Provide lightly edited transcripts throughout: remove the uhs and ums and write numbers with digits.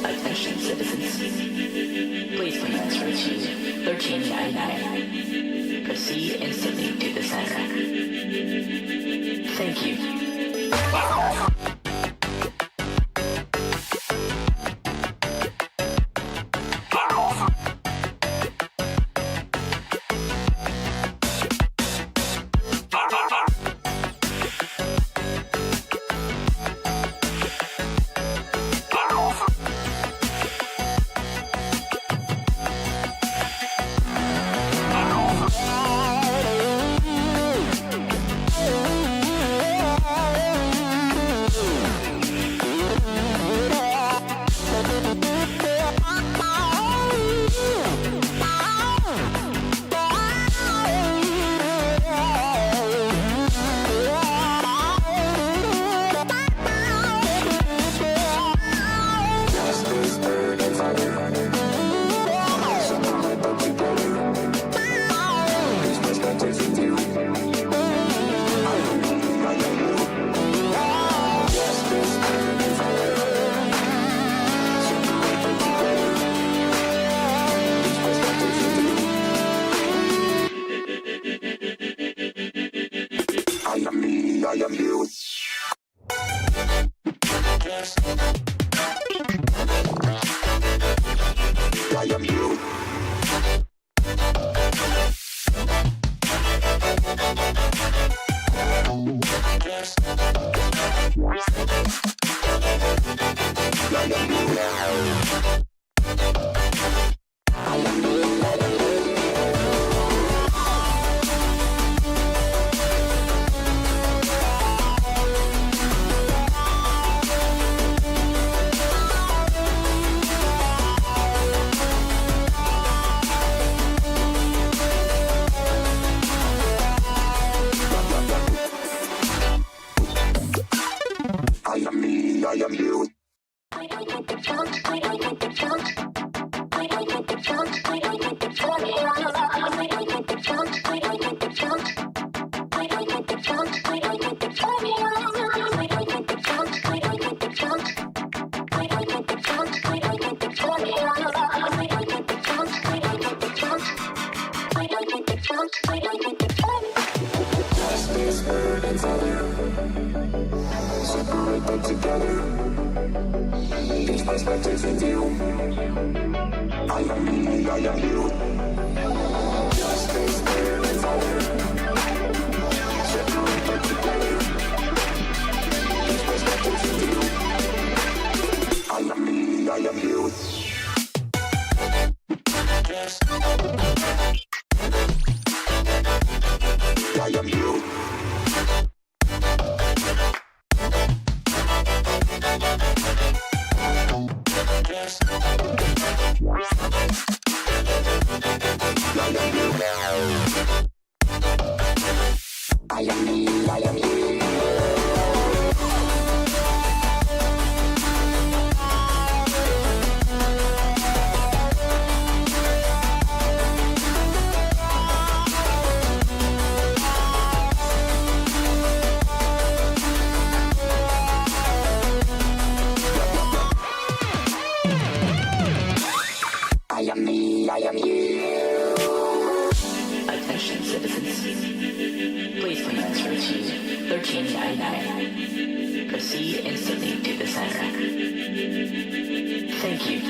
Attention citizens. Please commence from 1399. Proceed instantly to the center. Thank you. 1399. Proceed instantly to the center. Thank you.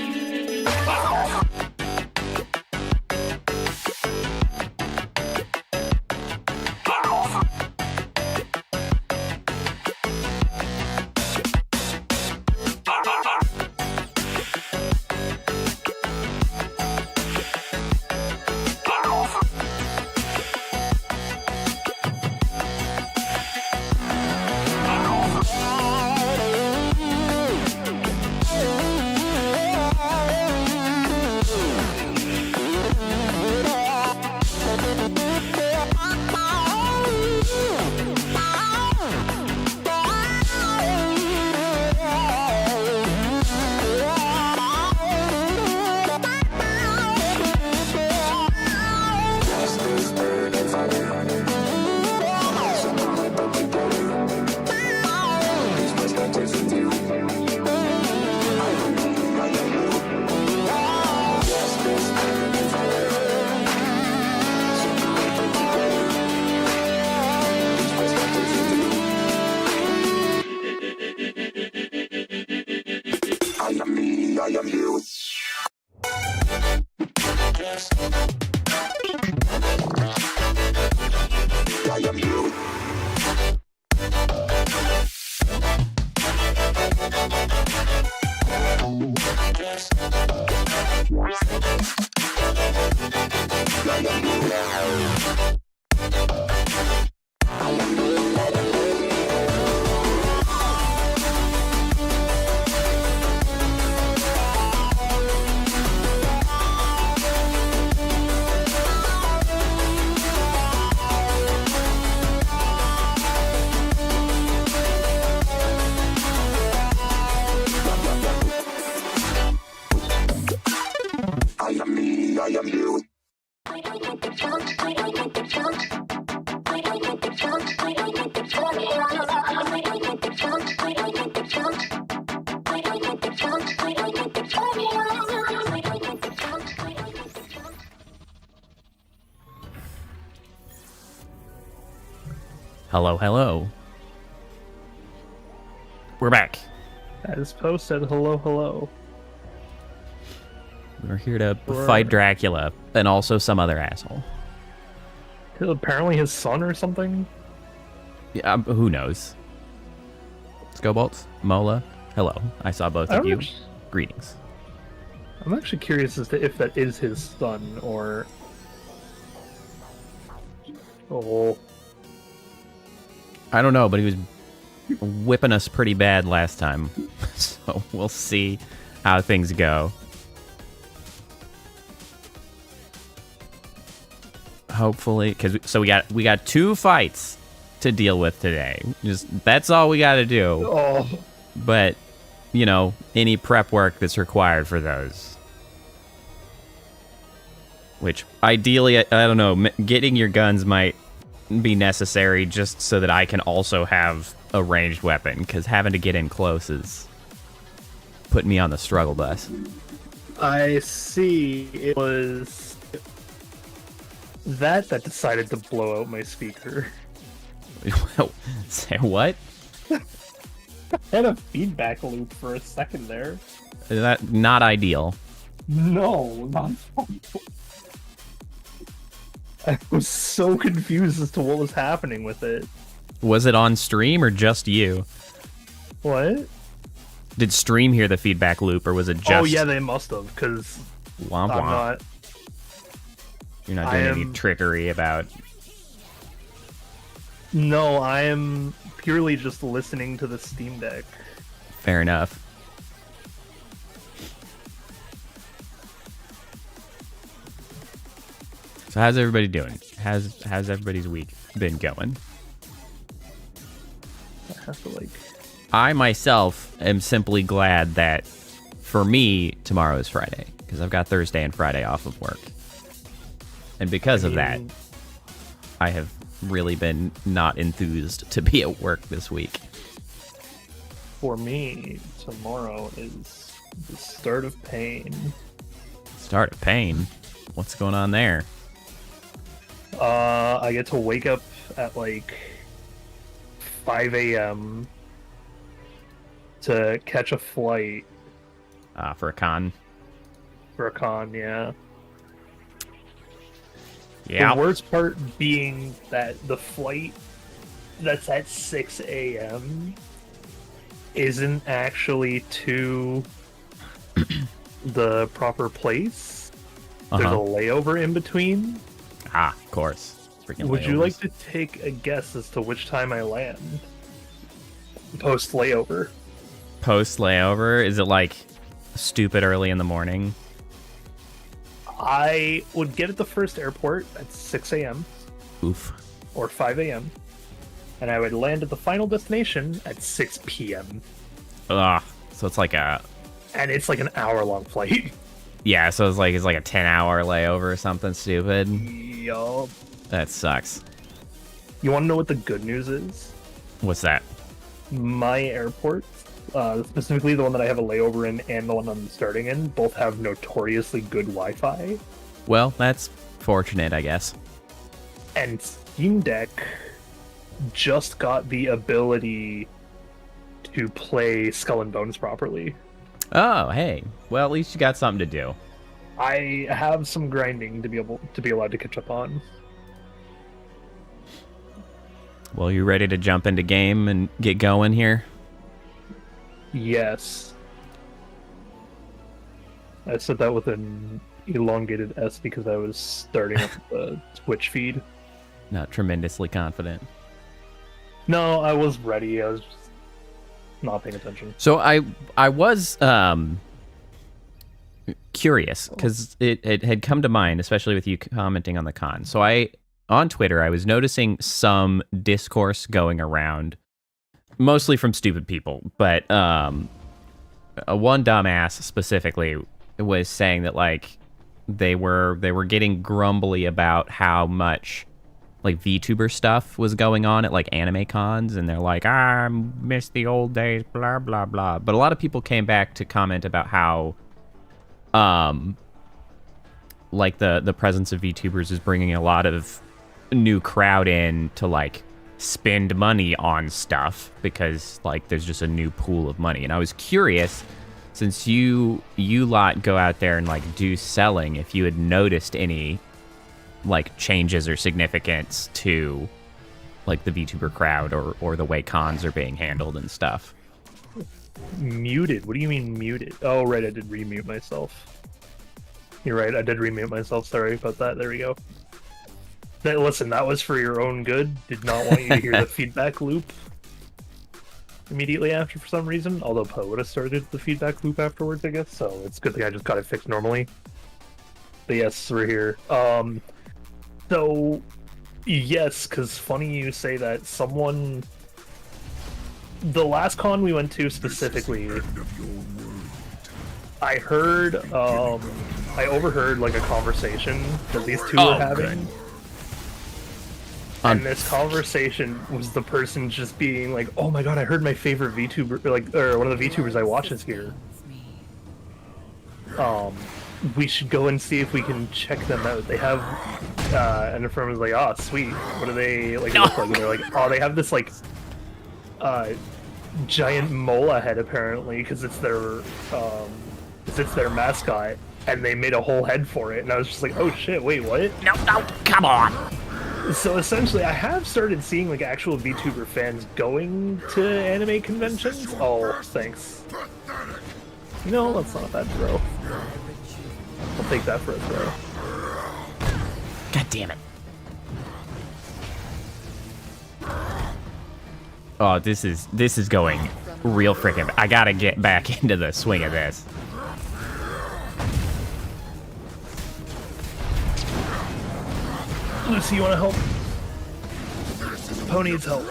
Hello, hello. We're back. As Poe said, hello, hello. We're here to fight Dracula and also some other asshole. Apparently his son or something? Yeah, who knows? Scobolts, Mola, hello. I saw both of you. Greetings. I'm actually curious as to if that is his son or... Oh... I don't know, but he was whipping us pretty bad last time. So we'll see how things go. Hopefully, because we got 2 fights to deal with today. That's all we got to do. Oh. But, you know, any prep work that's required for those. Which, ideally, I don't know, getting your guns might be necessary just so that I can also have a ranged weapon, because having to get in close is putting me on the struggle bus. I see. It was that decided to blow out my speaker. Say what? I had a feedback loop for a second there. Is that not ideal? No, not. I was so confused as to what was happening with it. Was it on stream or just you? What? Did stream hear the feedback loop, or was it just... Oh yeah, they must have, because womp womp. I'm not... You're not doing any trickery about... No, I am purely just listening to the Steam Deck. Fair enough. So how's everybody doing? How's everybody's week been going? I have to, like... I myself am simply glad that, for me, tomorrow is Friday, because I've got Thursday and Friday off of work. And because of that, I have really been not enthused to be at work this week. For me, tomorrow is the start of pain. Start of pain? What's going on there? I get to wake up at like 5 a.m. to catch a flight For a con. for a con, yeah. Yeah. The worst part being that the flight that's at 6 a.m. isn't actually to the proper place. There's a layover in between. Of course. Freaking Would you layovers. like to take a guess as to which time I land? Post layover. Post layover? Is it like stupid early in the morning? I would get at the first airport at 6 a.m. Oof. or 5 a.m. and I would land at the final destination at 6 p.m. Ugh. So it's like a... And it's like an hour-long flight. Yeah, so it's like a 10-hour layover or something stupid. Yup. That sucks. You want to know what the good news is? What's that? My airport, specifically the one that I have a layover in and the one I'm starting in, both have notoriously good Wi-Fi. Well, that's fortunate, I guess. And Steam Deck just got the ability to play Skull and Bones properly. Oh, hey. Well, at least you got something to do. I have some grinding to be allowed to catch up on. Well, you ready to jump into game and get going here? Yes. I said that with an elongated S because I was starting up the Twitch feed. Not tremendously confident. No, I was ready. I was just not paying attention. So I was curious because it had come to mind, especially with you commenting on the con. So on Twitter, I was noticing some discourse going around, mostly from stupid people, but one dumbass specifically was saying that like they were getting grumbly about how much like VTuber stuff was going on at like anime cons, and they're like, I miss the old days, blah blah blah. But a lot of people came back to comment about how like the presence of VTubers is bringing a lot of new crowd in to like spend money on stuff because like there's just a new pool of money. And I was curious, since you lot go out there and like do selling, if you had noticed any like changes or significance to like the VTuber crowd or the way cons are being handled and stuff. Muted? What do you mean muted? Oh, right, I did remute myself. You're right, I did remute myself. Sorry about that. There we go. Listen, that was for your own good. Did not want you to hear the feedback loop immediately after for some reason. Although Poe would have started the feedback loop afterwards, I guess. So it's a good thing I just got it fixed normally. But yes, we're here. So, yes, because funny you say that. Someone... The last con we went to specifically, I heard, I overheard like a conversation that these two were having. Good. And this conversation was the person just being like, "Oh my god, I heard my favorite VTuber, or one of the VTubers I watch is here. We should go and see if we can check them out. They have," and the friend was like, "Oh, sweet. What do they like look like?" And they're like, "Oh, they have this like, giant mola head apparently because it's their mascot, and they made a whole head for it." And I was just like, "Oh shit, wait, what?" No, come on. So essentially, I have started seeing like actual VTuber fans going to anime conventions. Oh, thanks. No, that's not a bad throw. I'll take that for a throw. God damn it. Oh, this is going real freaking. I gotta get back into the swing of this. Lucy, you want to help? Poe needs help.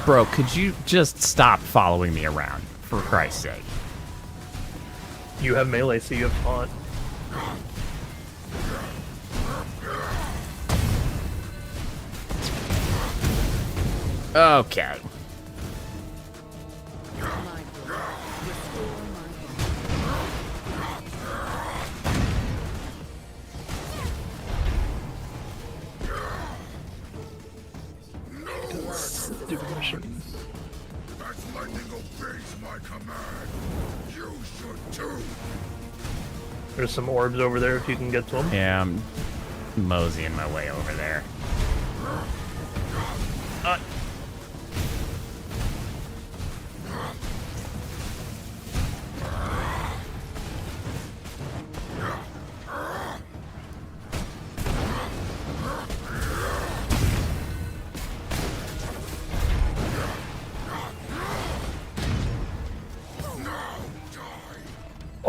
Bro, could you just stop following me around, for Christ's sake? You have melee, so you have taunt. Okay. missions. As lightning obeys my command, you should too. There's some orbs over there if you can get to them. Yeah, I'm moseying my way over there.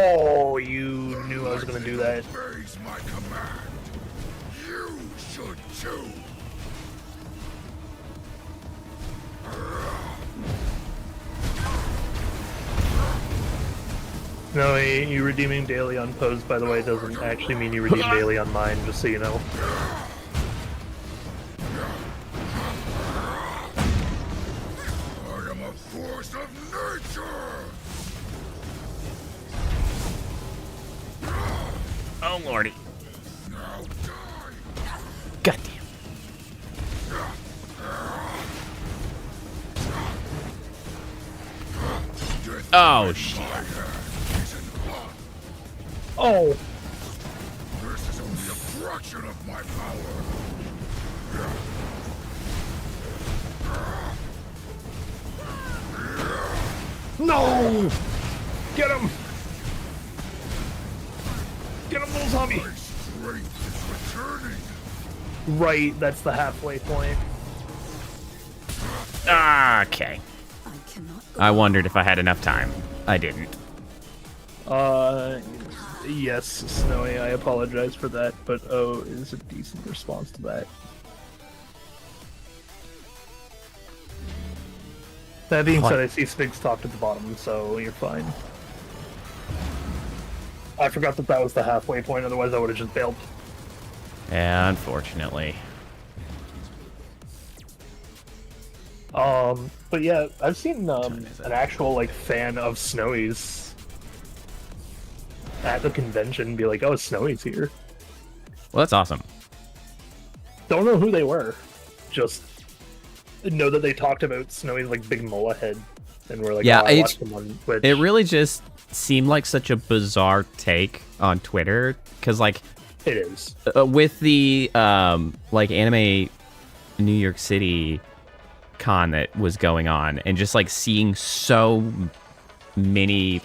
Oh, you knew I was gonna do that. Obeys my command, you should too. No, you redeeming daily on pose, by the way, doesn't actually mean you redeem daily on mine, just so you know. I am a force of nature. Oh, lordy. Now die. Goddamn. Oh, shit. Oh! This is only a fraction of my power. No! Get him! Get him, little zombie! My strength is returning. Right, that's the halfway point. Okay. I wondered if I had enough time. I didn't. Yes, Snowy, I apologize for that, but O is a decent response to that. That being said, I see Spig's talked at the bottom, so you're fine. I forgot that that was the halfway point, otherwise I would have just bailed. Yeah, unfortunately. But yeah, I've seen an actual like fan of Snowy's at the convention be like, "Oh, Snowy's here." Well, that's awesome. Don't know who they were, just know that they talked about Snowy's like big mullah head, and we're like, Yeah, "Oh, I watched them on Twitch." It really just seemed like such a bizarre take on Twitter, because like It is. with the like anime New York City con that was going on, and just like seeing so many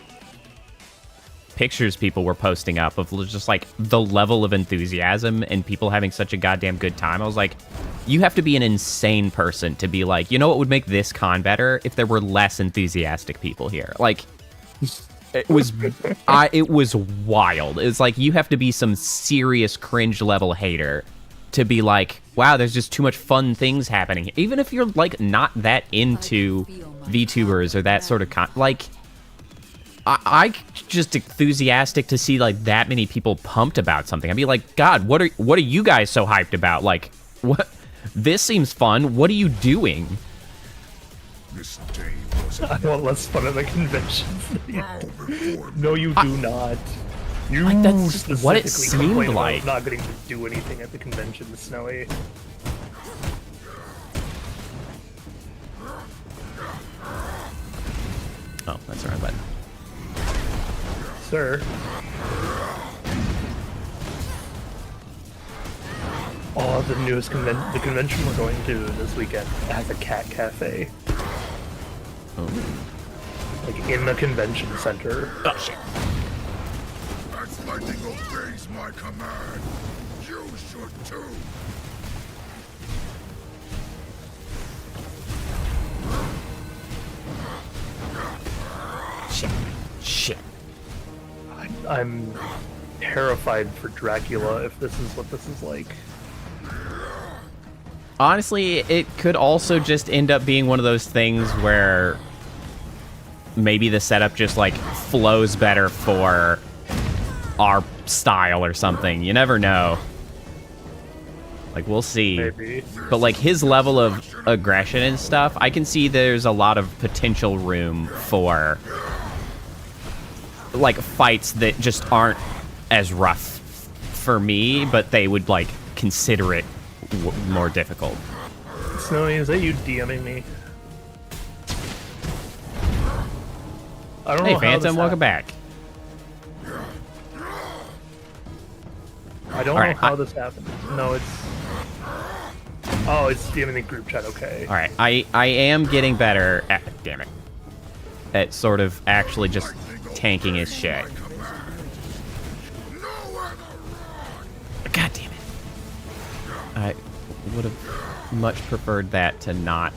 pictures people were posting up of just like the level of enthusiasm and people having such a goddamn good time. I was like, you have to be an insane person to be like, you know what would make this con better if there were less enthusiastic people here. Like, it was it was wild. It's like you have to be some serious cringe level hater to be like, wow, there's just too much fun things happening. Even if you're like not that into VTubers or that sort of like, I just enthusiastic to see like that many people pumped about something. I'd be like, God, what are you guys so hyped about? Like, what? This seems fun. What are you doing? This day was I want less fun at the conventions. No, you do not. You Like, that's just what it specifically seemed complain about like. not getting to do anything at the convention, Snowy. Oh, that's the right button. Sir. Oh, the newest the convention we're going to this weekend has a cat cafe. Oh. Like in the convention center. Oh shit. as lightning obeys my command, you should too. Shit. I'm terrified for Dracula if this is what this is like. Honestly, it could also just end up being one of those things where maybe the setup just like flows better for our style or something. You never know. Like, we'll see. Maybe. But like his level of aggression and stuff, I can see there's a lot of potential room for like fights that just aren't as rough for me, but they would like consider it more difficult. Snowy, is that you DMing me? I don't Hey, know how this Phantom, welcome happened. back. I don't know how this happened. No, it's... Oh, it's in the group chat, okay. All right, I am getting better at... Damn it. At sort of actually just tanking his shit. God damn it. I would have much preferred that to not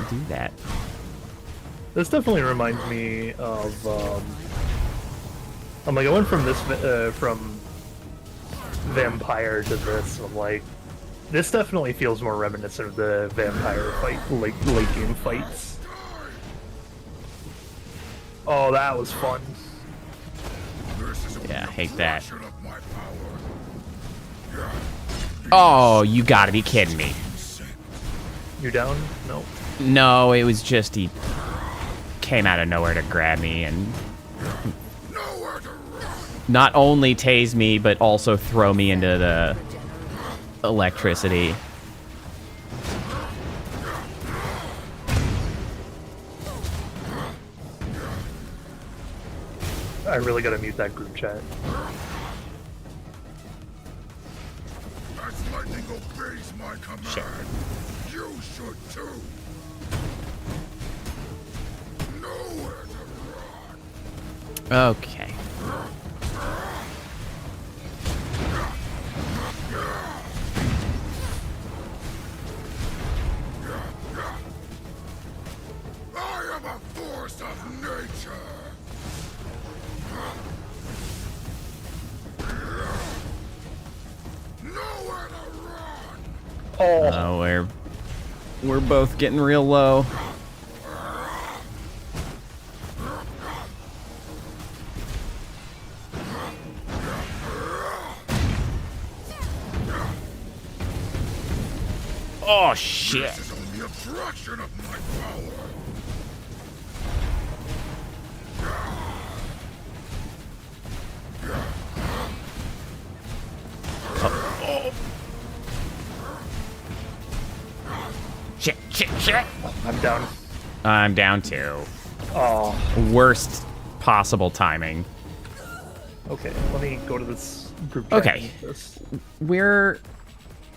do that. This definitely reminds me of, I'm like, I went from this, from vampire to this, I'm like, this definitely feels more reminiscent of the vampire fight, late game fights. Oh, that was fun. Yeah, I hate that. Oh, you gotta be kidding me. You down? No. No, it was just he came out of nowhere to grab me and not only tase me, but also throw me into the electricity. I really gotta mute that group chat. As lightning obeys my command, you should too. Nowhere to run. Okay. I am a force of nature. Nowhere to run. Oh, We're both getting real low. Oh shit. This is only a fraction of my power. Shit. I'm down. I'm down too. Oh, Worst possible timing. okay. Let me go to this group chat. Okay. and mute this. We're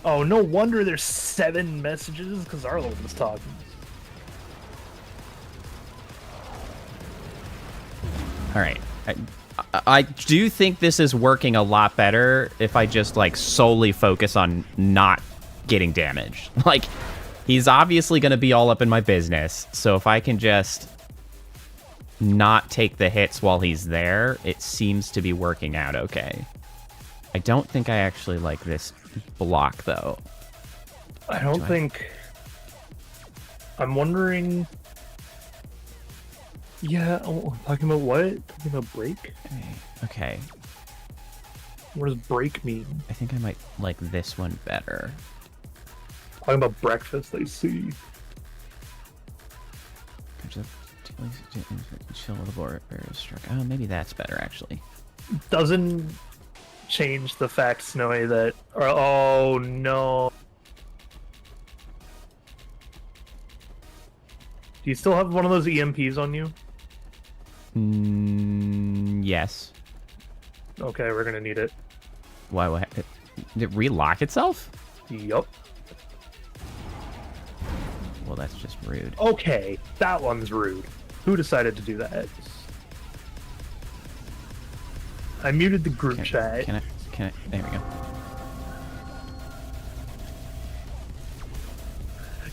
Oh, no wonder there's 7 messages, because Arlo was talking. all right. I do think this is working a lot better if I just like solely focus on not getting damaged. Like, he's obviously going to be all up in my business, so if I can just not take the hits while he's there, it seems to be working out okay. I don't think I actually like this block, though. I don't think... I'm wondering... Yeah, oh, talking about what? Talking about break? Okay. What does break mean? I think I might like this one better. Talking about breakfast, I see. Chill with the board. Oh, maybe that's better, actually. Doesn't change the fact, Snowy, that... Oh, no. Do you still have one of those EMPs on you? Yes. Okay, we're gonna need it. Why? Did it relock itself? Yup. Well, that's just rude. Okay, that one's rude. Who decided to do that? I muted the group chat. Can I? There we go.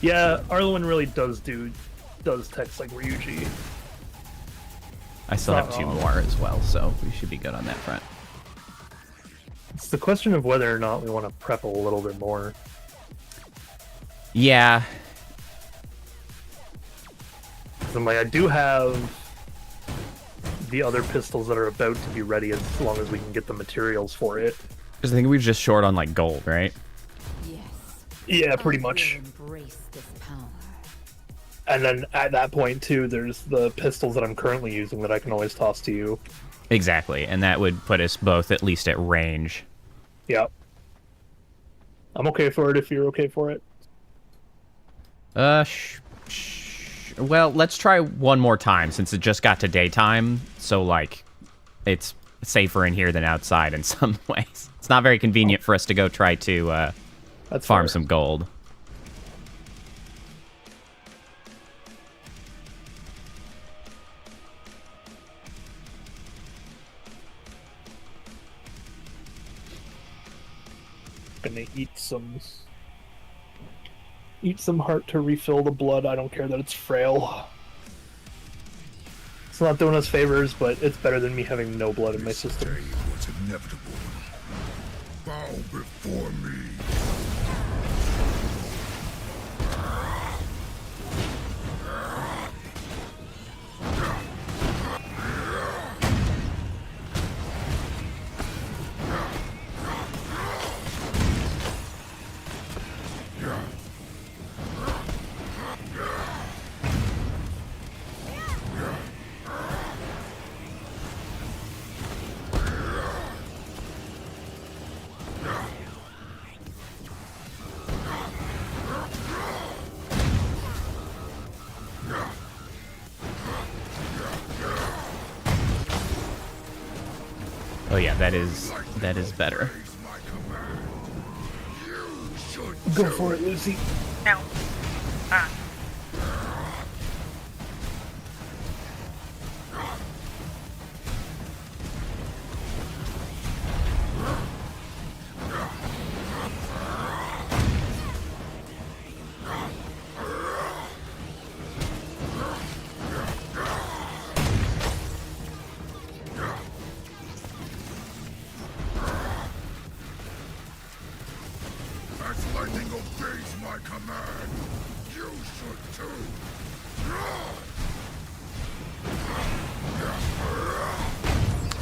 Yeah, Arlen really does text like Ryuji. I still have Not 2 wrong. more as well, so we should be good on that front. It's the question of whether or not we want to prep a little bit more. Yeah. So I do have the other pistols that are about to be ready as long as we can get the materials for it. Because I think we're just short on like gold, right? Yes. Yeah, pretty much. Embrace this power. And then at that point too, there's the pistols that I'm currently using that I can always toss to you. Exactly, and that would put us both at least at range. Yep. I'm okay for it if you're okay for it. Well, let's try one more time since it just got to daytime. So, like, it's safer in here than outside in some ways. It's not very convenient for us to go try to farm some gold. Gonna eat some heart to refill the blood. I don't care that it's frail. It's not doing us favors, but it's better than me having no blood in my system. Day was inevitable. Bow before me. Oh yeah, that is better. Go for it, Lucy. Ow. Ah. As lightning obeys my command, you should too.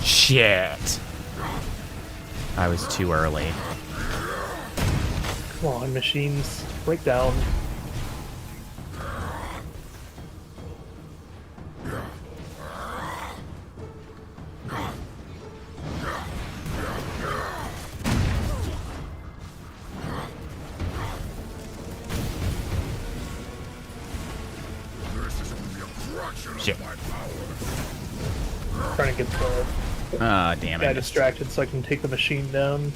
Shit. I was too early. Come on, machines. Break down. This is only a fraction Shit. of my power. Trying to get the Ah, damn guy it. distracted so I can take the machine down.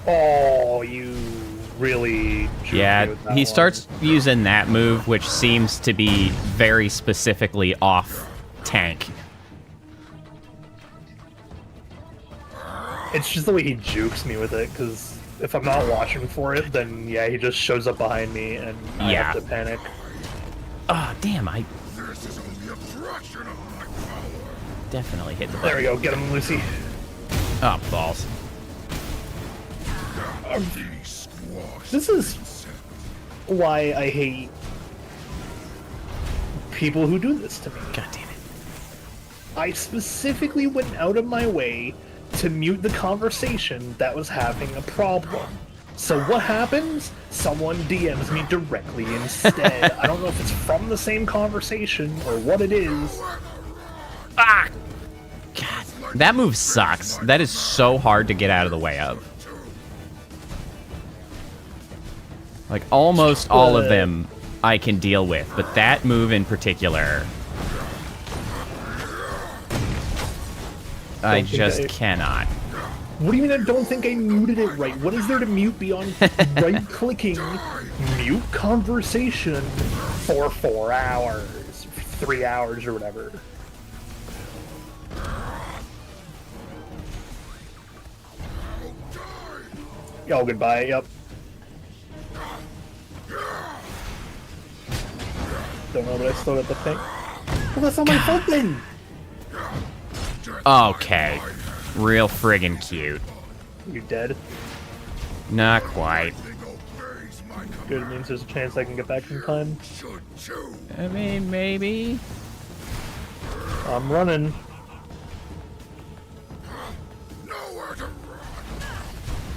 Oh, you really... jerked me Yeah, with that he one. starts using that move, which seems to be very specifically off tank. It's just the way he jukes me with it, because if I'm not watching for it, then yeah, he just shows up behind me and I Yeah. have to panic. Ah, damn, I This is only a fraction of my power. definitely hit the There button. we go, get him, Lucy. Oh, balls. These squaws. This is why I hate people who do this to me. God damn it. I specifically went out of my way to mute the conversation that was having a problem. So what happens? Someone DMs me directly instead. I don't know if it's from the same conversation or what it is. Ah! God, that move sucks. That is so hard to get out of the way of. Like, almost all of them I can deal with, but that move in particular, I Don't think just cannot. What do you mean I don't think I muted it right? What is there to mute beyond right-clicking mute conversation for 4 hours, 3 hours, or whatever? Oh, goodbye, yep. Don't know, but I still got the thing. Well, that's not my fault then! Okay. Real friggin' cute. You dead? Not quite. Obeys my command. Good, it means there's a chance I can get back in time. Should too. I mean, maybe. I'm running. Nowhere to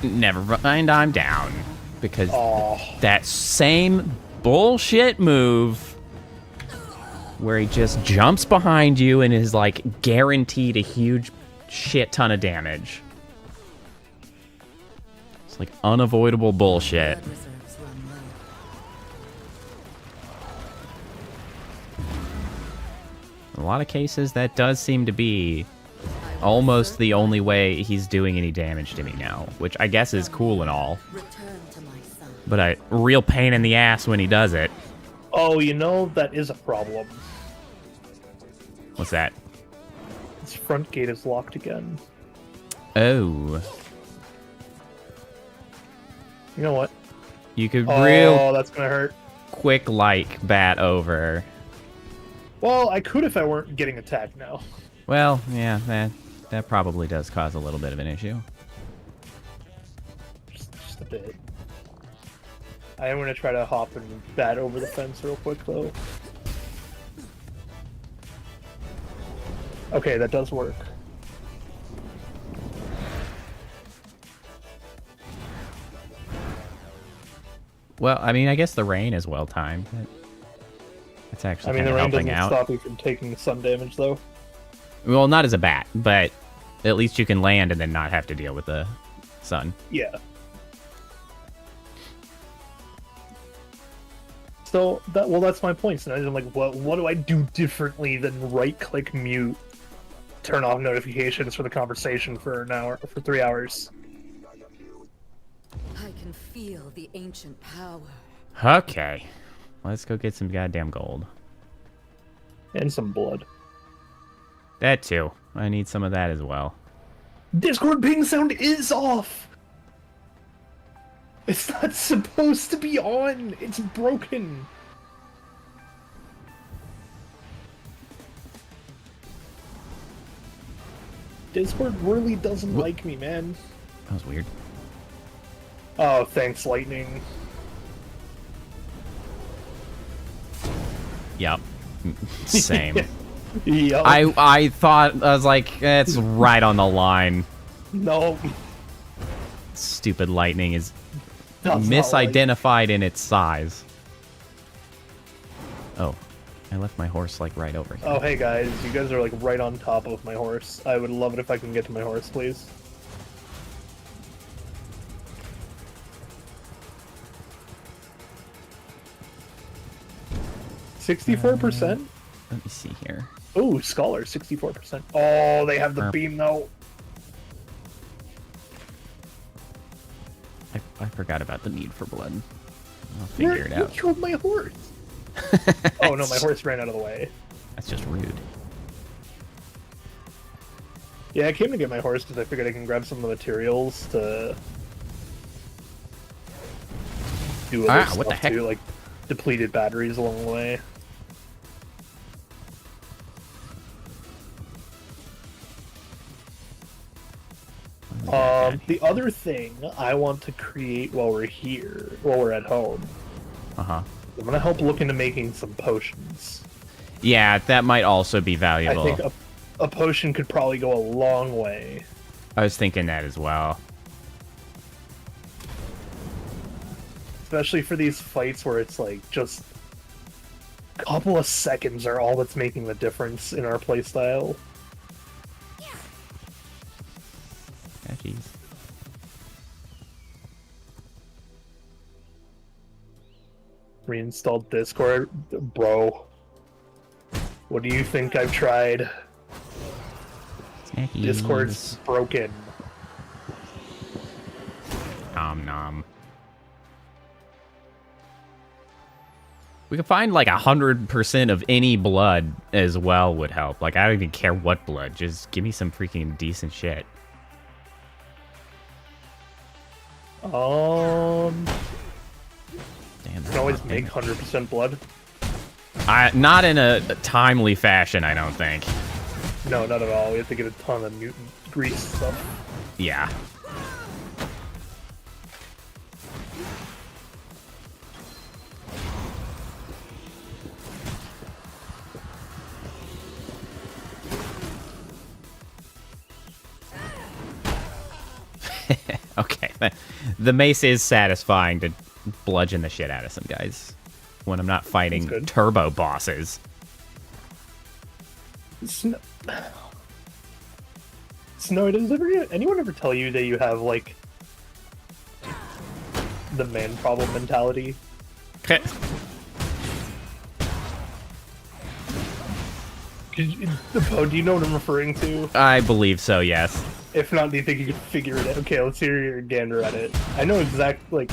run. Never mind, I'm down. Because Oh, that same bullshit move where he just jumps behind you and is like guaranteed a huge shit ton of damage. like unavoidable bullshit. Blood reserves run low. In a lot of cases, that does seem to be I will almost assert the only way he's doing any damage to me now, which I guess is cool and all, return to my son. but a real pain in the ass when he does it. Oh, you know, that is a problem. What's that? This front gate is locked again. Oh, You know what? you could Oh, real that's gonna hurt. quick like bat over. Well, I could if I weren't getting attacked now. Well, yeah, that probably does cause a little bit of an issue. Just a bit. I am gonna try to hop and bat over the fence real quick, though. Okay, that does work. Well, I mean, I guess the rain is well timed. It's I actually mean, kind the of rain helping doesn't out. stop you from taking sun damage, though. Well, not as a bat, but at least you can land and then not have to deal with the sun. Yeah. So that's my point. So now I'm like, what do I do differently than right-click mute, turn off notifications for the conversation for an hour, for 3 hours? I can feel the ancient power. Okay. Let's go get some goddamn gold. And some blood. That too. I need some of that as well. Discord ping sound is off! It's not supposed to be on! It's broken! Discord really doesn't like me, man. That was weird. Oh, thanks, Lightning. Yep. Same. Yup. I thought, I was like, it's right on the line. No. Stupid lightning is That's not like- misidentified in its size. Oh, I left my horse like right over here. Oh, hey guys, you guys are like right on top of my horse. I would love it if I can get to my horse, please. $64%? Let me see here. Ooh, Scholar, 64%. Oh, they have the Erp. beam though. I forgot about the need for blood. I'll figure it You out. killed my horse. Oh no, my horse ran out of the way. That's just rude. Yeah, I came to get my horse because I figured I can grab some of the materials to do other stuff what the heck? too, like depleted batteries along the way. The other thing I want to create while we're here, while we're at home, Uh-huh. I'm gonna help look into making some potions. Yeah, that might also be I valuable. think a potion could probably go a long way. I was thinking that as well. Especially for these fights where it's like just a couple of seconds are all that's making the difference in our playstyle. Oh, jeez. Reinstalled Discord. Bro. What do you think I've tried? Snackies. Discord's broken. Nom nom. We could find like 100% of any blood as well would help. Like, I don't even care what blood. Just give me some freaking decent shit. Damn, Damn, you can always make 100% blood. not in a timely fashion, I don't think. No, not at all. We have to get a ton of mutant grease stuff. Yeah. Okay. The mace is satisfying to bludgeon the shit out of some guys when I'm not fighting That's good. turbo bosses. Snow, does anyone ever tell you that you have like the man problem mentality. Okay. Oh, do you know what I'm referring to? I believe so, yes. If not, do you think you could figure it out? Okay, let's hear your gander at it. I know exactly, like...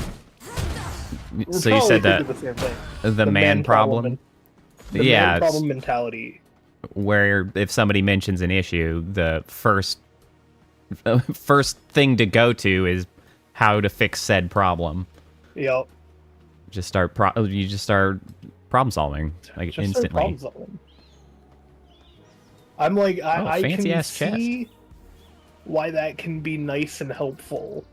we're So you said probably that thinking the same thing. the man problem? The Yeah, man it's- problem mentality. where if somebody mentions an issue, the first thing to go to is how to fix said problem. Yep. Just start you just start problem solving like Just instantly. problem solving. I'm like, I fancy can ass chest. see why that can be nice and helpful.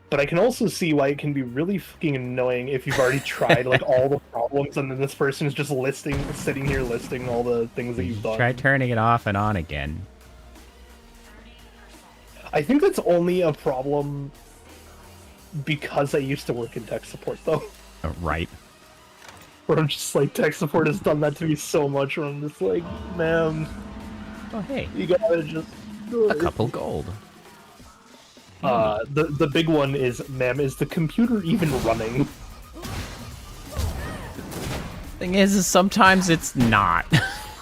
But I can also see why it can be really fucking annoying if you've already tried like all the problems and then this person is just sitting here listing all the things that you've done. Try turning it off and on again. I think that's only a problem because I used to work in tech support though. Right. Where I'm just like, tech support has done that to me so much where I'm just like, man, Oh hey, you gotta just do a it. couple gold. The big one is, ma'am, is the computer even running? Thing is sometimes it's not.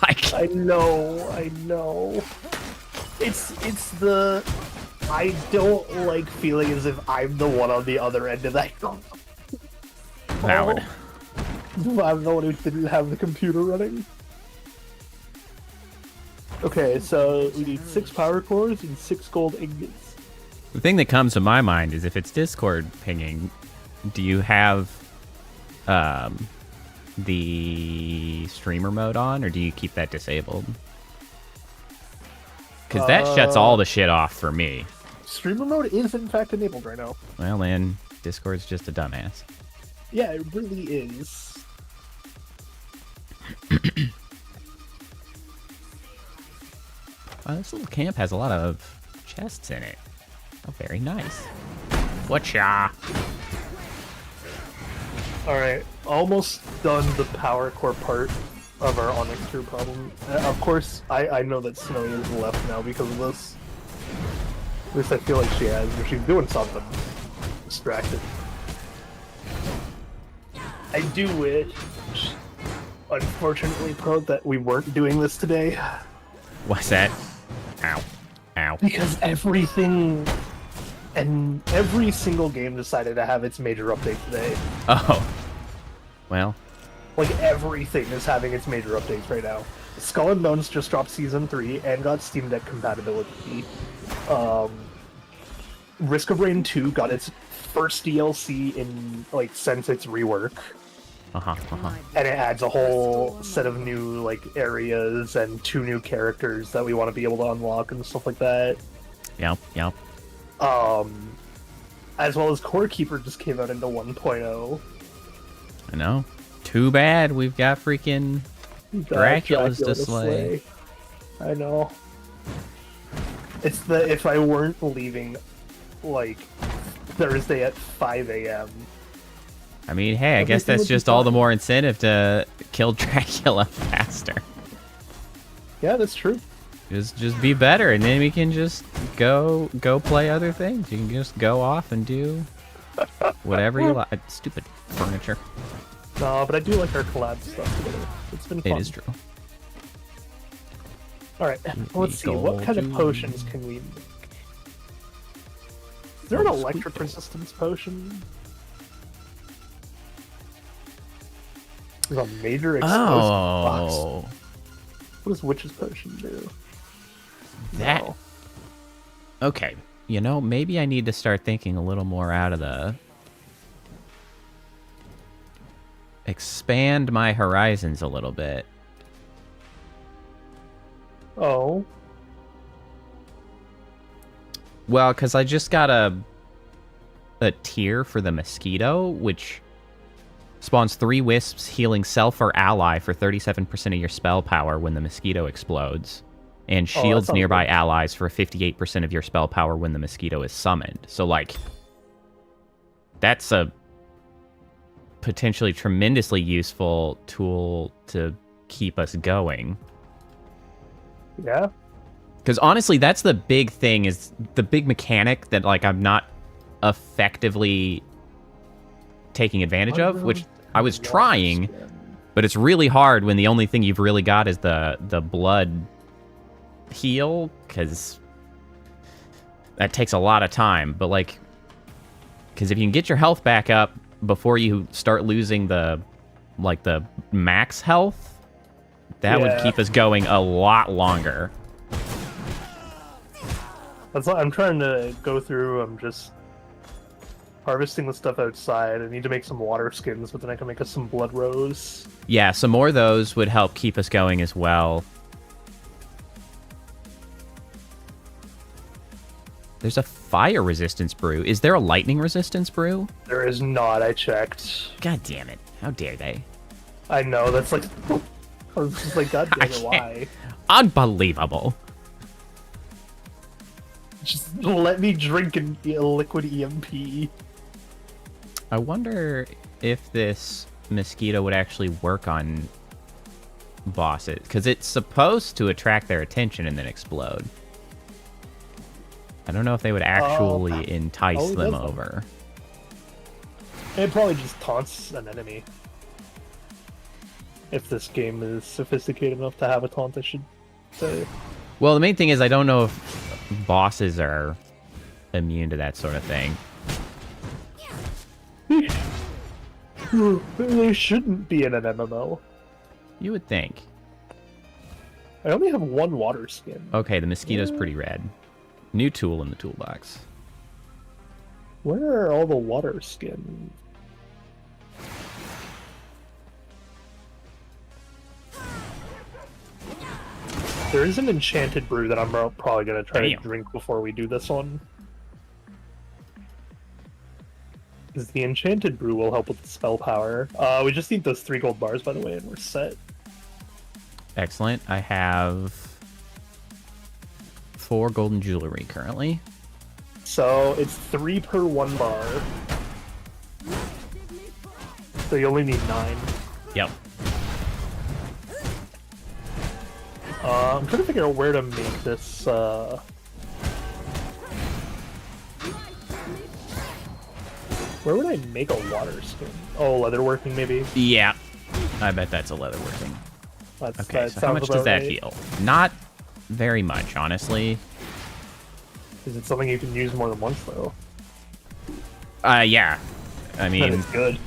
Like I know. It's the... I don't like feeling as if I'm the one on the other end of that. valid. I'm the one who didn't have the computer running. Okay, so we need 6 power cores and 6 gold ingots. The thing that comes to my mind is if it's Discord pinging, do you have the streamer mode on, or do you keep that disabled? Because that shuts all the shit off for me. Streamer mode is in fact enabled right now. Well, then Discord's just a dumbass. Yeah, it really is. Wow, this little camp has a lot of chests in it. Oh, very nice. Whatcha? Alright, almost done the power core part of our Onyx True problem. Of course, I know that Snowy is left now because of this. At least I feel like she has, or she's doing something. Distracted. I do wish, unfortunately, Pro, that we weren't doing this today. What's that? Ow. Ow. Because everything and every single game decided to have its major update today. Oh. Well, Like, everything is having its major updates right now. Skull and Bones just dropped Season 3 and got Steam Deck compatibility. Risk of Rain 2 got its first DLC in, like, since its rework. And it adds a whole set of new, like, areas and 2 new characters that we want to be able to unlock and stuff like that. Yep. As well as Core Keeper just came out into 1.0. I know. Too bad we've got freaking Dracula's to slay. I know. It's the if I weren't leaving, like, Thursday at 5 a.m. I mean, hey, I guess Everything that's would be just all the fine. more incentive to kill Dracula faster. Yeah, that's true. Just be better, and then we can just go play other things. You can just go off and do whatever you like. Stupid furniture. No, but I do like our collab stuff together. It's been fun. It is true. Alright, let's see. What kind of potions can we make? Is there an electric resistance potion? There's a major explosive box. Oh, What does Witch's Potion do? that. No. Okay, you know, maybe I need to start thinking a little more out of the... Expand my horizons a little bit. Oh. Well, because I just got a tier for the mosquito, which spawns 3 wisps, healing self or ally for 37% of your spell power when the mosquito explodes, and shields sounds nearby good. allies for 58% of your spell power when the mosquito is summoned. So, like, that's a potentially tremendously useful tool to keep us going. Yeah? Because honestly, that's the big thing, is the big mechanic that, like, I'm not effectively taking advantage of, which I was trying, but it's really hard when the only thing you've really got is the blood heal, because that takes a lot of time. But like, because if you can get your health back up before you start losing the max health, that would keep us going a lot longer. That's what I'm trying to go through. I'm just harvesting the stuff outside. I need to make some water skins, but then I can make us some blood rose. Yeah, some more of those would help keep us going as well. There's a fire resistance brew. Is there a lightning resistance brew? There is not. I checked. God damn it. How dare they? I know. That's like... I was just like, God damn it, why? Unbelievable. Just let me drink a liquid EMP. I wonder if this mosquito would actually work on bosses, because it's supposed to attract their attention and then explode. I don't know if they would actually entice them over. It probably just taunts an enemy. If this game is sophisticated enough to have a taunt, I should say. Well, the main thing is I don't know if bosses are immune to that sort of thing. They shouldn't be in an MMO. You would think. I only have one water skin. Okay, the mosquito's pretty red. New tool in the toolbox. Where are all the water skins? There is an enchanted brew that I'm probably going to try to drink before we do this one. Because the enchanted brew will help with the spell power. We just need those 3 gold bars, by the way, and we're set. Excellent. I have 4 golden jewelry currently. So it's 3 per 1 bar. So you only need 9. Yep. I'm trying to figure out where to make this, Where would I make a water skin? Oh, leatherworking, maybe? Yeah. I bet that's a leatherworking. Okay, that so how much does that heal? Not very much, honestly. Is it something you can use more than once, though? Yeah. I Then mean... it's good.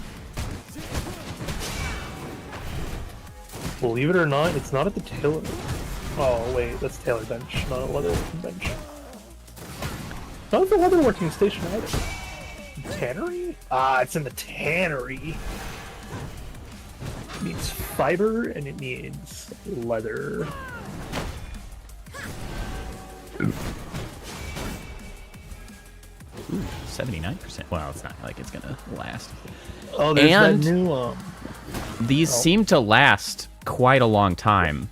Believe it or not, it's not at the tailor. Oh, wait, that's tailor bench, not a leatherworking bench. Not at the leatherworking station either. Tannery? Ah, it's in the tannery. It needs fiber and it needs leather. Ooh, 79%. Well, it's not like it's gonna last. Oh, there's and that new, these seem to last quite a long time.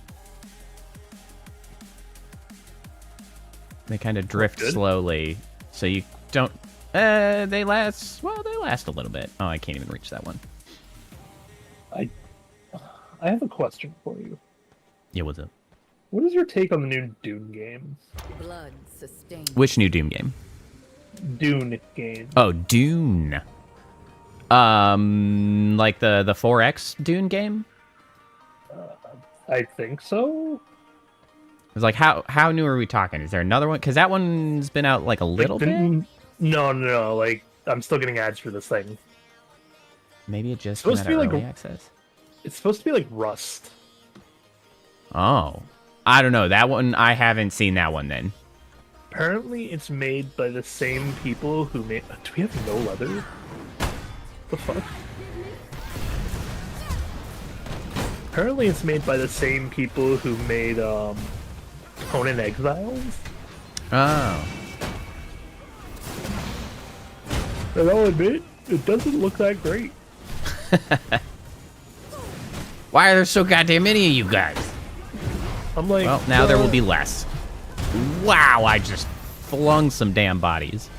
They kind of drift slowly, so you don't... they last... Well, they last a little bit. Oh, I can't even reach that one. I have a question for you. Yeah, what's up? What is your take on the new Dune game? Blood sustained. Which new Doom game? Dune game. Oh, Dune. Like the 4X Dune game? I think so. It's like, how new are we talking? Is there another one? Because that one's been out like a little bit? No. Like, I'm still getting ads for this thing. Maybe it just came out of early access? It's supposed to be like Rust. Oh. I don't know. That one, I haven't seen that one then. Apparently, it's made by the same people who made... Do we have no leather? The fuck? Apparently, it's made by the same people who made, Conan Exiles. Oh. And I'll admit, it doesn't look that great. Why are there so goddamn many of you guys? I'm like... Well, now there will be less. Wow, I just flung some damn bodies.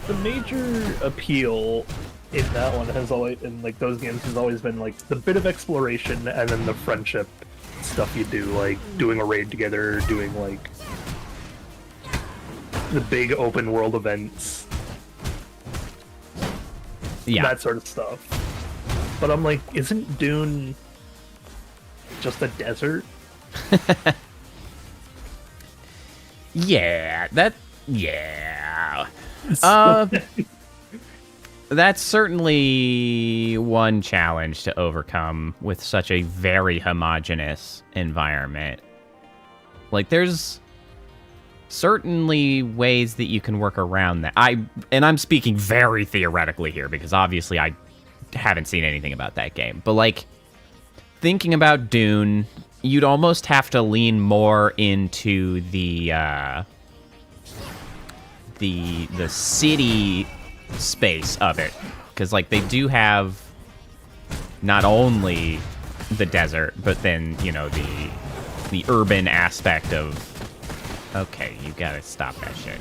The major appeal in that one has always, in like those games, has always been like the bit of exploration and then the friendship stuff you do, like doing a raid together, doing like the big open world events. Yeah. that sort of stuff. But I'm like, isn't Dune just a desert? Yeah, yeah. That's certainly one challenge to overcome with such a very homogeneous environment. Like, there's certainly ways that you can work around that. I'm speaking very theoretically here, because obviously I haven't seen anything about that game. But, like, thinking about Dune, you'd almost have to lean more into the city space of it, because like they do have not only the desert, but then, you know, the urban aspect of. Okay, you gotta stop that shit.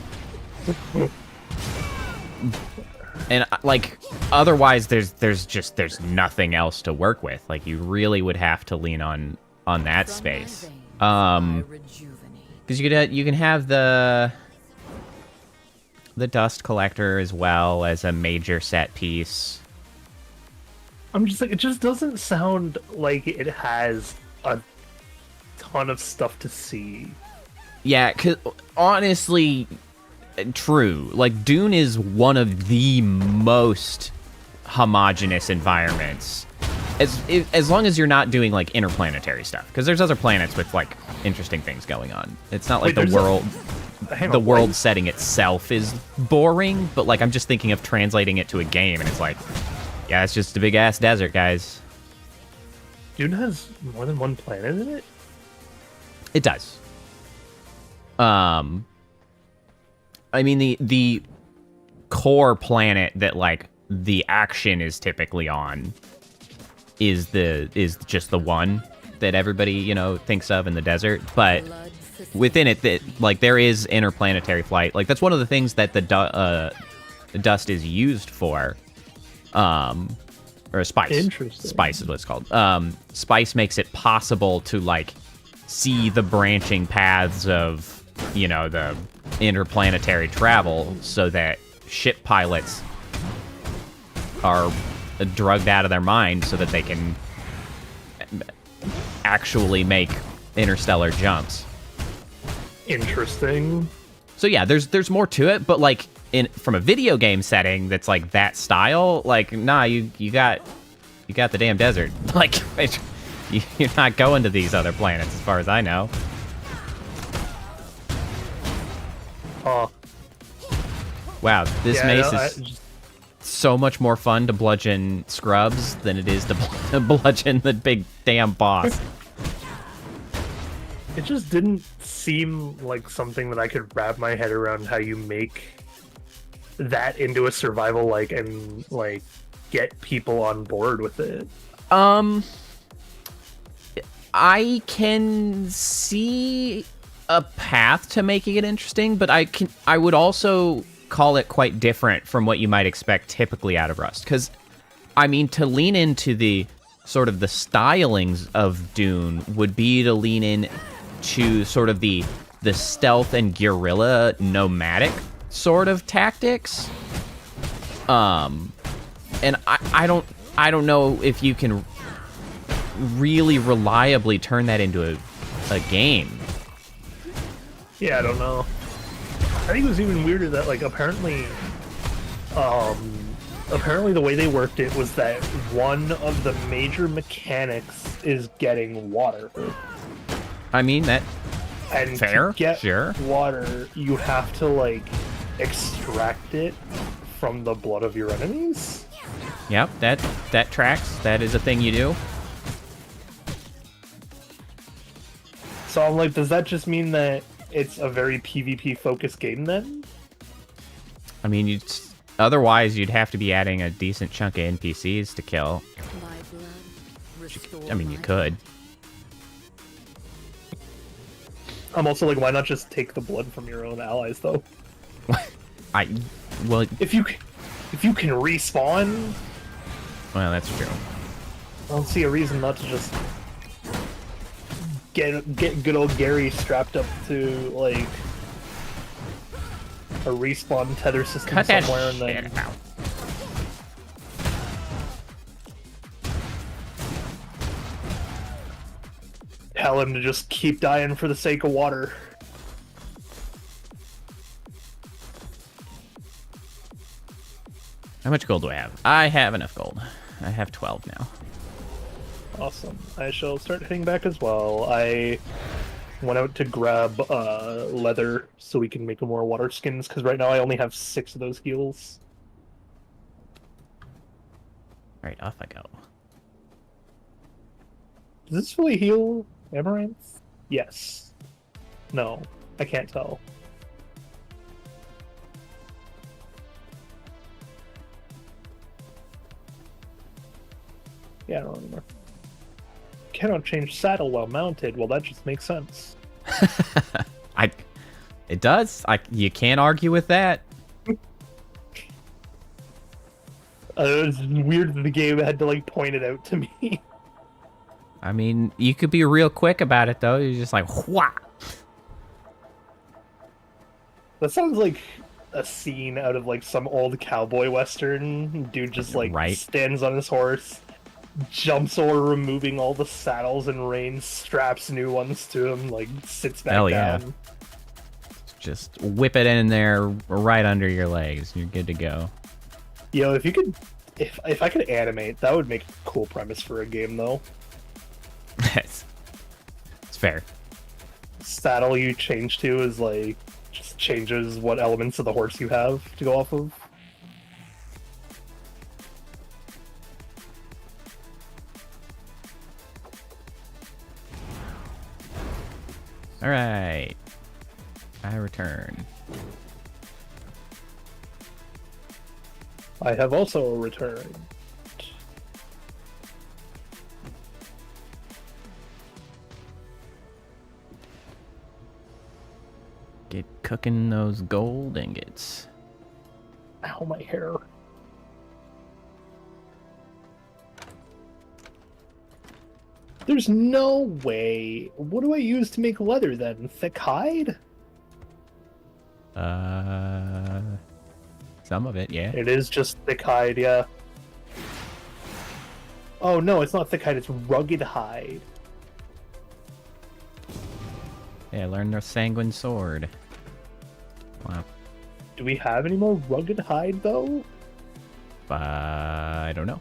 And like, otherwise there's nothing else to work with. Like, you really would have to lean on that space. Because you can have the dust collector as well as a major set piece. I'm just like, it just doesn't sound like it has a ton of stuff to see. Yeah, 'cause honestly, true. Like, Dune is one of the most homogenous environments. As long as you're not doing, like, interplanetary stuff. Because there's other planets with, like, interesting things going on. It's not like Wait, the world setting itself is boring, but, like, I'm just thinking of translating it to a game, and it's like, yeah, it's just a big-ass desert, guys. Dune has more than one planet in it? It does. I mean, the core planet that, like, the action is typically on is just the one that everybody, you know, thinks of in the desert. But within it, that, like, there is interplanetary flight. Like, that's one of the things that the dust is used for. Or spice. Interesting. Spice is what it's called. Spice makes it possible to, like, see the branching paths of, you know, the interplanetary travel, so that ship pilots are drugged out of their mind so that they can actually make interstellar jumps. Interesting. So yeah, there's more to it, but like from a video game setting that's like that style, like, nah, you got the damn desert. Like, you're not going to these other planets as far as I know. Wow, this mace is so much more fun to bludgeon scrubs than it is to bludgeon the big damn boss. It just didn't seem like something that I could wrap my head around, how you make that into a survival, like, and like get people on board with it. I can see a path to making it interesting, but I would also call it quite different from what you might expect typically out of Rust. Because, I mean, to lean into the sort of the stylings of Dune would be to lean in to sort of the stealth and guerrilla nomadic sort of tactics. And I don't know if you can really reliably turn that into a game. Yeah, I don't know. I think it was even weirder that, like, apparently the way they worked it was that one of the major mechanics is getting water. I mean, that And fair, to get sure. water, you have to, like, extract it from the blood of your enemies. Yep, that tracks. That is a thing you do. So I'm like, does that just mean that it's a very PvP-focused game then? I mean, otherwise you'd have to be adding a decent chunk of NPCs to kill. I mean, you could. I'm also like, why not just take the blood from your own allies, though? Well, If you can respawn, well, that's true. I don't see a reason not to just get good old Gary strapped up to, like, a respawn tether system Cut that somewhere, and shit then out. tell him to just keep dying for the sake of water. How much gold do I have? I have enough gold. I have 12 now. Awesome. I shall start heading back as well. I went out to grab leather so we can make more water skins, because right now I only have 6 of those heals. Alright, off I go. Does this really heal Amaranth? Yes. No. I can't tell. Yeah, I don't anymore. Cannot change saddle while mounted. Well, that just makes sense. It does. You can't argue with that. It's weird that the game had to like point it out to me. I mean, you could be real quick about it though. You're just like, wha. That sounds like a scene out of like some old cowboy western. Dude just like stands on his horse, jumps over, removing all the saddles and reins, straps new ones to him, like sits back Hell down. yeah. Just whip it in there right under your legs. You're good to go. Yo, if you could, if I could animate, that would make a cool premise for a game though. It's fair. Saddle you change to is like just changes what elements of the horse you have to go off of. All right, I return. I have also returned. Get cooking those gold ingots. Ow, my hair. There's no way. What do I use to make leather then? Thick hide? Some of it, yeah. It is just thick hide, yeah. Oh no, it's not thick hide, it's rugged hide. Yeah, learn the sanguine sword. Wow. Do we have any more rugged hide though? I don't know.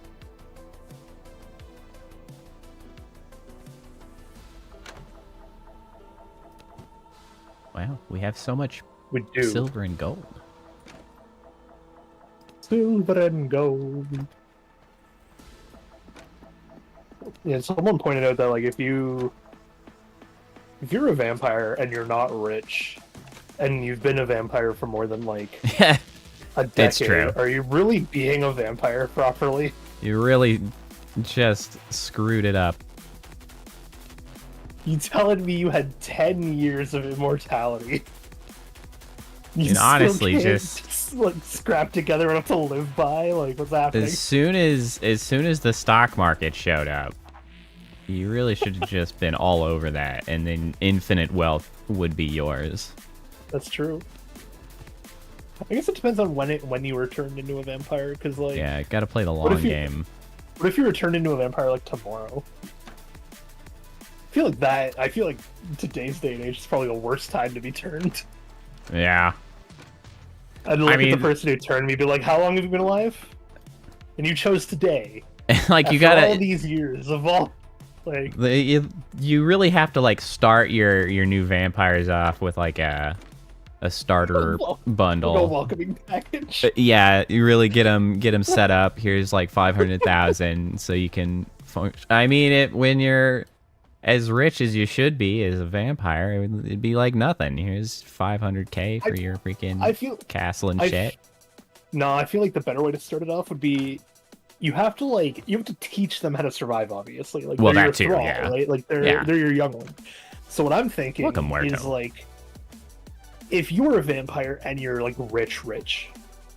Wow, we have so much We do. silver and gold. Silver and gold. Yeah, someone pointed out that like if you're a vampire and you're not rich, and you've been a vampire for more than like a decade, It's true. are you really being a vampire properly? You really just screwed it up. You telling me you had 10 years of immortality? You And honestly, can't just like scrap together enough to live by. Like, what's happening? as soon as the stock market showed up, you really should have just been all over that, and then infinite wealth would be yours. That's true. I guess it depends on when you were turned into a vampire, because like, Yeah, gotta play the What long if you- game. what if you were turned into a vampire like tomorrow? I feel like today's day and age is probably the worst time to be turned. Yeah. I'd look at mean- the person who turned me, and be like, "How long have you been alive?" And you chose today. Like, you After all gotta... these years of all, like, You really have to, like, start your new vampires off with, like, a starter no bundle. welcoming package. Yeah, you really get them set up. Here's, like, 500,000 so you can... I mean, when you're as rich as you should be as a vampire, it'd be like nothing. Here's 500k for your freaking castle and shit. No, I feel like the better way to start it off would be you have to teach them how to survive, obviously. Like, Well, they're that your too, thrall, yeah. right? Like they're your youngling. So what I'm thinking Welcome, Muerto. is like, if you're a vampire and you're like rich,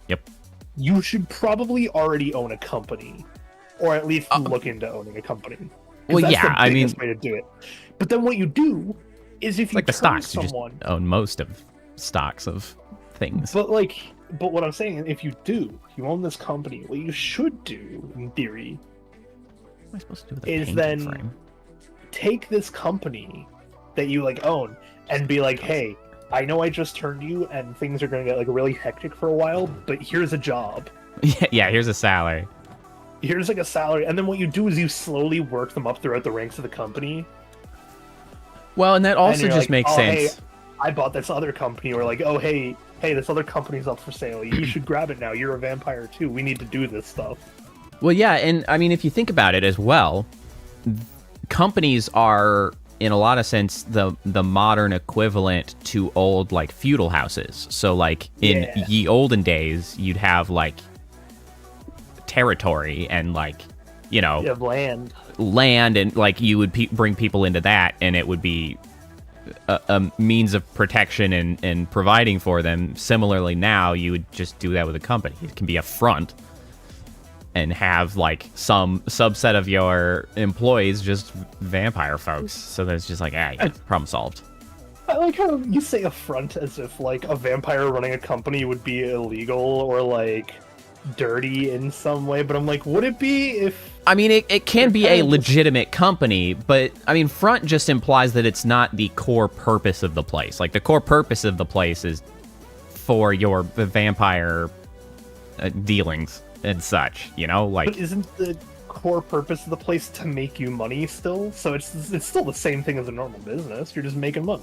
Yep. you should probably already own a company, or at least look into owning a company. 'Cause Well, that's yeah, the I mean, biggest way to do it. But then what you do is if it's you like the turn stocks. You someone, just own most of stocks of things. but what I'm saying, if you own this company, what you should do, in theory, What am I supposed to do with a is painting then frame? take this company that you like own and be like, hey, I know I just turned you and things are going to get like really hectic for a while, but here's a job. Yeah, here's a salary. Here's like a salary. And then what you do is you slowly work them up throughout the ranks of the company. Well, and that also and just like, makes oh, sense. Hey, I bought this other company. Or like, oh, hey, this other company's up for sale. You should grab it now. You're a vampire too. We need to do this stuff. Well, yeah, and I mean, if you think about it as well, companies are, in a lot of sense, the modern equivalent to old, like, feudal houses. So, like, in ye olden days, you'd have, like, territory and, like, you know... You have land. Land, and, like, you would bring people into that, and it would be a means of protection and providing for them. Similarly, now, you would just do that with a company. It can be a front, and have, like, some subset of your employees just vampire folks. So that's just like, yeah, problem solved. I like how you say a front as if, like, a vampire running a company would be illegal or, like, dirty in some way. But I'm like, would it be if... I mean, it can be a legitimate company, but, I mean, front just implies that it's not the core purpose of the place. Like, the core purpose of the place is for your vampire dealings and such, you know, like. But isn't the core purpose of the place to make you money still? So it's still the same thing as a normal business. You're just making money.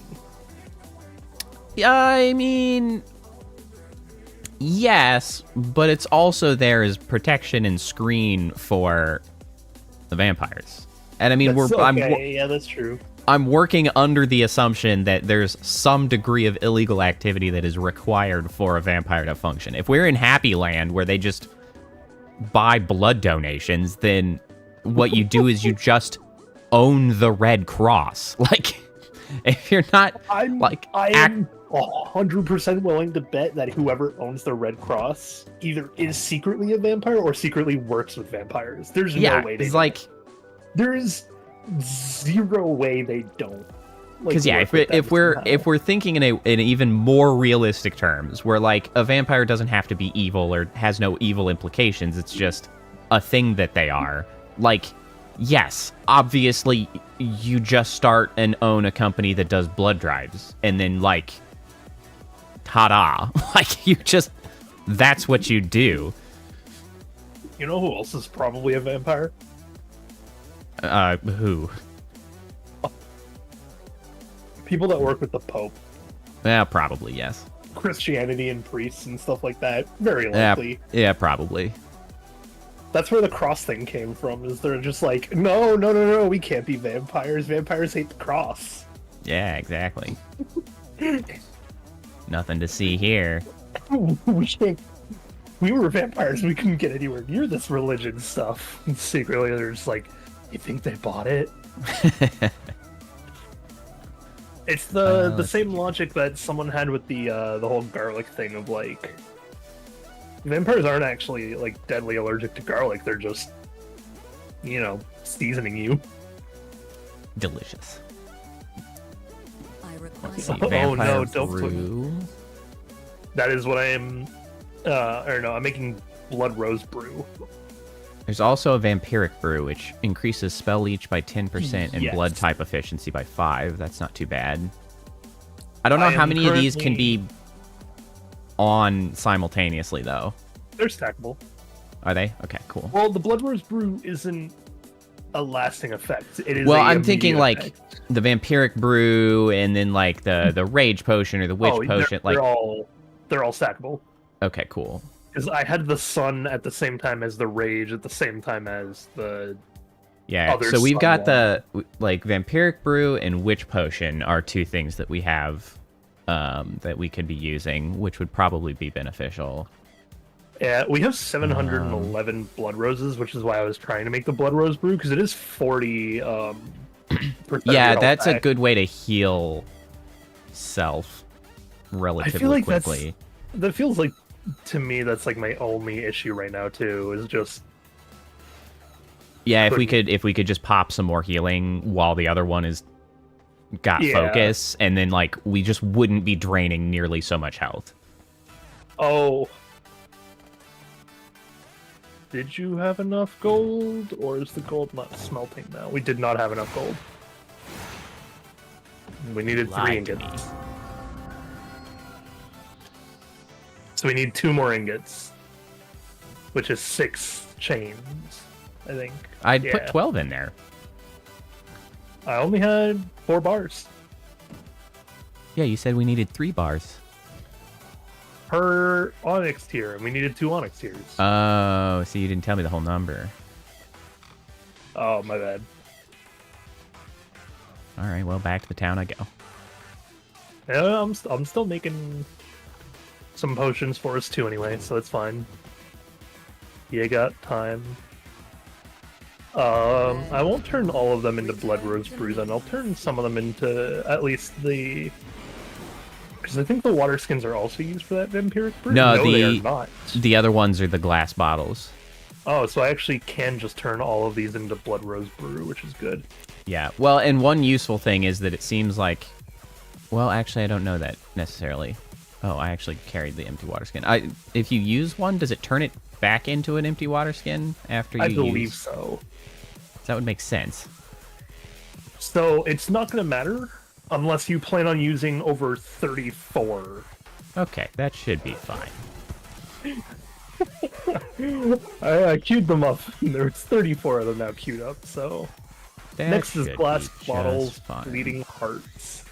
I mean, yes, but it's also there as protection and screen for the vampires. And I mean, yeah, that's true. I'm working under the assumption that there's some degree of illegal activity that is required for a vampire to function. If we're in Happy Land where they just buy blood donations, then what you do is you just own the Red Cross. Like, if you're not, I am 100% willing to bet that whoever owns the Red Cross either is secretly a vampire or secretly works with vampires. There's no way it's like, there is zero way they don't. Because if we're thinking in even more realistic terms, where like a vampire doesn't have to be evil or has no evil implications, it's just a thing that they are. Like, yes, obviously you just start and own a company that does blood drives, and then like, ta-da, like that's what you do. You know who else is probably a vampire? Who? People that work with the Pope. Yeah, probably, yes. Christianity and priests and stuff like that. Very likely. Yeah, probably. That's where the cross thing came from, is they're just like, no, we can't be vampires. Vampires hate the cross. Yeah, exactly. Nothing to see here. We were vampires, we couldn't get anywhere near this religion stuff. And secretly, they're just like, you think they bought it? It's the same logic that someone had with the whole garlic thing of like, vampires aren't actually like deadly allergic to garlic. They're just, you know, seasoning you. Delicious. Oh no! Don't brew. That is what I am. Or no, I'm making blood rose brew. There's also a vampiric brew, which increases spell leech by 10% and blood type efficiency by 5. That's not too bad. I don't know how many of these can be on simultaneously, though. They're stackable. Are they? Okay, cool. Well, the blood rose brew isn't a lasting effect. It is. Well, I'm thinking like the vampiric brew, and then like the rage potion or the witch potion. They're all stackable. Okay, cool. Because I had the sun at the same time as the rage, at the same time as the other so we've got one. the like vampiric brew and witch potion are two things that we have that we could be using, which would probably be beneficial. Yeah, we have 711 blood roses, which is why I was trying to make the blood rose brew, because it is 40. Yeah, that's a good way to heal self relatively quickly. That feels like, to me, that's like my only issue right now too. Is just if we could just pop some more healing while the other one is got focus, and then like we just wouldn't be draining nearly so much health. Oh. Did you have enough gold, or is the gold not smelting now? We did not have enough gold. We needed 3 Lied to ingots. So we need 2 more ingots, which is 6 chains, I think. I'd put 12 in there. I only had 4 bars Yeah, you said we needed 3 bars. per onyx tier, and we needed 2 onyx tiers. Oh, so you didn't tell me the whole number. Oh, my bad. All right, well, back to the town I go. Yeah, I'm still making some potions for us too, anyway, so it's fine. You got time. I won't turn all of them into Blood Rose Brew, then. I'll turn some of them into at least the... Because I think the water skins are also used for that vampiric brew. No, they are not. The other ones are the glass bottles. Oh, so I actually can just turn all of these into Blood Rose Brew, which is good. Yeah, well, and one useful thing is that it seems like... Well, actually, I don't know that necessarily. Oh, I actually carried the empty water skin. If you use one, does it turn it back into an empty water skin after you I believe so. That would make sense. So it's not going to matter unless you plan on using over 34. Okay, that should be fine. I queued them up. There's 34 of them now queued up, so... That Next is should glass be bottles, just fine. bleeding hearts.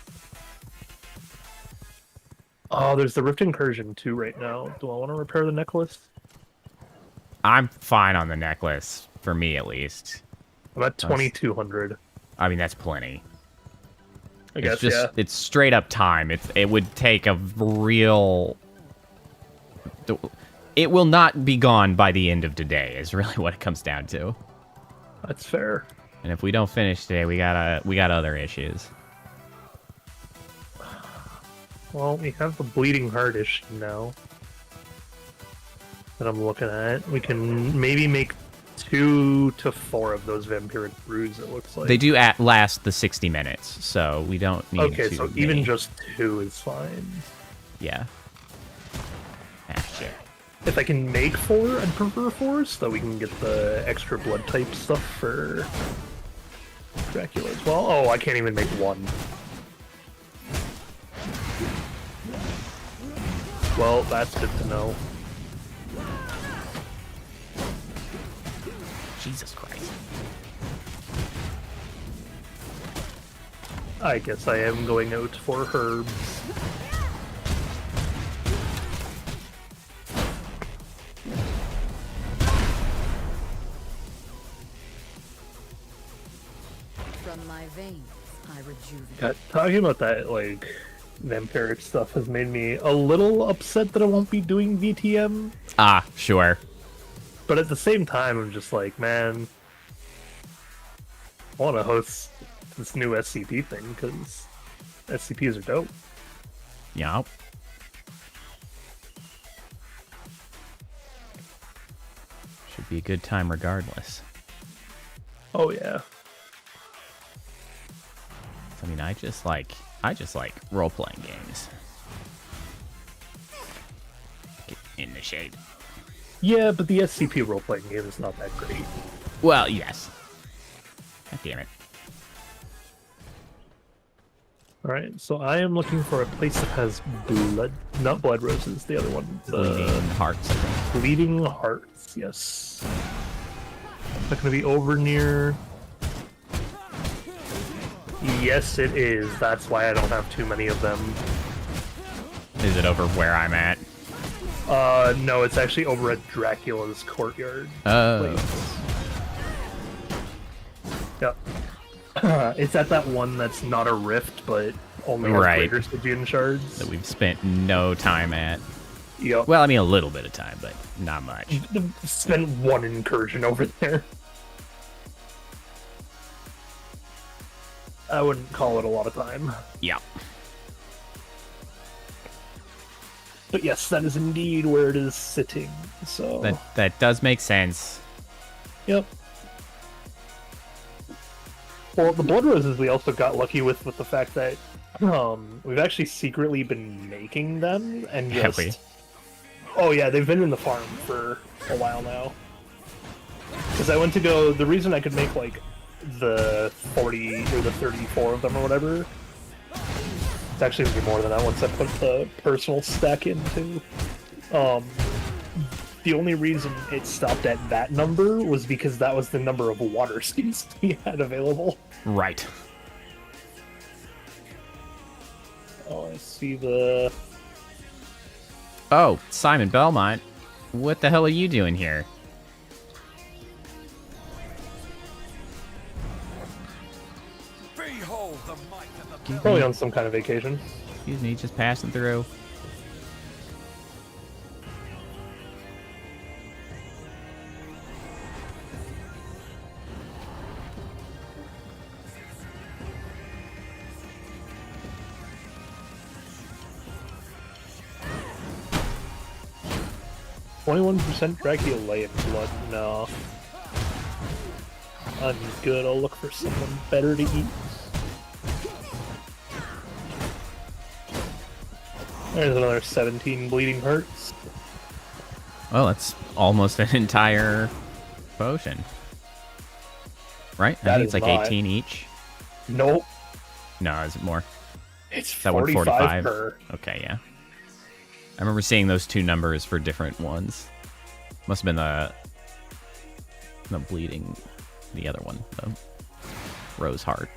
Oh, there's the Rift Incursion too right now. Do I want to repair the necklace? I'm fine on the necklace, for me at least. I'm at 2200. I mean, that's plenty. I guess, It's just, yeah. it's straight up time. It would take a real... It will not be gone by the end of today, is really what it comes down to. That's fair. And if we don't finish today, we got other issues. Well, we have the bleeding heart issue now that I'm looking at. We can maybe make 2 to 4 of those vampiric brews, it looks like. They do last the 60 minutes, so we don't need Okay, too so many. even just 2 is fine. Yeah. Ah, shit. If I can make 4, I'd prefer 4, so we can get the extra blood type stuff for Dracula as well. Oh, I can't even make 1. Well, that's good to know. Jesus Christ. I guess I am going out for herbs. From my veins, I rejuvenate. Yeah, talking about that, like, vampiric stuff has made me a little upset that I won't be doing VTM. Ah, sure. But at the same time, I'm just like, man, I want to host this new SCP thing, because SCPs are dope. Yeah. Should be a good time regardless. Oh, yeah. I mean, I just like role-playing games. Get in the shade. Yeah, but the SCP role-playing game is not that great. Well, yes. God damn it. Alright, so I am looking for a place that has blood... Not blood roses, the other one. Bleeding hearts, I think. Bleeding hearts, yes. Is that going to be over near... Yes, it is. That's why I don't have too many of them. Is it over where I'm at? No, it's actually over at Dracula's courtyard. Oh. Yep. It's at that one that's not a rift, but only has Right. greater Stygian shards. That we've spent no time at. Yep. Well, I mean, a little bit of time, but not much. Spent 1 incursion over there. I wouldn't call it a lot of time. Yeah. But yes, that is indeed where it is sitting. So That does make sense. Yep. Well, the blood roses we also got lucky with the fact that we've actually secretly been making them and Have just... we? Oh yeah, they've been in the farm for a while now. Because I went to go... The reason I could make, like, the 40 or the 34 of them or whatever It's actually gonna be more than that once I put the personal stack in too. The only reason it stopped at that number was because that was the number of water skins we had available. Right. Oh, I see the... Oh, Simon Belmont. What the hell are you doing here? Behold the might of the Probably on some kind of vacation. Excuse me, just passing through. %, Draculaean blood, no. I'm good, I'll look for someone better to eat. There's another 17 bleeding hearts. Well, that's almost an entire potion. Right? I That think is it's like not. 18 each. Nope. No, is it more? It's That one 45 45? per. Okay, yeah. I remember seeing those two numbers for different ones. Must have been the bleeding, the other one, the rose heart.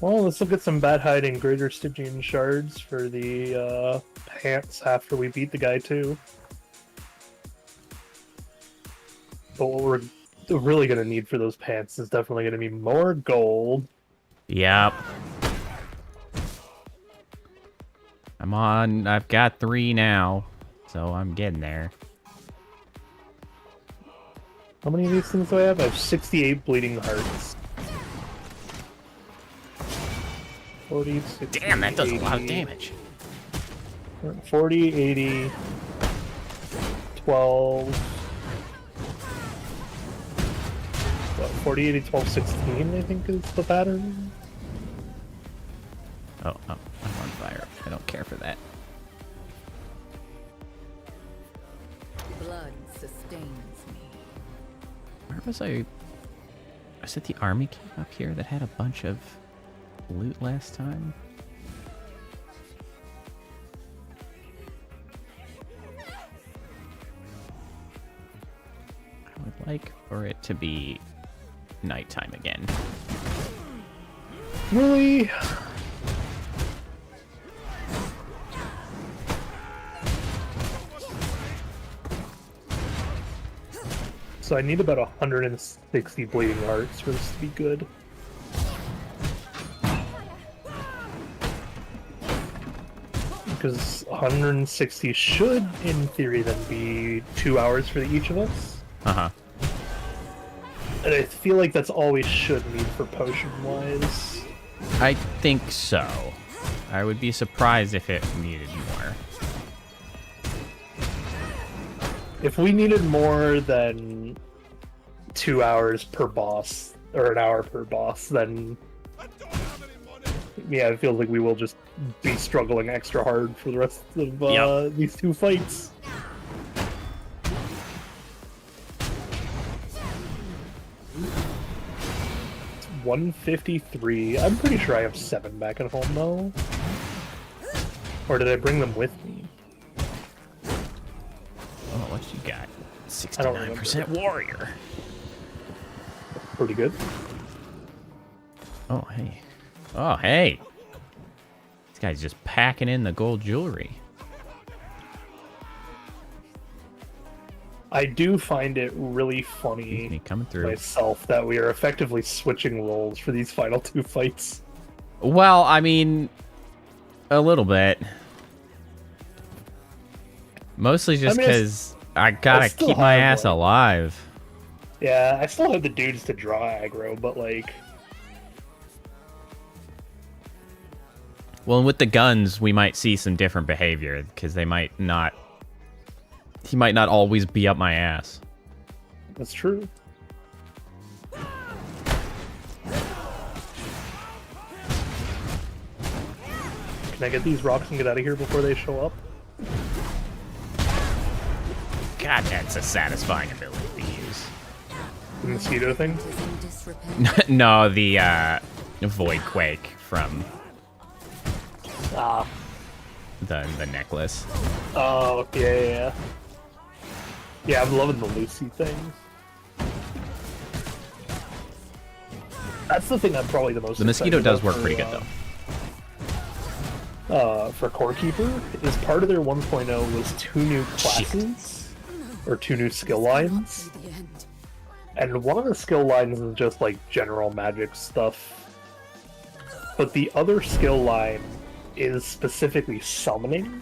Well, let's look at some bad hiding greater Stygian shards for the pants after we beat the guy too. But what we're really gonna need for those pants is definitely gonna be more gold. Yep. I'm on. I've got 3 now, so I'm getting there. How many of these things do I have? I have 68 bleeding hearts. 40, 60, Damn, that does 80, a lot of damage. 40, 80, 12... What, 40, 80, 12, 16, I think is the pattern? Oh, I'm on fire. I don't care for that. Blood sustains me. Where was I? Was it the army camp up here that had a bunch of loot last time? I would like for it to be nighttime again. Really? So I need about 160 bleeding hearts for this to be good. Because 160 should, in theory, then be 2 hours for each of us. Uh-huh. And I feel like that's all we should need for potion-wise. I think so. I would be surprised if it needed more. If we needed more than 2 hours per boss, or an hour per boss, then yeah, it feels like we will just be struggling extra hard for the rest of these 2 fights. It's 153. I'm pretty sure I have 7 back at home though. Or did I bring them with me? Oh, what you got? I don't remember. 69% warrior. Pretty good. Oh, hey. Oh, hey. This guy's just packing in the gold jewelry. I do find it really Excuse funny me, coming through. myself that we are effectively switching roles for these final 2 fights. Well, I mean, a little bit. Mostly just I mean, because I gotta still keep my have, ass like- alive. Yeah, I still have the dudes to draw aggro, but like, Well, with the guns, we might see some different behavior because they might not He might not always be up my ass. That's true. Can I get these rocks and get out of here before they show up? God, that's a satisfying ability to use. The mosquito thing? Is in disrepair. No, the Void Quake from Ah. the necklace. Oh, yeah. Yeah, I'm loving the Lucy thing. That's the thing I'm probably the most The mosquito excited does about work pretty good, though. For Core Keeper, is part of their 1.0 was 2 new classes, or 2 new skill lines. To the end. And one of the skill lines is just like general magic stuff. But the other skill line is specifically summoning.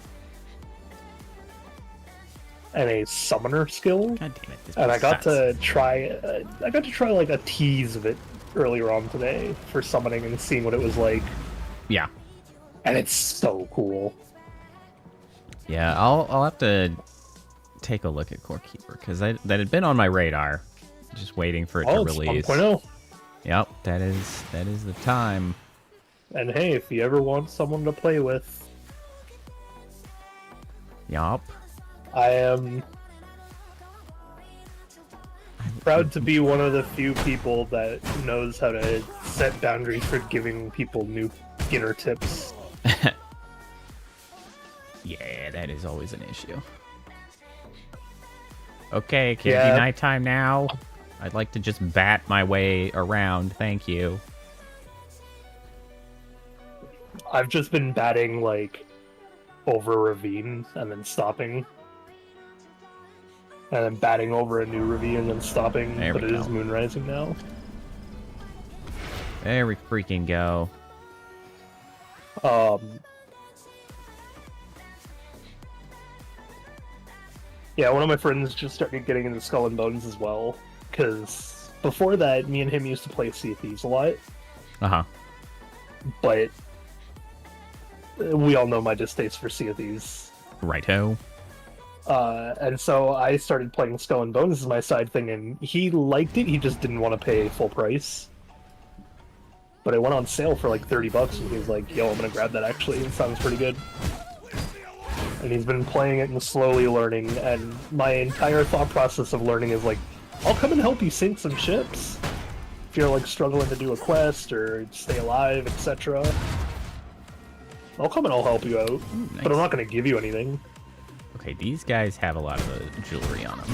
And a summoner skill. God damn it! This And I makes got sense. to try like a tease of it earlier on today for summoning and seeing what it was like. Yeah, And it's so cool. yeah. I'll have to take a look at Core Keeper because that had been on my radar, just waiting for it to Oh, it's release. 1.0. Yep, that is the time. And hey, if you ever want someone to play with, Yup. I am proud to be one of the few people that knows how to set boundaries for giving people new beginner tips. Yeah, that is always an issue. Okay, can it Yeah. be nighttime now? I'd like to just bat my way around, thank you. I've just been batting like over a ravine and then stopping. And then batting over a new ravine and then stopping, There we but it is go. moon rising now. There we freaking go. Yeah, one of my friends just started getting into Skull and Bones as well, because before that, me and him used to play Sea of Thieves a lot, Uh-huh. but we all know my distaste for Sea of Thieves. Righto. And so I started playing Skull and Bones as my side thing, and he liked it, he just didn't want to pay full price. But it went on sale for like $30, and he was like, yo, I'm gonna grab that actually, it sounds pretty good. And he's been playing it and slowly learning, and my entire thought process of learning is like, I'll come and help you sink some ships. If you're like struggling to do a quest or stay alive, etc. I'll come and I'll help you out. nice. But I'm not gonna give you anything. Okay, these guys have a lot of jewelry on them.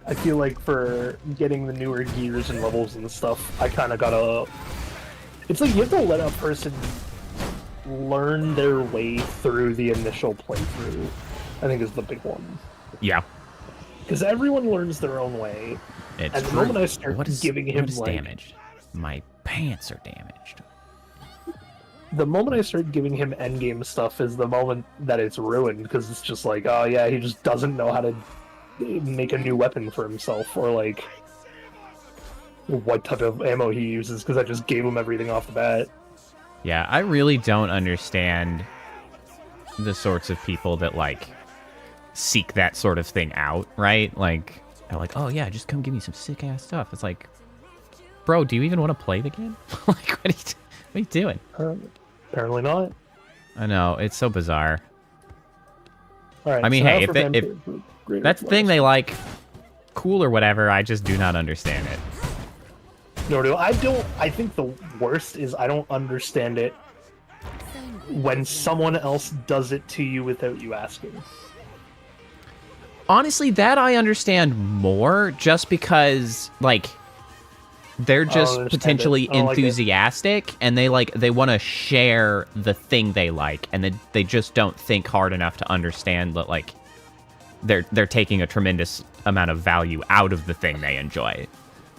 I feel like for getting the newer gears and levels and stuff, I kind of gotta... It's like you have to let a person learn their way through the initial playthrough, I think is the big one. Yeah. Because everyone learns their own way. It's And the true. moment I start What is, giving him, what is like- damaged? My pants are damaged. The moment I start giving him endgame stuff is the moment that it's ruined, because it's just like, oh yeah, he just doesn't know how to make a new weapon for himself, or like what type of ammo he uses, because I just gave him everything off the bat. Yeah, I really don't understand the sorts of people that, like, seek that sort of thing out, right? Like, they're like, oh yeah, just come give me some sick-ass stuff. It's like, bro, do you even want to play the game? Like, what are you doing? Apparently not. I know, it's so bizarre. Alright, I mean, so hey, now if for they- Vampire Greater That's the thing Flames. they like, cool or whatever, I just do not understand it. No, no, I don't. I think the worst is I don't understand it when someone else does it to you without you asking. Honestly, that I understand more just because, like, they're just understand potentially it. I don't like it. enthusiastic and they want to share the thing they like, and they just don't think hard enough to understand that, like, they're taking a tremendous amount of value out of the thing they enjoy.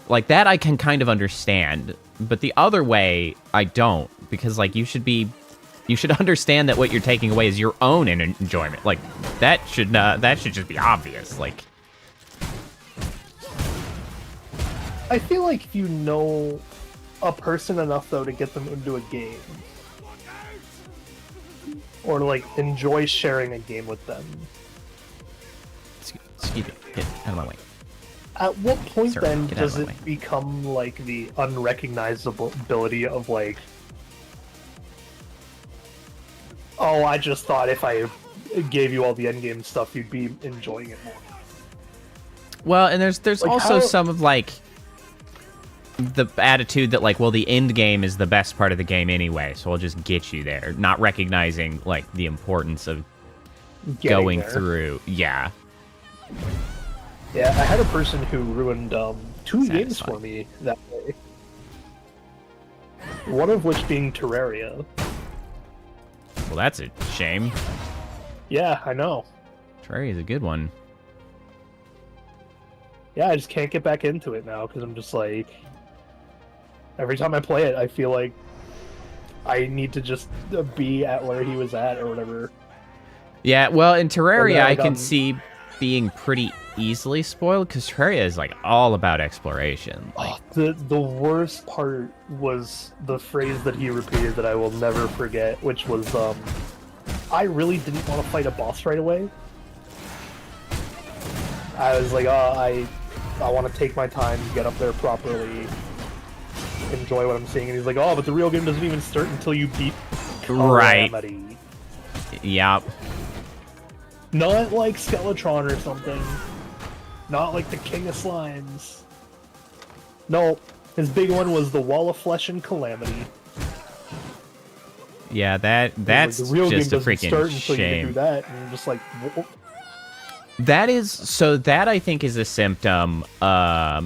Like, that I can kind of understand, but the other way I don't, because, like, you should understand that what you're taking away is your own enjoyment. Like, that should just be obvious. Like, I feel like if you know a person enough, though, to get them into a game, or to, like, enjoy sharing a game with them, Out of my way. At what point Sir, then get out of does my it way. become like the unrecognizability of like, oh, I just thought if I gave you all the endgame stuff, you'd be enjoying it more. Well, and there's Like, also how- some of like the attitude that like, well, the end game is the best part of the game anyway, so we'll just get you there, not recognizing like the importance of Getting going there. through. Yeah. Yeah, I had a person who ruined 2 games Satisfying. for me that way. One of which being Terraria. Well, that's a shame. Yeah, I know. Terraria is a good one. Yeah, I just can't get back into it now because I'm just like, every time I play it, I feel like I need to just be at where he was at or whatever. Yeah, well, in Terraria, Well, I can um, see being pretty easily spoiled because Terraria is like all about exploration. Like, The worst part was the phrase that he repeated that I will never forget, which was, I really didn't want to fight a boss right away. I was like, I want to take my time, get up there properly, enjoy what I'm seeing. And he's like, oh, but the real game doesn't even start until you beat Right. Calamity. yeah, Not like Skeletron or something. Not like the King of Slimes. No, his big one was the Wall of Flesh and Calamity. yeah, that's Like, the real just a game doesn't start freaking until you shame. do that, and you're just like, "Whoa." That is so. That I think is a symptom of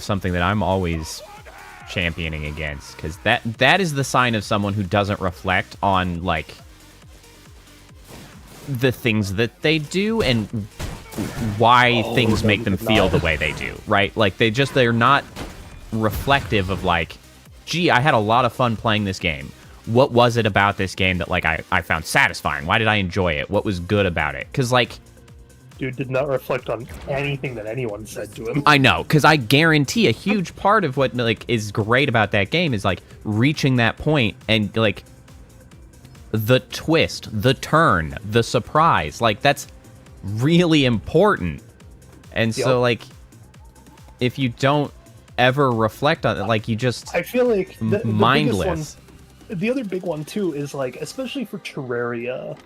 something that I'm always championing against, because that is the sign of someone who doesn't reflect on like the things that they do and why things no, make you them did feel not. the way they do, right? Like they're not reflective of like, gee, I had a lot of fun playing this game. What was it about this game that like I found satisfying? Why did I enjoy it? What was good about it? Because like, Dude did not reflect on anything that anyone said to him. I know, because I guarantee a huge part of what like is great about that game is like reaching that point and like the twist, the turn, the surprise. Like that's really important. And so Yep. like if you don't ever reflect on it, like you just I feel like the mindless. biggest one, the other big one too is like, especially for Terraria,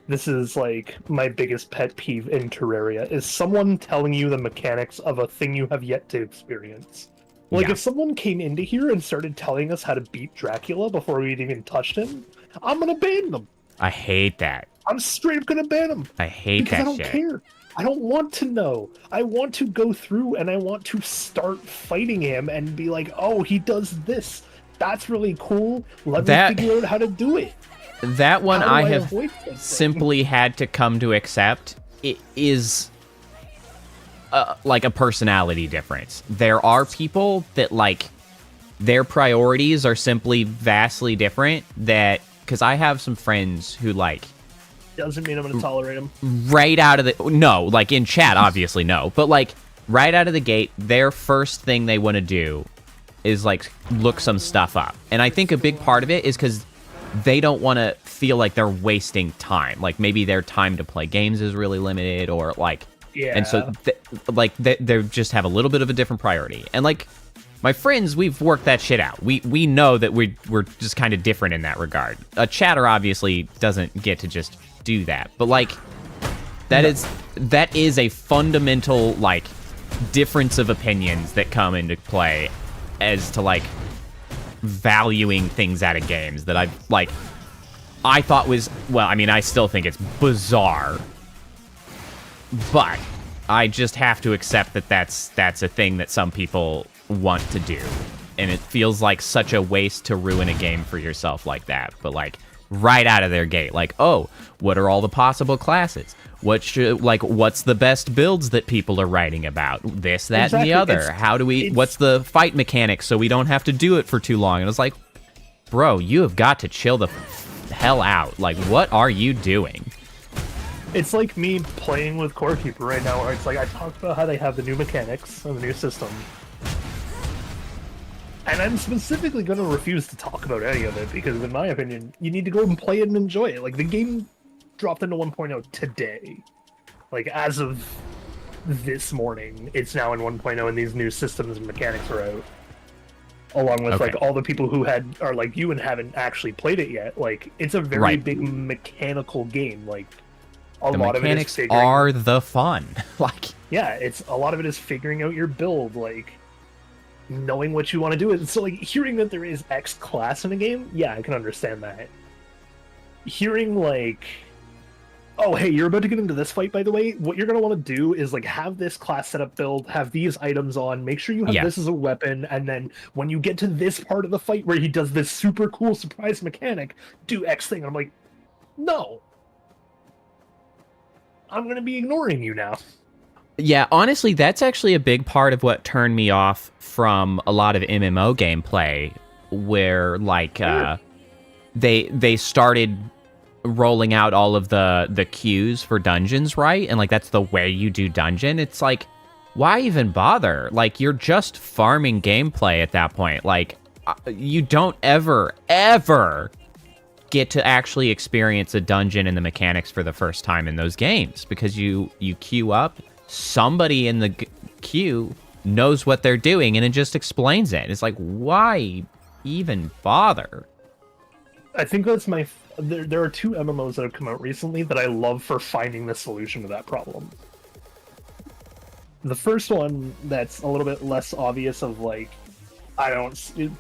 this is like my biggest pet peeve in Terraria, is someone telling you the mechanics of a thing you have yet to experience. Like Yeah. if someone came into here and started telling us how to beat Dracula before we'd even touched him, I'm gonna ban them. I hate that. I'm straight up gonna ban them. I hate Because that I don't shit. care. I don't want to know. I want to go through and I want to start fighting him and be like, oh, he does this. That's really cool. Let That- me figure out how to do it. That one How do I have avoid this? simply had to come to accept. It is like a personality difference. There are people that like their priorities are simply vastly different. That because I have some friends who like Doesn't mean I'm gonna tolerate him. right out of the like in chat obviously no, but like right out of the gate, their first thing they want to do is like look some stuff up. And I think a big part of it is because they don't want to feel like they're wasting time. Like maybe their time to play games is really limited, or like, and so they just have a little bit of a different priority. And like my friends, we've worked that shit out. We know that we're just kind of different in that regard. A chatter obviously doesn't get to just do that, but like that is a fundamental like difference of opinions that come into play as to like valuing things out of games that I thought was, well, I mean, I still think it's bizarre, but I just have to accept that that's a thing that some people want to do, and it feels like such a waste to ruin a game for yourself like that. But like right out of their gate, like, oh, what are all the possible classes? What's the best builds that people are writing about? This, that, Exactly. and the other. How do we? What's the fight mechanics so we don't have to do it for too long? And I was like, bro, you have got to chill the hell out. Like, what are you doing? It's like me playing with Core Keeper right now, where it's like I talked about how they have the new mechanics and the new system. And I'm specifically going to refuse to talk about any of it because, in my opinion, you need to go and play it and enjoy it. Like, the game dropped into 1.0 today. Like, as of this morning, it's now in 1.0, and these new systems and mechanics are out. Along with, like, all the people who are like you and haven't actually played it yet. Like, it's a very big mechanical game. Like, a lot of it is figuring... are the fun. Like, yeah, a lot of it is figuring out your build, like, knowing what you want to do. And so, like, hearing that there is X class in a game, yeah, I can understand that. Hearing, like, oh, hey, you're about to get into this fight, by the way, what you're going to want to do is, like, have this class setup build, have these items on, make sure you have this as a weapon, and then when you get to this part of the fight where he does this super cool surprise mechanic, do X thing. And I'm like, no. I'm going to be ignoring you now. Yeah, honestly, that's actually a big part of what turned me off from a lot of MMO gameplay, where, like, they started rolling out all of the queues for dungeons, right? And, like, that's the way you do dungeon. It's like, why even bother? Like, you're just farming gameplay at that point. Like, you don't ever get to actually experience a dungeon and the mechanics for the first time in those games, because you queue up, somebody in the queue knows what they're doing, and it just explains it. It's like, why even bother? I think that's there are two MMOs that have come out recently that I love for finding the solution to that problem. The first one that's a little bit less obvious of, like,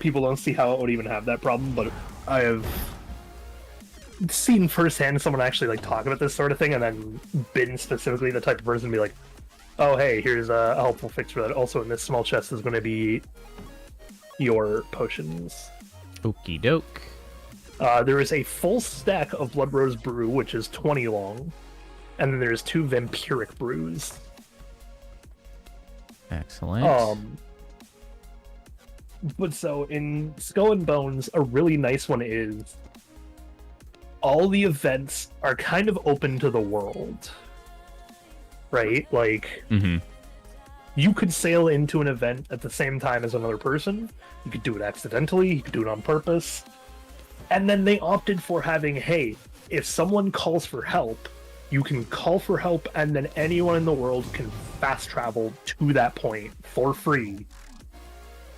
people don't see how it would even have that problem, but I have seen firsthand someone actually, like, talk about this sort of thing, and then been specifically the type of person to be like, oh, hey, here's a helpful fix for that. Also, in this small chest is going to be your potions. Okie doke. There is a full stack of Blood Rose Brew, which is 20 long, and then there's 2 Vampiric Brews. Excellent. But so, in Skull and Bones, a really nice one is all the events are kind of open to the world. Right? Like, you could sail into an event at the same time as another person. You could do it accidentally, you could do it on purpose. And then they opted for having, hey, if someone calls for help, you can call for help, and then anyone in the world can fast travel to that point for free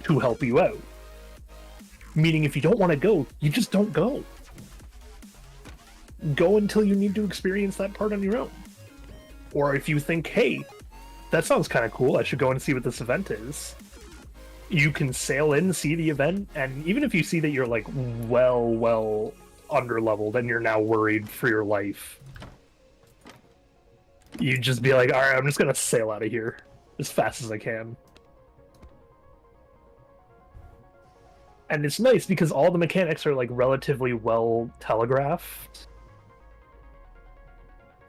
to help you out. Meaning, if you don't want to go, you just don't go. Go until you need to experience that part on your own. Or if you think, hey, that sounds kind of cool, I should go and see what this event is. You can sail in, see the event, and even if you see that you're, like, well under-leveled and you're now worried for your life, you just be like, alright, I'm just gonna sail out of here as fast as I can. And it's nice because all the mechanics are, like, relatively well telegraphed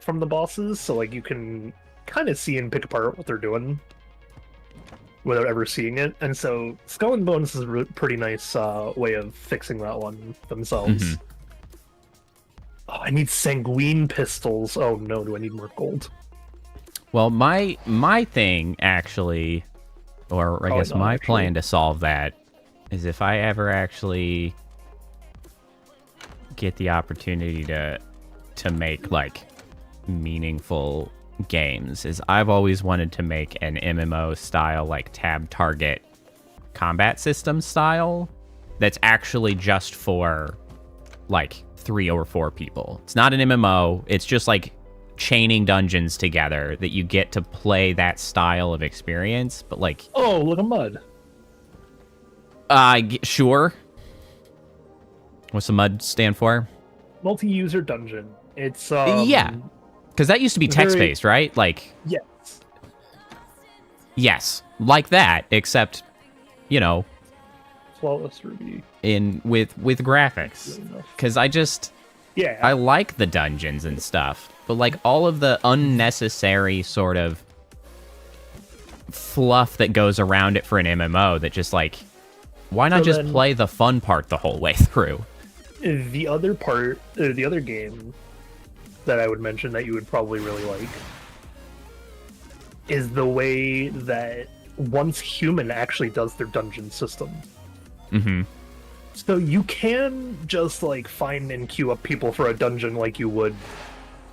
from the bosses, so, like, you can kind of see and pick apart what they're doing without ever seeing it. And so Skull and Bones is a pretty nice way of fixing that one themselves. Oh, I need sanguine pistols. Oh no, do I need more gold? Well, my thing, actually, or I guess my plan to solve that, is if I ever actually get the opportunity to make, like, meaningful games, is I've always wanted to make an MMO style, like, tab target combat system style that's actually just for, like, 3 or 4 people. It's not an MMO, it's just, like, chaining dungeons together that you get to play that style of experience, but, like... Oh, look at mud. Sure. What's the MUD stand for? Multi-user dungeon. It's, yeah. Because that used to be text-based, right? Like... Yes. Yes. Like that, except, you know... Flawless Ruby. With graphics. Because I just... Yeah. I like the dungeons and stuff, but, like, all of the unnecessary sort of fluff that goes around it for an MMO that just, like... Why not just play the fun part the whole way through? The other part, the other game that I would mention that you would probably really like is the way that Once Human actually does their dungeon system. Mm-hmm. So you can just, like, find and queue up people for a dungeon like you would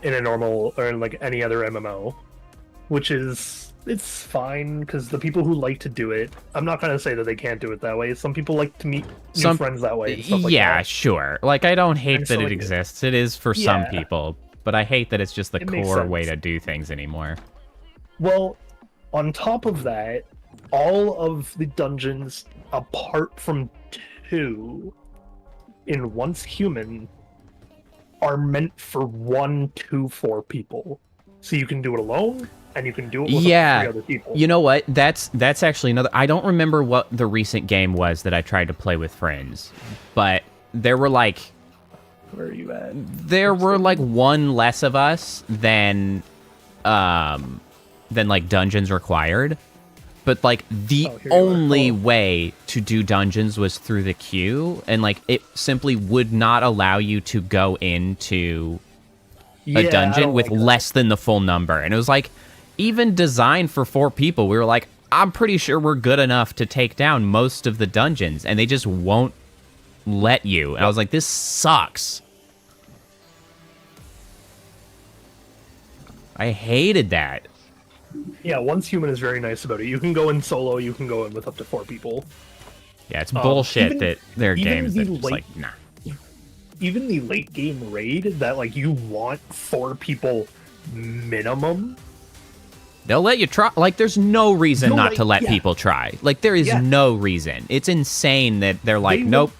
in a normal or in like any other MMO, which is it's fine because the people who like to do it, I'm not gonna say that they can't do it that way. Some people like to meet new friends that way. And stuff like yeah, that. sure. Like I don't hate And that so, it like, exists. It is for some yeah. people, but I hate that it's just the It makes core way sense. to do things anymore. Well, on top of that, all of the dungeons apart from 2 in Once Human are meant for 1 to 4 people. So you can do it alone, and you can do it with Yeah. 3 other people. You know what? That's actually another. I don't remember what the recent game was that I tried to play with friends, but there were like Where are you at? there were like one less of us than like dungeons required. But like the Oh, here you are. only Oh. way to do dungeons was through the queue, and like it simply would not allow you to go into Yeah, a I dungeon don't with like that. less than the full number. And it was like, even designed for 4 people, we were like, I'm pretty sure we're good enough to take down most of the dungeons, and they just won't let you. And I was like, this sucks. I hated that. Yeah, Once Human is very nice about it. You can go in solo, you can go in with up to 4 people. Yeah, it's bullshit even- that there are even games the that just late- like, nah. Even the late game raid that like you want 4 people minimum. They'll let you try. Like, there's no reason No, not like, to let yeah. people try. Like, there is Yeah. no reason. It's insane that they're like, They nope.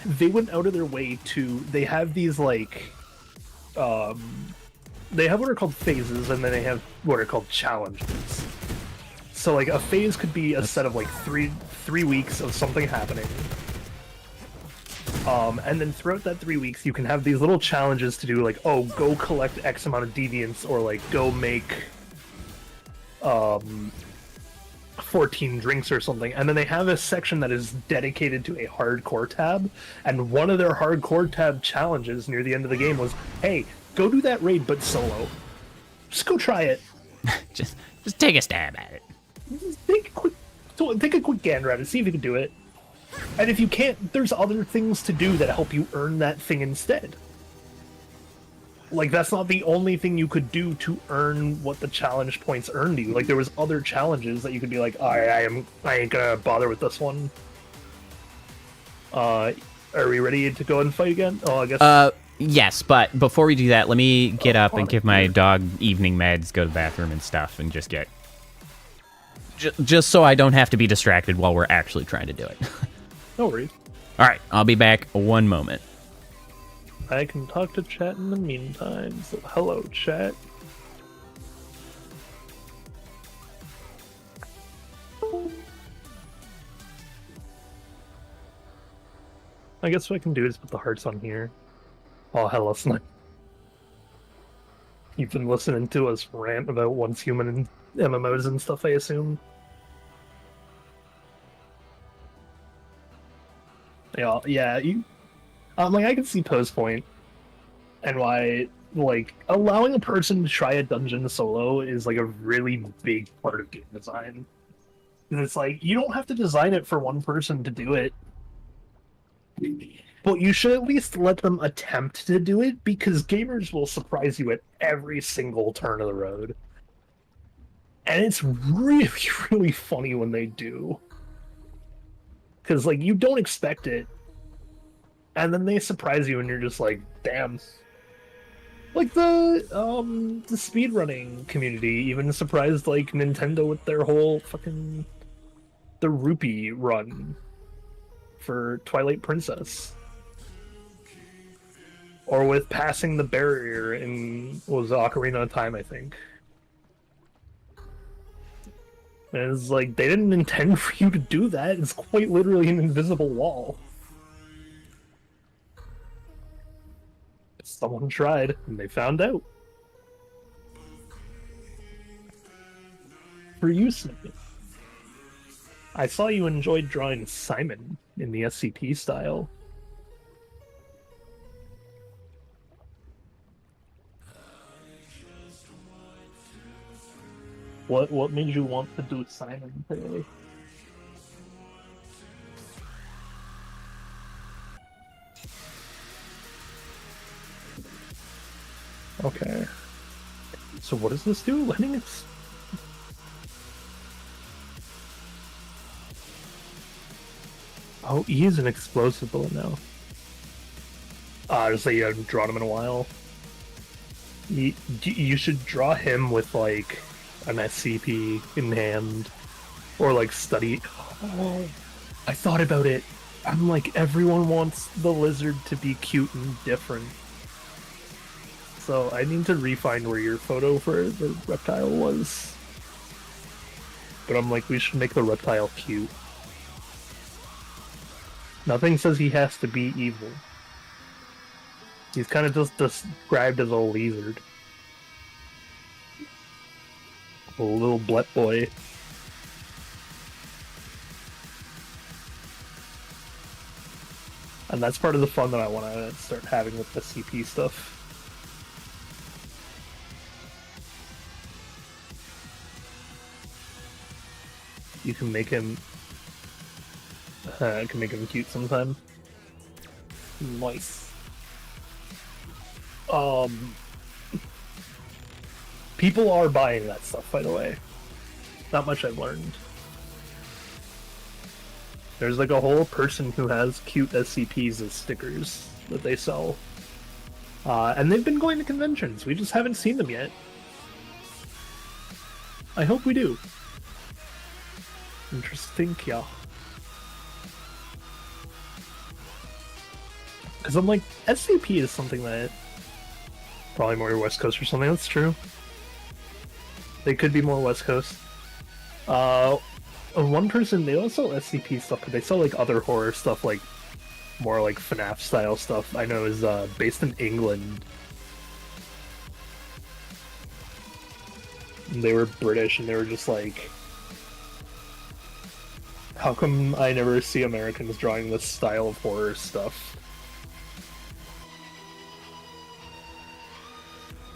They went out of their way to. They have these like, they have what are called phases, and then they have what are called challenges. So like a phase could be a set of like three weeks of something happening. And then throughout that 3 weeks, you can have these little challenges to do, like, oh, go collect X amount of deviants, or like go make 14 drinks or something. And then they have a section that is dedicated to a hardcore tab, and one of their hardcore tab challenges near the end of the game was, hey, go do that raid but solo. Just go try it. Just take a stab at it. Just take a quick gander at it, see if you can do it. And if you can't, there's other things to do that help you earn that thing instead. Like, that's not the only thing you could do to earn what the challenge points earned you. Like, there was other challenges that you could be like, I ain't gonna bother with this one. Are we ready to go and fight again? Oh, I guess. Yes, but before we do that, let me get up and on give it, my yeah. dog evening meds, go to the bathroom and stuff, and just get... Just so I don't have to be distracted while we're actually trying to do it. No worries. All right, I'll be back one moment. I can talk to chat in the meantime. So, hello, chat. I guess what I can do is put the hearts on here. Oh, hello, Snipe. You've been listening to us rant about Once Human and MMOs and stuff, I assume. Yeah, like, I can see Poe's point, and why, like, allowing a person to try a dungeon solo is, like, a really big part of game design. And it's like, you don't have to design it for one person to do it, but you should at least let them attempt to do it, because gamers will surprise you at every single turn of the road. And it's really, really funny when they do. Because, like, you don't expect it, and then they surprise you, and you're just like, damn. Like, the speedrunning community even surprised, like, Nintendo with their whole fucking... the rupee run for Twilight Princess. Or with passing the barrier in, what was it, Ocarina of Time, I think. And it's like, they didn't intend for you to do that. It's quite literally an invisible wall. Someone tried, and they found out. For you, Snippet. I saw you enjoyed drawing Simon in the SCP style. What made you want to do Simon today? Okay. So what does this do? Letting it... Oh, E is an explosive bullet now. Just say you haven't drawn him in a while. You should draw him with, like, an SCP in hand. Or, like, study... Oh, I thought about it. I'm like, everyone wants the lizard to be cute and different. So I need to refine where your photo for the reptile was. But I'm like, we should make the reptile cute. Nothing says he has to be evil. He's kind of just described as a lizard. A little blet boy. And that's part of the fun that I want to start having with the CP stuff. You can make him... I can make him cute sometime. Nice. People are buying that stuff, by the way. Not much I've learned. There's like a whole person who has cute SCPs as stickers that they sell. And they've been going to conventions. We just haven't seen them yet. I hope we do. Interesting, yeah. Because I'm like, SCP is something that... Probably more West Coast or something, that's true. They could be more West Coast. One person, they don't sell SCP stuff, but they sell like other horror stuff, like more like FNAF style stuff. I know is based in England. And they were British, and they were just like, how come I never see Americans drawing this style of horror stuff?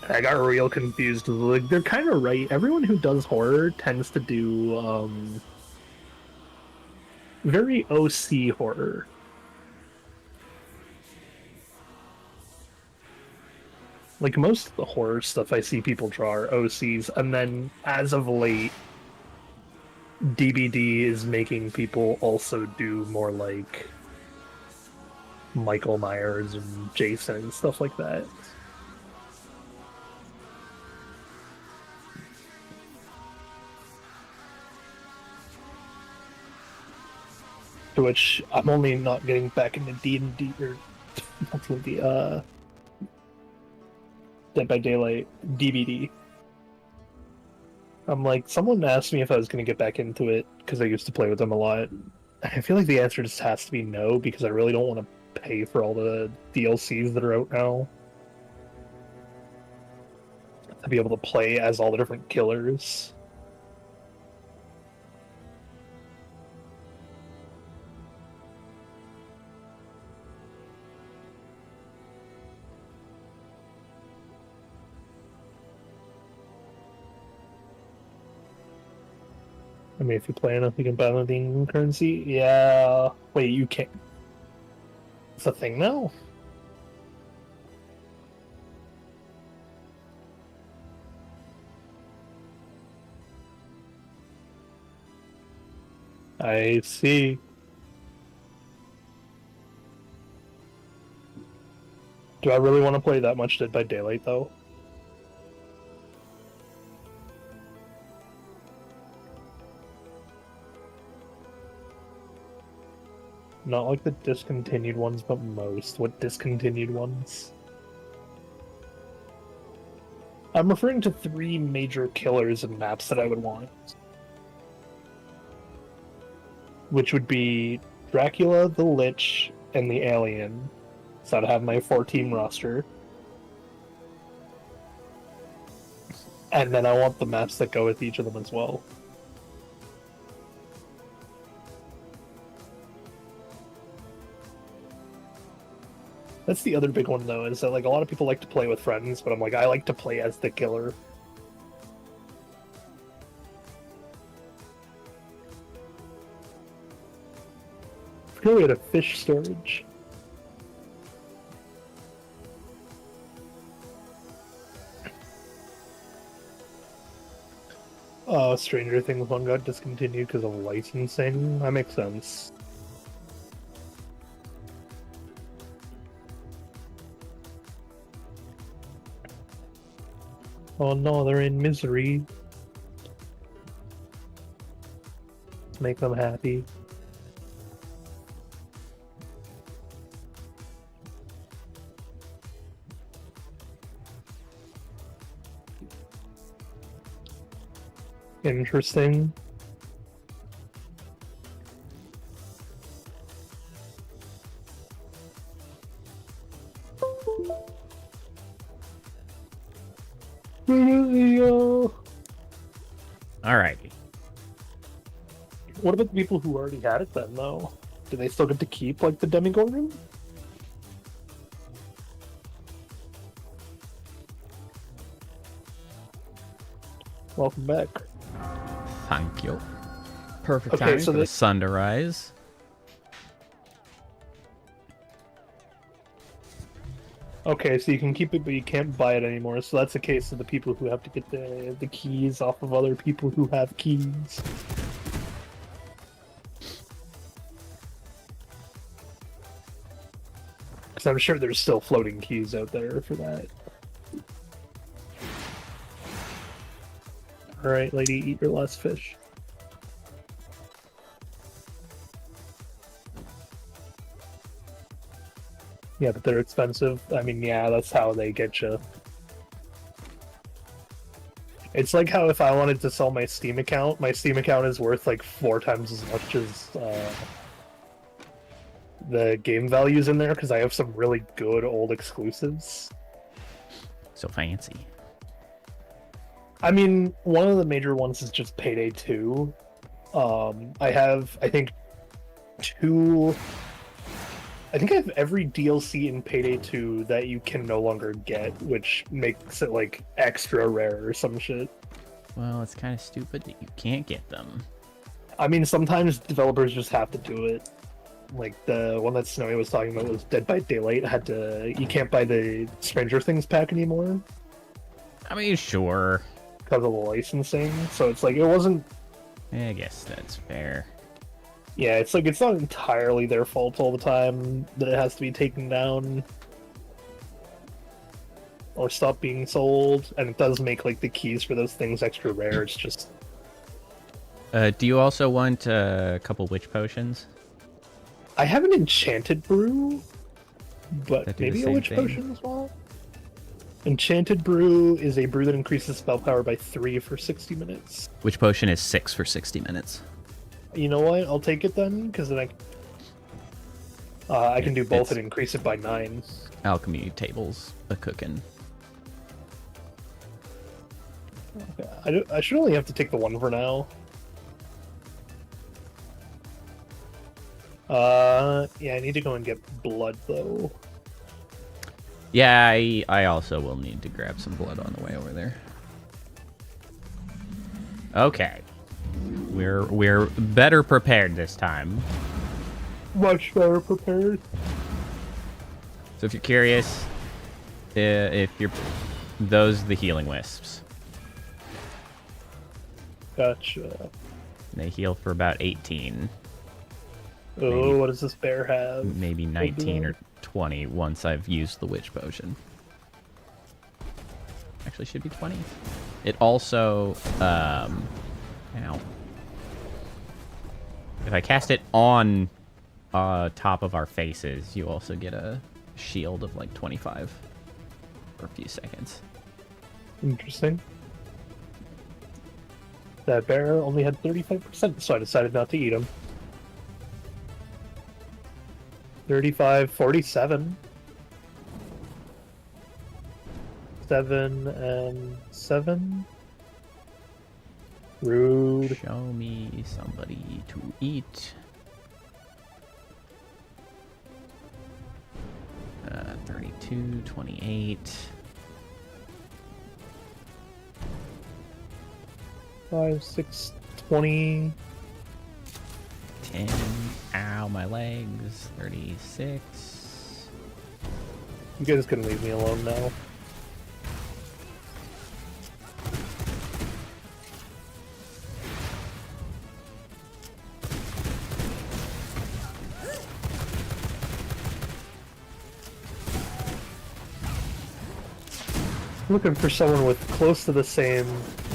I got real confused. Like, they're kind of right. Everyone who does horror tends to do very OC horror. Like, most of the horror stuff I see people draw are OCs, and then as of late, DBD is making people also do more like Michael Myers and Jason and stuff like that. To which I'm only not getting back into D&D or not D&D, Dead by Daylight DBD. I'm like, someone asked me if I was going to get back into it because I used to play with them a lot. I feel like the answer just has to be no, because I really don't want to pay for all the DLCs that are out now to be able to play as all the different killers. I mean, if you play enough, you can buy anything in currency. Yeah. Wait, you can't. It's a thing now? I see. Do I really want to play that much Dead by Daylight, though? Not like the discontinued ones, but most. What discontinued ones? I'm referring to 3 major killers and maps that I would want. Which would be Dracula, the Lich, and the Alien. So I'd have my 4-team roster. And then I want the maps that go with each of them as well. That's the other big one, though, is that like a lot of people like to play with friends, but I'm like, I like to play as the killer. I forgot we had a fish storage. Oh, Stranger Things 1 got discontinued because of licensing? That makes sense. Oh no, they're in misery. Make them happy. Interesting. Alrighty. What about the people who already had it then, though? Do they still get to keep, like, the Demigorgon? Welcome back. Thank you. Perfect Okay, timing so for the sun to rise. Okay, so you can keep it, but you can't buy it anymore. So that's the case of the people who have to get the keys off of other people who have keys. Because I'm sure there's still floating keys out there for that. Alright, lady, eat your last fish. Yeah, but they're expensive. I mean, yeah, that's how they get you. It's like how if I wanted to sell my Steam account is worth like 4 times as much as the game values in there because I have some really good old exclusives. So fancy. I mean, one of the major ones is just Payday 2. I have, I think I have every DLC in Payday 2 that you can no longer get, which makes it, like, extra rare or some shit. Well, it's kind of stupid that you can't get them. I mean, sometimes developers just have to do it. Like, the one that Snowy was talking about was Dead by Daylight. You can't buy the Stranger Things pack anymore I mean, sure. because of the licensing. So it's like, it wasn't... I guess that's fair. Yeah, it's like, it's not entirely their fault all the time that it has to be taken down or stop being sold, and it does make, like, the keys for those things extra rare. It's just... Do you also want a couple witch potions? I have an enchanted brew, That but do the maybe a same witch thing? potion as well? Enchanted brew is a brew that increases spell power by 3 for 60 minutes. Witch potion is 6 for 60 minutes. You know what? I'll take it then, because then I can do both It's- and increase it by 9. Alchemy tables a cooking. Okay. I should only have to take the one for now. Yeah, I need to go and get blood, though. Yeah, I also will need to grab some blood on the way over there. Okay. We're better prepared this time. Much better prepared. So if you're curious, those are the healing wisps. Gotcha. They heal for about 18, Oh, Maybe. what does this bear have? maybe 19 or 20 once I've used the witch potion. Actually, should be 20. It also, ow. If I cast it on top of our faces, you also get a shield of like 25 for a few seconds. Interesting. That bear only had 35%, so I decided not to eat him. 35, 47. 7 and 7. Rude. Show me somebody to eat. 32, 28. 5, 6, 20. 10. Ow, my legs. 36. You guys can leave me alone now. Looking for someone with close to the same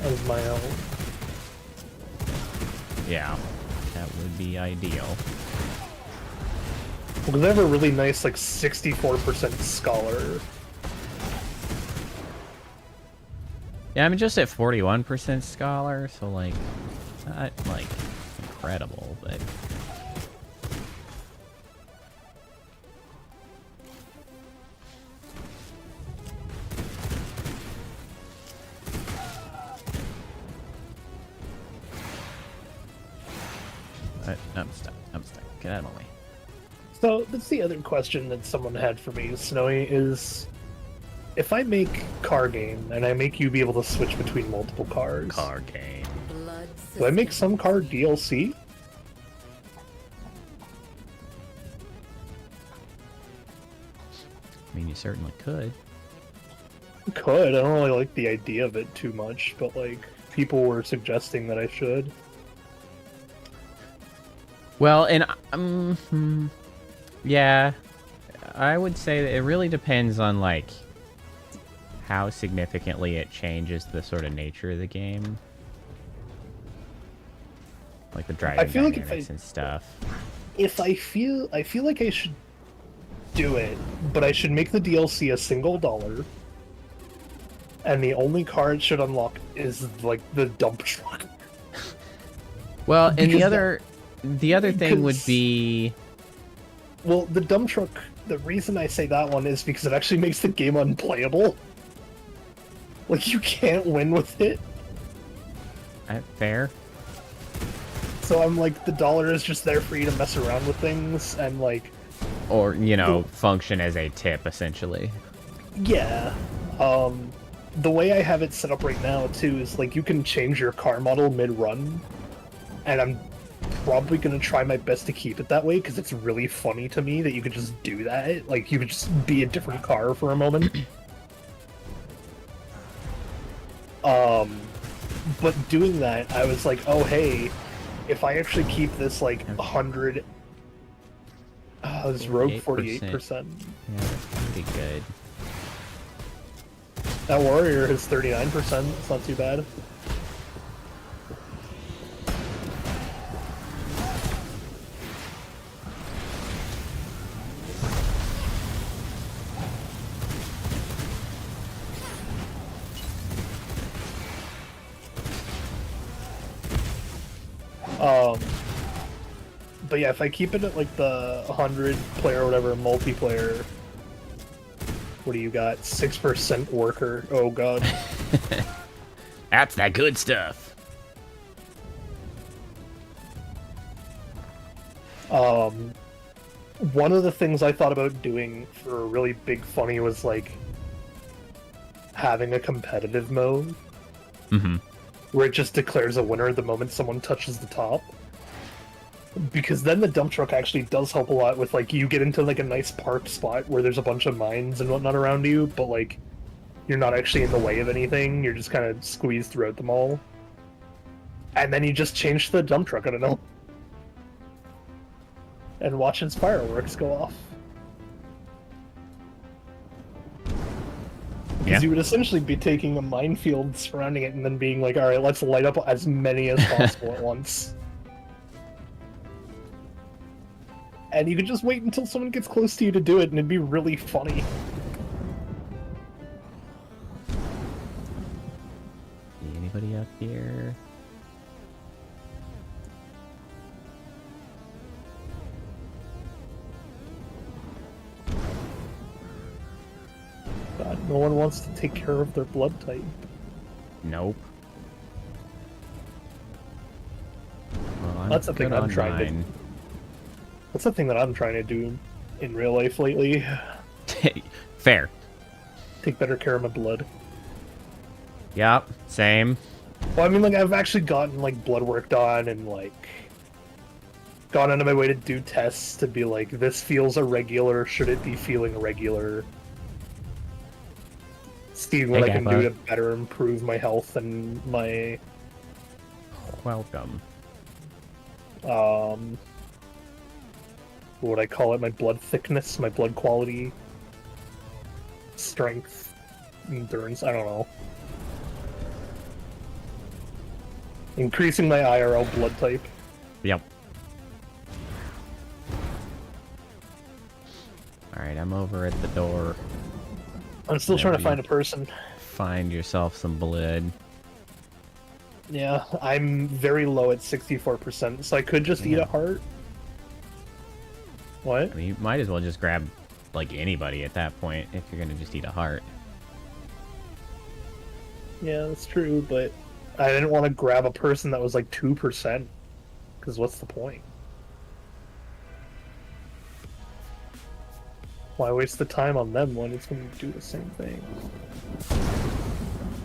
as my own. Yeah, that would be ideal. Well, they have a really nice, like, 64% scholar. Yeah, I'm just at 41% scholar, so like, not like incredible, but. I'm stuck. I'm stuck. Get out of my way. So, that's the other question that someone had for me, Snowy, is... If I make car game, and I make you be able to switch between multiple cars... Car game. Blood Do I make some car DLC? I mean, you certainly could. Could. I don't really like the idea of it too much, but, like, people were suggesting that I should. Well, and yeah, I would say that it really depends on like how significantly it changes the sort of nature of the game, like the driving feel like dynamics and stuff. If I feel like I should do it, but I should make the DLC a single $1, and the only car it should unlock is like the dump truck. Well, and Because the other thing would because- be, Well, the dump truck, the reason I say that one is because it actually makes the game unplayable. Like, you can't win with it. fair. So I'm like, the $1 is just there for you to mess around with things, and like, Or, you know, function as a tip, essentially. yeah. The way I have it set up right now, too, is like, you can change your car model mid-run, and I'm probably gonna try my best to keep it that way, because it's really funny to me that you could just do that. Like, you could just be a different car for a moment. But doing that, I was like, oh hey, if I actually keep this like 100, this rogue 48%. Yeah, that's pretty good. That warrior has 39%. It's not too bad. But yeah, if I keep it at like the 100 player or whatever multiplayer, what do you got? 6% worker. Oh god. That's that good stuff. One of the things I thought about doing for a really big funny was like having a competitive mode where it just declares a winner the moment someone touches the top. Because then the dump truck actually does help a lot with, like, you get into, like, a nice parked spot where there's a bunch of mines and whatnot around you, but, like, you're not actually in the way of anything, you're just kind of squeezed throughout them all. And then you just change to the dump truck, I don't know. And watch its fireworks go off. Because you would essentially be taking a minefield surrounding it and then being like, alright, let's light up as many as possible at once. And you could just wait until someone gets close to you to do it, and it'd be really funny. Anybody up here? God, no one wants to take care of their blood type. Nope. Well, That's the thing good I'm on trying to- mine. That's the thing that I'm trying to do in real life lately. Fair. Take better care of my blood. Yep, same. Well, I mean, like, I've actually gotten, like, blood work done and, like, gone out of my way to do tests to be like, this feels irregular, should it be feeling regular? See what I can do to better improve my health and my, Welcome. what would I call it? My blood thickness, my blood quality, strength. endurance. I don't know. Increasing my IRL blood type. Yep. Alright, I'm over at the door. I'm still trying to find a person. Find yourself some blood. Yeah, I'm very low at 64%, so I could just eat a heart. What? I mean, you might as well just grab, like, anybody at that point if you're gonna just eat a heart. Yeah, that's true, but I didn't want to grab a person that was like 2%, because what's the point? Why waste the time on them when it's going to do the same thing?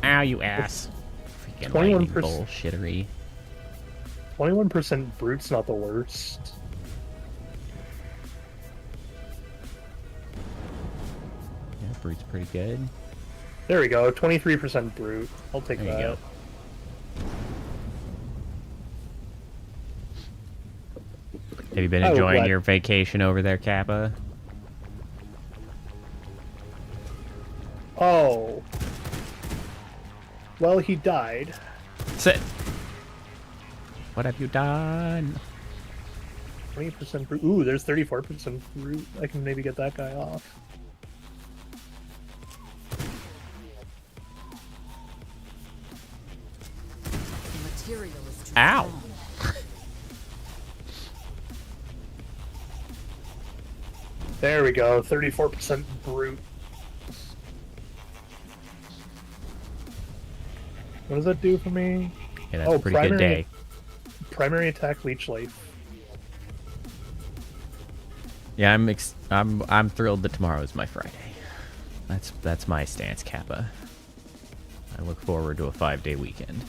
Ow, you ass. Freaking 21%. bullshittery. 21% brute's not the worst. Yeah, brute's pretty good. There we go, 23% brute. I'll take There you that. go. Have you been Oh, enjoying glad- your vacation over there, Kappa? Oh. Well, he died. Sit. What have you done? 20% brute. Ooh, there's 34% brute. I can maybe get that guy off. The material is too Ow. strong. There we go, 34% brute. What does that do for me? Yeah, that's a pretty good day. Primary attack, leech life. Yeah, I'm thrilled that tomorrow is my Friday. That's my stance, Kappa. I look forward to a 5-day weekend.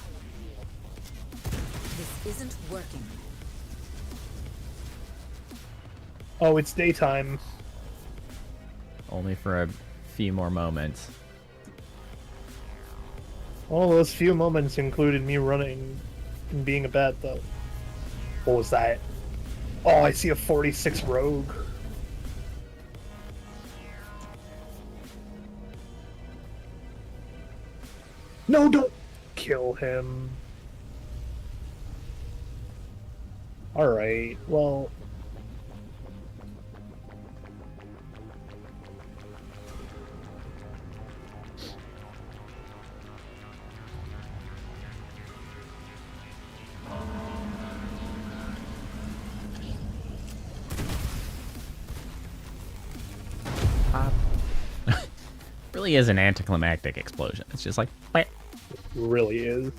This isn't working. Oh, it's daytime. Only for a few more moments. All those few moments included me running and being a bat, though. What was that? Oh, I see a 46 rogue. No, don't kill him. Alright, well... Really is an anticlimactic explosion. It's just like, "Bleh." really is.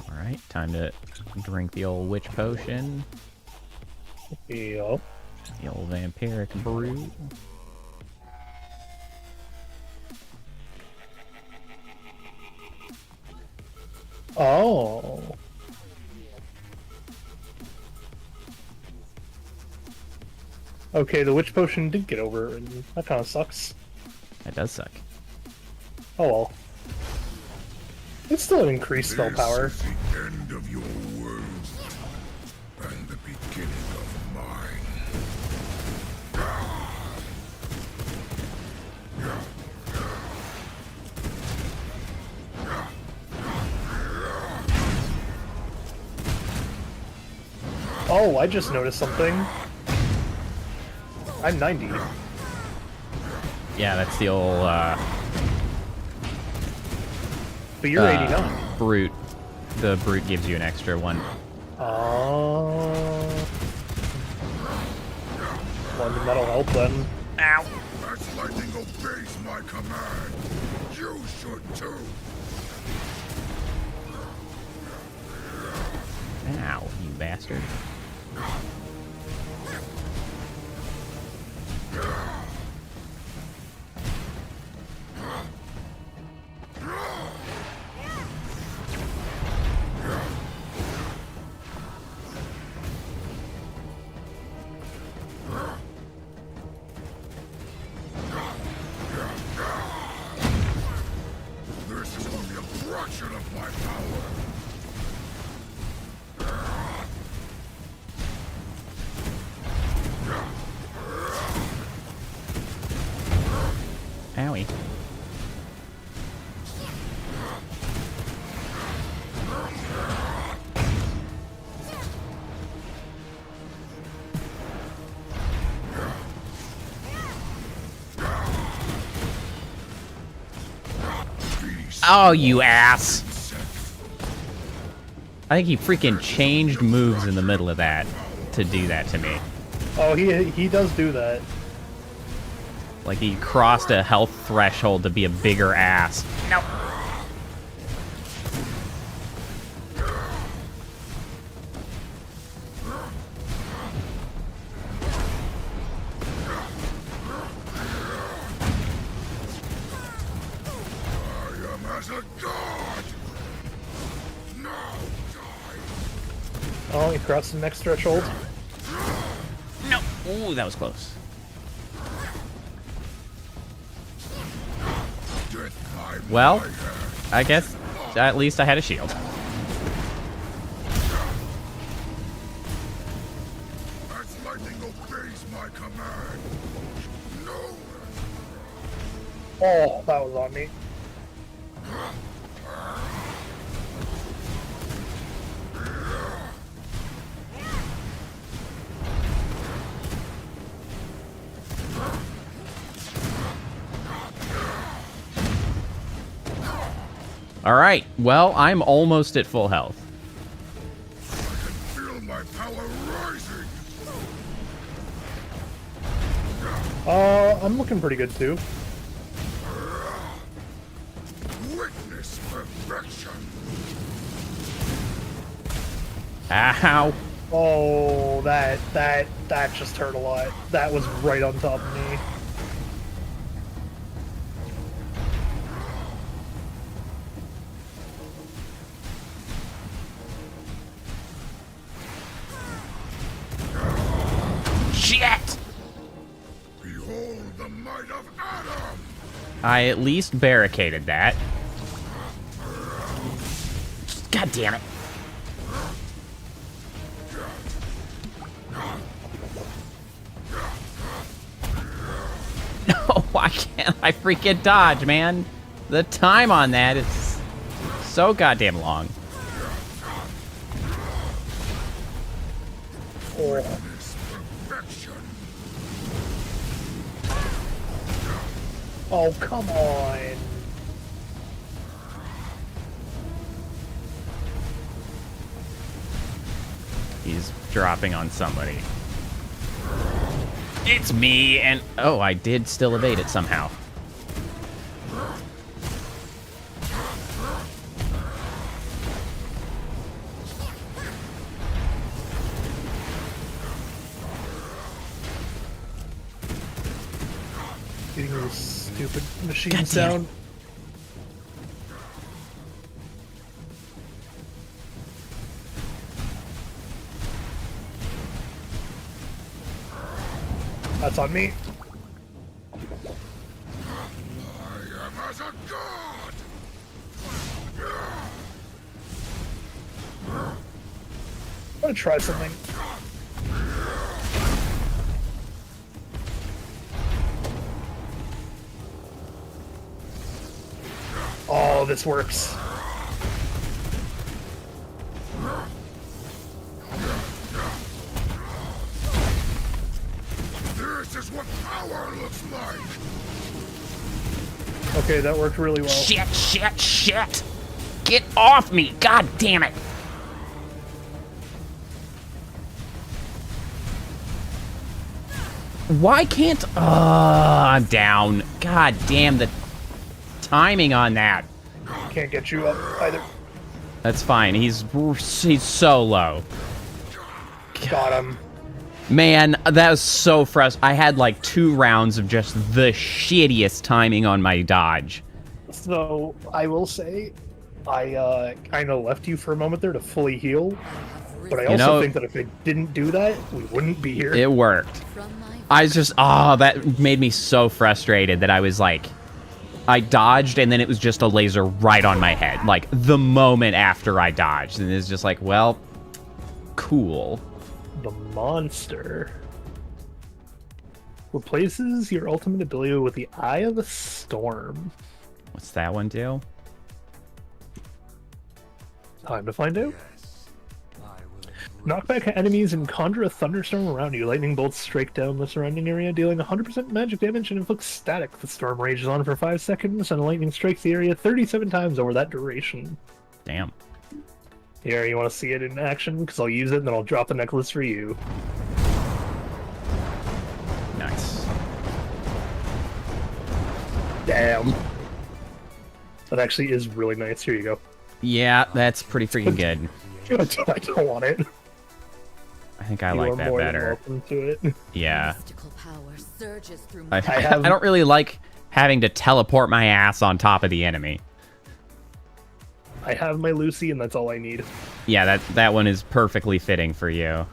All right, time to drink the old witch potion, Yep. the old vampiric brew. Oh. Okay, the witch potion did get over, and that kind of sucks. That does suck. Oh well. It's still an increased spell power. This is the end of your world, and the beginning of mine. Oh, I just noticed something. I'm 90. Yeah, that's the old But you're 89. brute. The brute gives you an extra one. Oh. Well, I mean, that'll help then. Ow! As lightning obeys my command, you should too. Ow, you bastard. This is only a fraction of my power. Oh, you ass! I think he freaking changed moves in the middle of that to do that to me. Oh, he does do that. Like he crossed a health threshold to be a bigger ass. No. Oh, he crossed the next threshold. No. Ooh, that was close. Well, I guess at least I had a shield. As lightning obeys my command. No. Oh, that was on me. All right. Well, I'm almost at full health. Feel my power rising. I'm looking pretty good too. Witness perfection. Ow. Oh, that just hurt a lot. That was right on top of me. Shit! Behold the might of Adam. I at least barricaded that. God damn it. No, why can't I freaking dodge, man? The time on that is so goddamn long. Oh. Witness perfection. Oh, come on. He's dropping on somebody. It's me, and oh, I did still evade it somehow. Getting this stupid machine God damn it. sound. That's on me. I am as a god. I'm gonna try something. Oh, this works. This is what power looks like. Okay, that worked really well. Shit, shit, shit! Get off me! God damn it! Why can't... I'm down. God damn the timing on that. Can't get you up either. That's fine. He's so low. Got him. Man, that was so frustrating. I had like 2 rounds of just the shittiest timing on my dodge. So, I will say, I kind of left you for a moment there to fully heal. But I also think that if I didn't do that, we wouldn't be here. It worked. From my I was just, that made me so frustrated that I was like, I dodged and then it was just a laser right on my head. Like, the moment after I dodged. And it's just like, well, cool. The monster replaces your ultimate ability with the Eye of the Storm. What's that one do? Time to find out. Knockback enemies and conjure a thunderstorm around you. Lightning bolts strike down the surrounding area, dealing 100% magic damage and inflicts static. The storm rages on for 5 seconds, and lightning strikes the area 37 times over that duration. Damn. Here, you want to see it in action? Because I'll use it, and then I'll drop the necklace for you. Nice. Damn. That actually is really nice. Here you go. Yeah, that's pretty freaking good. I don't want it. I think I You like are that more than better. welcome to it. Yeah. Mystical power surges through I, my I don't really like having to teleport my ass on top of the enemy. I have my Lucy, and that's all I need. Yeah, that one is perfectly fitting for you.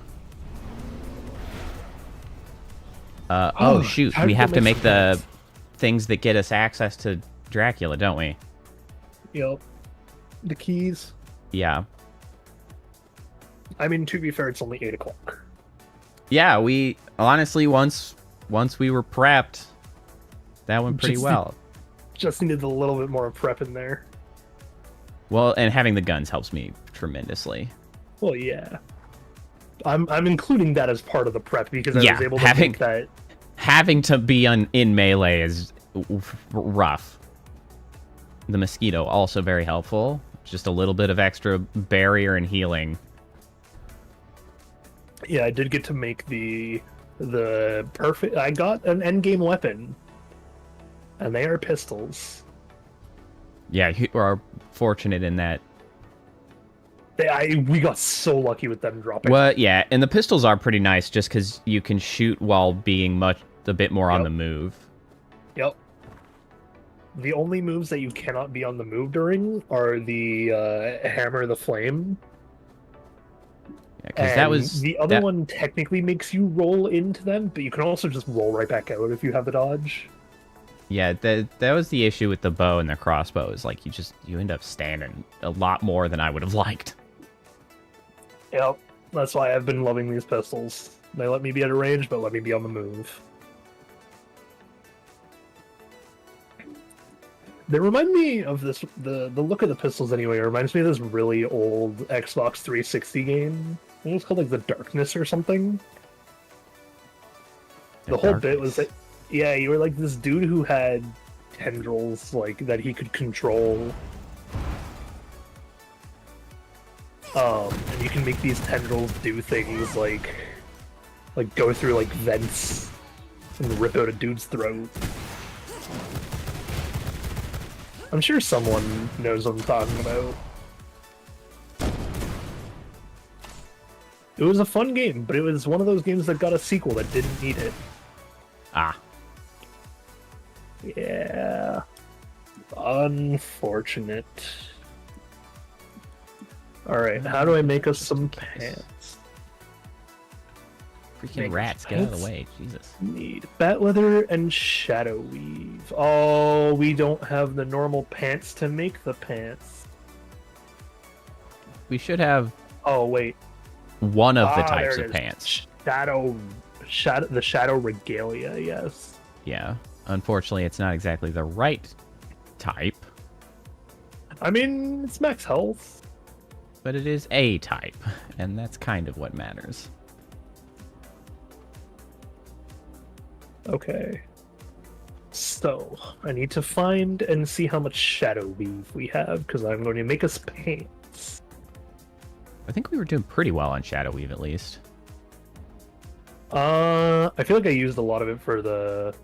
Oh shoot, how we did have I to miss make that? the things that get us access to Dracula, don't we? Yep. The keys. Yeah. I mean, to be fair, it's only 8 o'clock. Yeah, we honestly once we were prepped, that went pretty well. Just needed a little bit more prep in there. Well, and having the guns helps me tremendously. Well, yeah. I'm including that as part of the prep because I Yeah, was able to having- make that. Having to be in melee is rough. The mosquito also very helpful. Just a little bit of extra barrier and healing. Yeah, I did get to make the perfect. I got an endgame weapon, and they are pistols. Yeah, you are fortunate in that. We got so lucky with them dropping. Well, yeah, and the pistols are pretty nice just because you can shoot while being a bit more on Yep. the move. Yep. The only moves that you cannot be on the move during are the hammer the flame. Yeah, because that was the other one technically makes you roll into them, but you can also just roll right back out if you have the dodge. Yeah, that was the issue with the bow and the crossbow. Is like you end up standing a lot more than I would have liked. Yep. That's why I've been loving these pistols. They let me be at a range, but let me be on the move. They remind me of this. The look of the pistols anyway. It reminds me of this really old Xbox 360 game. I think it's called like The Darkness or something. The whole bit was that, yeah, you were like this dude who had tendrils like that he could control. And you can make these tendrils do things like go through like vents and rip out a dude's throat. I'm sure someone knows what I'm talking about. It was a fun game, but it was one of those games that got a sequel that didn't need it. Ah, Yeah. Unfortunate. Alright, how do I make us some pants? freaking Make rats! Get out of the pants. way, Jesus. Need bat leather and shadow weave. Oh, we don't have the normal pants to make the pants. We should have Oh, wait. one of the Ah, types there of it is. pants. The shadow regalia, yes. Yeah. Unfortunately, it's not exactly the right type, I mean, it's max health. but it is a type, and that's kind of what matters. Okay. So, I need to find and see how much shadow weave we have, because I'm going to make us pants. I think we were doing pretty well on Shadow Weave, at least. I feel like I used a lot of it for the...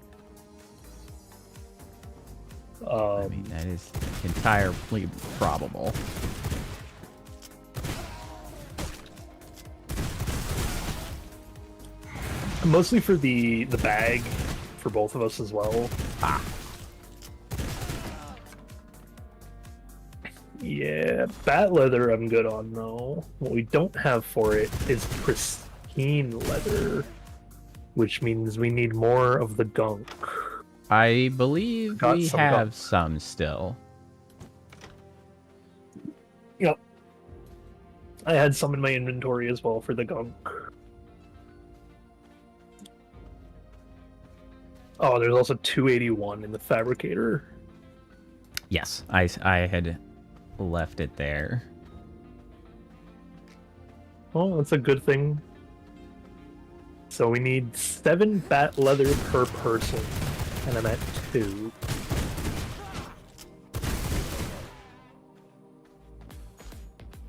I mean, that is entirely probable. Mostly for the bag, for both of us as well. Ah. Yeah, bat leather I'm good on, though. What we don't have for it is pristine leather, which means we need more of the gunk. I believe Got we some have gunk. some still. Yep. I had some in my inventory as well for the gunk. Oh, there's also 281 in the fabricator. Yes, I had left it there. Well, that's a good thing. So we need 7 bat leather per person, and I'm at 2.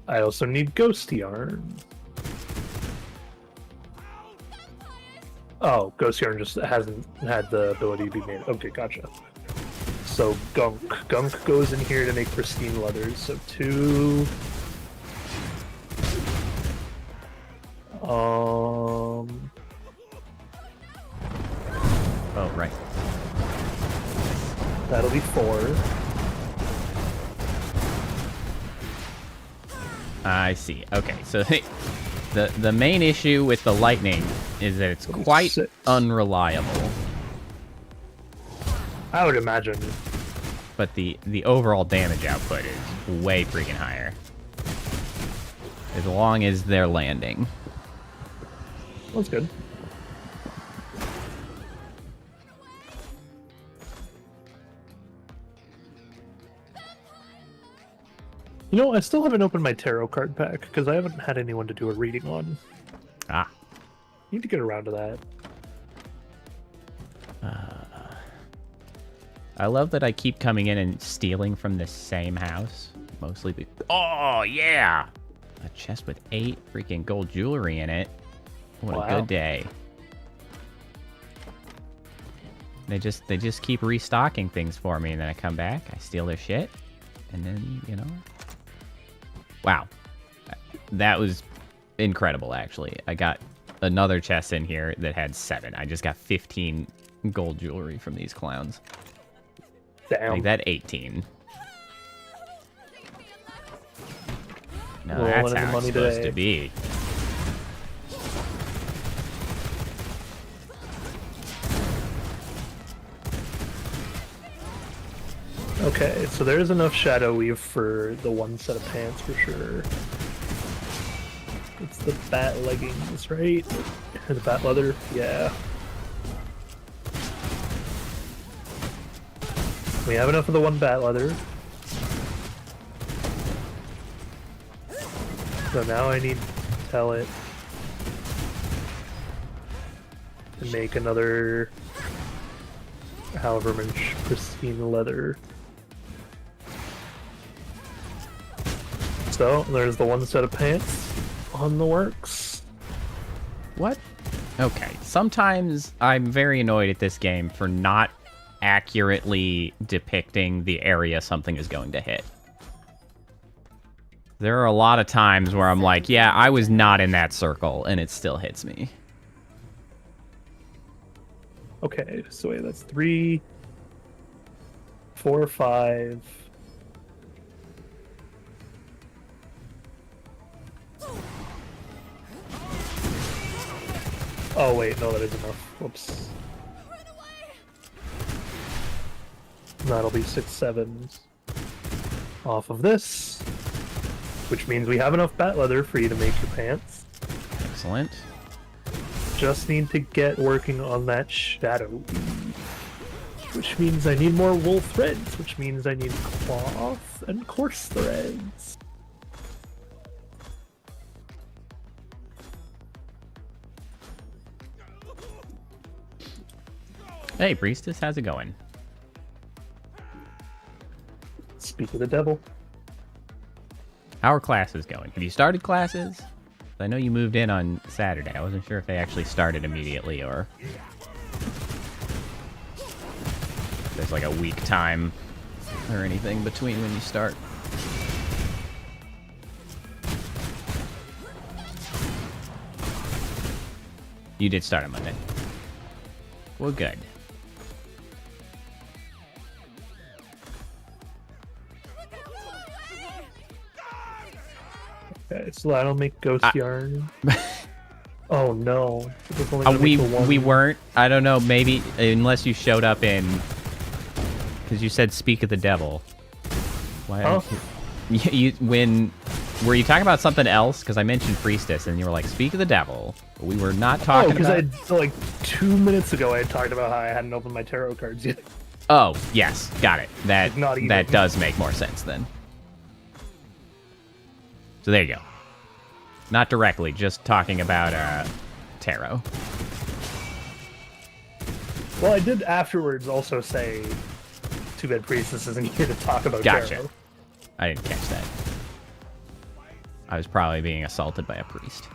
I also need ghost yarn. Oh, ghost yarn just hasn't had the ability to be made. Okay, gotcha. So gunk. Gunk goes in here to make pristine leathers. So 2. Oh, right. That'll be 4. I see. Okay, so the main issue with the lightning is that it's quite 6. unreliable. I would imagine. But the overall damage output is way freaking higher. As long as they're landing. That's good. You know, I still haven't opened my tarot card pack because I haven't had anyone to do a reading on. Ah. Need to get around to that. I love that I keep coming in and stealing from the same house. Mostly oh, yeah! A chest with 8 freaking gold jewelry in it. What a Wow. good day. They just keep restocking things for me, and then I come back, I steal their shit, and then, you know... Wow. That was incredible, actually. I got another chest in here that had 7. I just got 15 gold jewelry from these clowns. Damn. Make that 18. No, Rolling that's in the how it's money supposed today. to be. Okay, so there's enough shadow weave for the 1 set of pants for sure. It's the bat leggings, right? Or the bat leather? Yeah. We have enough of the 1 bat leather. So now I need to tell it to make another however much pristine leather. So there's the 1 set of pants on the works. What? Okay. Sometimes I'm very annoyed at this game for not accurately depicting the area something is going to hit. There are a lot of times where I'm like, yeah, I was not in that circle, and it still hits me. Okay, so wait, that's 3, 4, 5. Oh wait, no, that is enough. Whoops. That'll be 6 7s off of this, which means we have enough bat leather for you to make your pants. Excellent. Just need to get working on that shadow, which means I need more wool threads, which means I need cloth and coarse threads. Hey, Priestess, how's it going? Speak of the devil. How are classes going? Have you started classes? I know you moved in on Saturday. I wasn't sure if they actually started immediately or... there's like a week time or anything between when you start. You did start on Monday. Well, good. Okay, so that'll make ghost yarn. Oh no. It's only gonna we make the 1. we weren't. I don't know. Maybe unless you showed up in, because you said "Speak of the Devil." Why? Huh? You when were you talking about something else? Because I mentioned Priestess, and you were like, "Speak of the Devil." We were not Oh, talking because about. like 2 minutes ago I had talked about how I hadn't opened my tarot cards yet. Oh yes, got it. Not even. That does make more sense then. So there you go. Not directly, just talking about tarot. Well, I did afterwards also say, too bad Priestess isn't here to talk about Gotcha. tarot. I didn't catch that. I was probably being assaulted by a priest.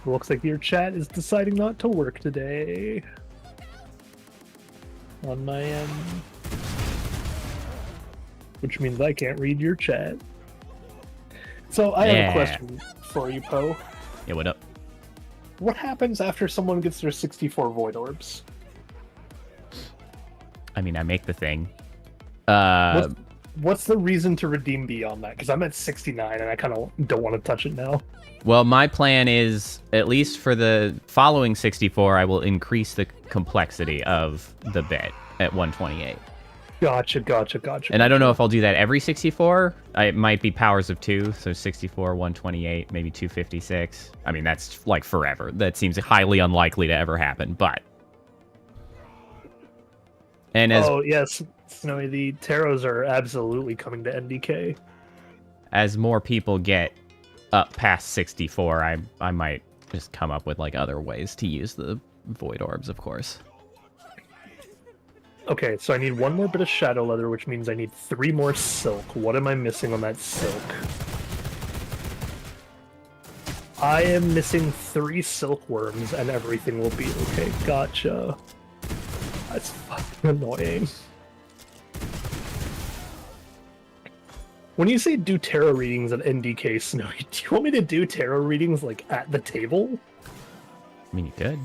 Looks like your chat is deciding not to work today. On my end. Which means I can't read your chat. So I have a question for you, Poe. Yeah, what up? What happens after someone gets their 64 Void Orbs? I mean, I make the thing. What's the reason to redeem beyond that? Because I'm at 69 and I kind of don't want to touch it now. Well, my plan is, at least for the following 64, I will increase the complexity of the bit at 128. Gotcha. And I don't know if I'll do that every 64. It might be powers of 2, so 64, 128, maybe 256. I mean, that's like forever. That seems highly unlikely to ever happen, but... And as Oh, yes, Snowy, the tarots are absolutely coming to NDK. as more people get up past 64, I might just come up with like other ways to use the void orbs, of course. Okay, so I need one more bit of shadow leather, which means I need 3 more silk. What am I missing on that silk? I am missing 3 silkworms, and everything will be okay. Gotcha. That's fucking annoying. When you say do tarot readings at NDK, Snowy, do you want me to do tarot readings, like, at the table? I mean, you could.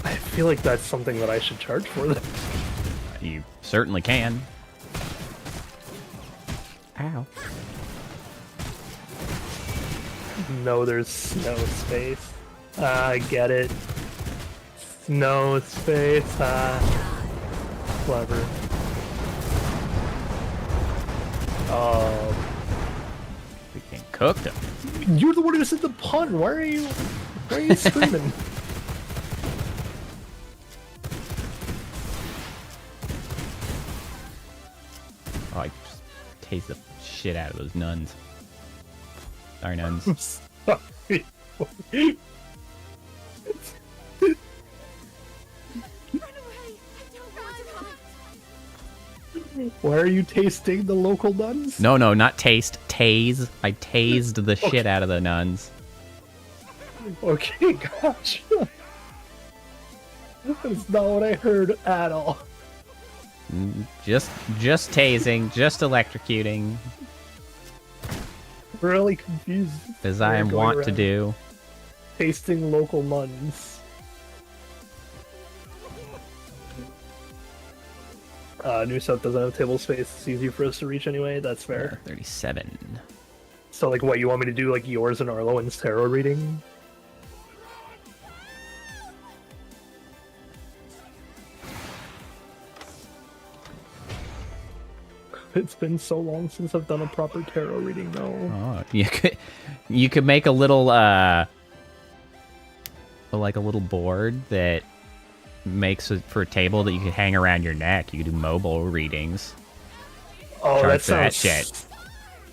I feel like that's something that I should charge for. You certainly can. Ow. No, there's snow space. I get it. Snow space. Clever. We can cook them. You're the one who said the pun. Why are you screaming? Oh, I just taste the shit out of those nuns. Sorry, nuns. Sorry. Why are you tasting the local nuns? No, not taste. Tase. I tased the shit out of the nuns. Okay, gotcha. That's not what I heard at all. Just tasing, just electrocuting, Really confused. as I am Going wont to around do. Tasting local nuns. New South doesn't have table space. It's easy for us to reach anyway. That's fair. 37. So, like, what, you want me to do, like, yours and Arlowen's tarot reading? It's been so long since I've done a proper tarot reading, though. Oh, you could make a little like a little board that makes it for a table that you could hang around your neck. You could do mobile readings. Oh, Charge that for that sounds shit.